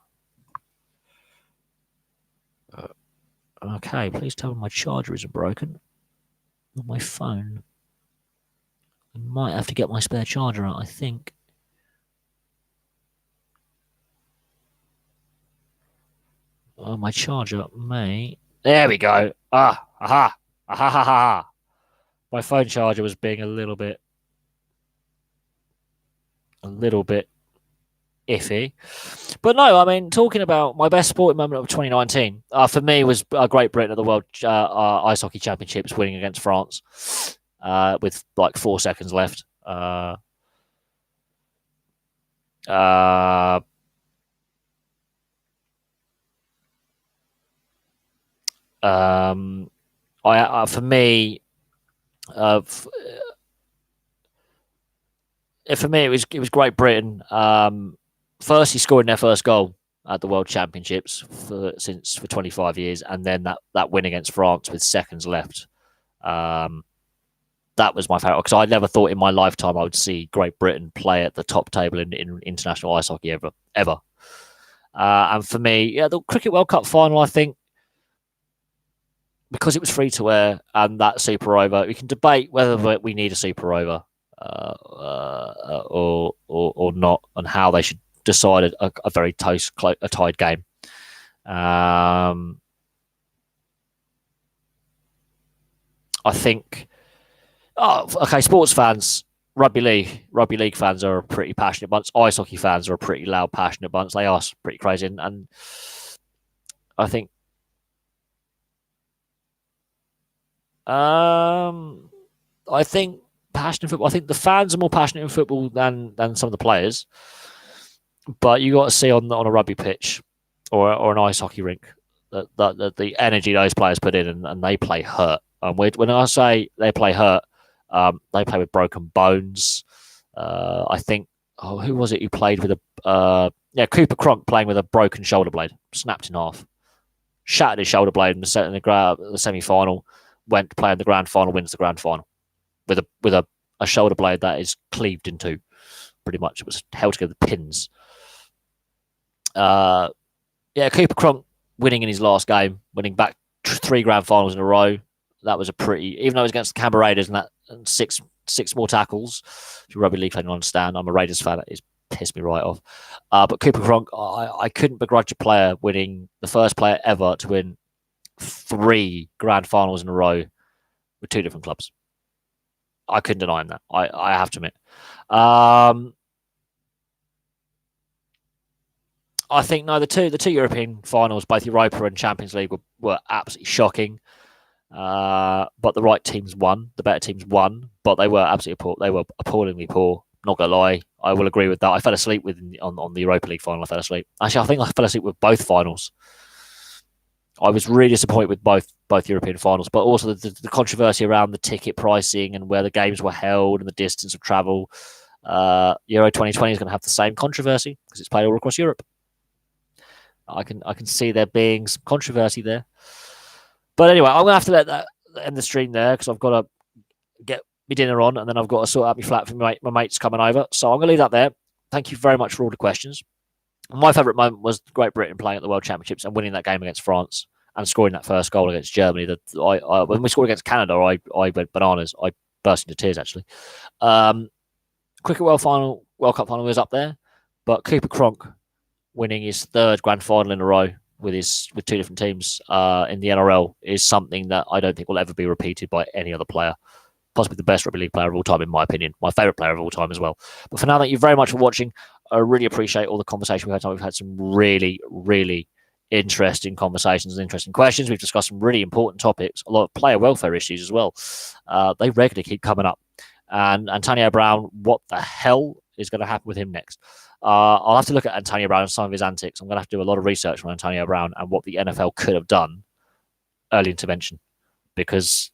Okay, please tell me my charger isn't broken on my phone. I might have to get my spare charger out, I think. Oh, my charger may... There we go. Aha. My phone charger was being a little bit iffy. But no, I mean, talking about my best sporting moment of 2019, for me was Great Britain at the World Ice Hockey Championships, winning against France with like 4 seconds left. For me, it was Great Britain. Firstly, scoring their first goal at the World Championships for 25 years, and then that win against France with seconds left. That was my favourite, because I never thought in my lifetime I would see Great Britain play at the top table in international ice hockey ever. And for me, yeah, the Cricket World Cup final, I think, because it was free to air and that Super Over, we can debate whether we need a Super Over or not, and how they should decide a very tied game. I think. Oh, okay. Sports fans, rugby league fans are a pretty passionate bunch. Ice hockey fans are a pretty loud, passionate bunch. They are pretty crazy, and I think. I think passionate football. I think the fans are more passionate in football than some of the players. But you got to see on a rugby pitch or an ice hockey rink that the energy those players put in, and they play hurt. When I say they play hurt, they play with broken bones. I think, who was it who played with Cooper Cronk playing with a broken shoulder blade, snapped in half, shattered his shoulder blade in the semi-final, went to play in the grand final, wins the grand final with a shoulder blade that is cleaved in two, pretty much. It was held together with pins. Cooper Cronk winning in his last game, winning back 3 grand finals in a row. That was even though it was against the Canberra Raiders and six more tackles. If you're a rugby league fan, you understand. I'm a Raiders fan. It's pissed me right off. But Cooper Cronk, I couldn't begrudge a player winning, the first player ever to win 3 grand finals in a row with 2 different clubs. I couldn't deny him that. I have to admit. I think the two European finals, both Europa and Champions League, were absolutely shocking. But the right teams won. The better teams won, but they were absolutely poor. They were appallingly poor. Not gonna lie, I will agree with that. I fell asleep on the Europa League final. I fell asleep. Actually, I think I fell asleep with both finals. I was really disappointed with both European finals, but also the controversy around the ticket pricing and where the games were held and the distance of travel. Euro 2020 is going to have the same controversy because it's played all across Europe. I can see there being some controversy there. But anyway, I'm going to have to let that end the stream there because I've got to get my dinner on, and then I've got to sort out my flat for my mates coming over. So I'm going to leave that there. Thank you very much for all the questions. My favourite moment was Great Britain playing at the World Championships and winning that game against France and scoring that first goal against Germany. When we scored against Canada, I went bananas. I burst into tears, actually. Cricket World Cup final was up there, but Cooper Cronk winning his 3rd grand final in a row with 2 different teams in the NRL is something that I don't think will ever be repeated by any other player. Possibly the best rugby league player of all time, in my opinion. My favourite player of all time as well. But for now, thank you very much for watching. I really appreciate all the conversation we've had. We've had some really, really interesting conversations and interesting questions. We've discussed some really important topics, a lot of player welfare issues as well. They regularly keep coming up. And Antonio Brown, what the hell is going to happen with him next? I'll have to look at Antonio Brown and some of his antics. I'm going to have to do a lot of research on Antonio Brown and what the NFL could have done early intervention, because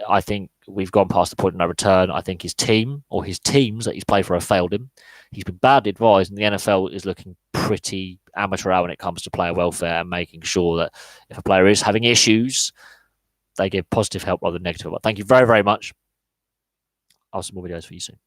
I think we've gone past the point of no return. I think his team or his teams that he's played for have failed him. He's been badly advised, and the NFL is looking pretty amateur when it comes to player welfare and making sure that if a player is having issues, they give positive help rather than negative help. Thank you very, very much. I'll have some more videos for you soon.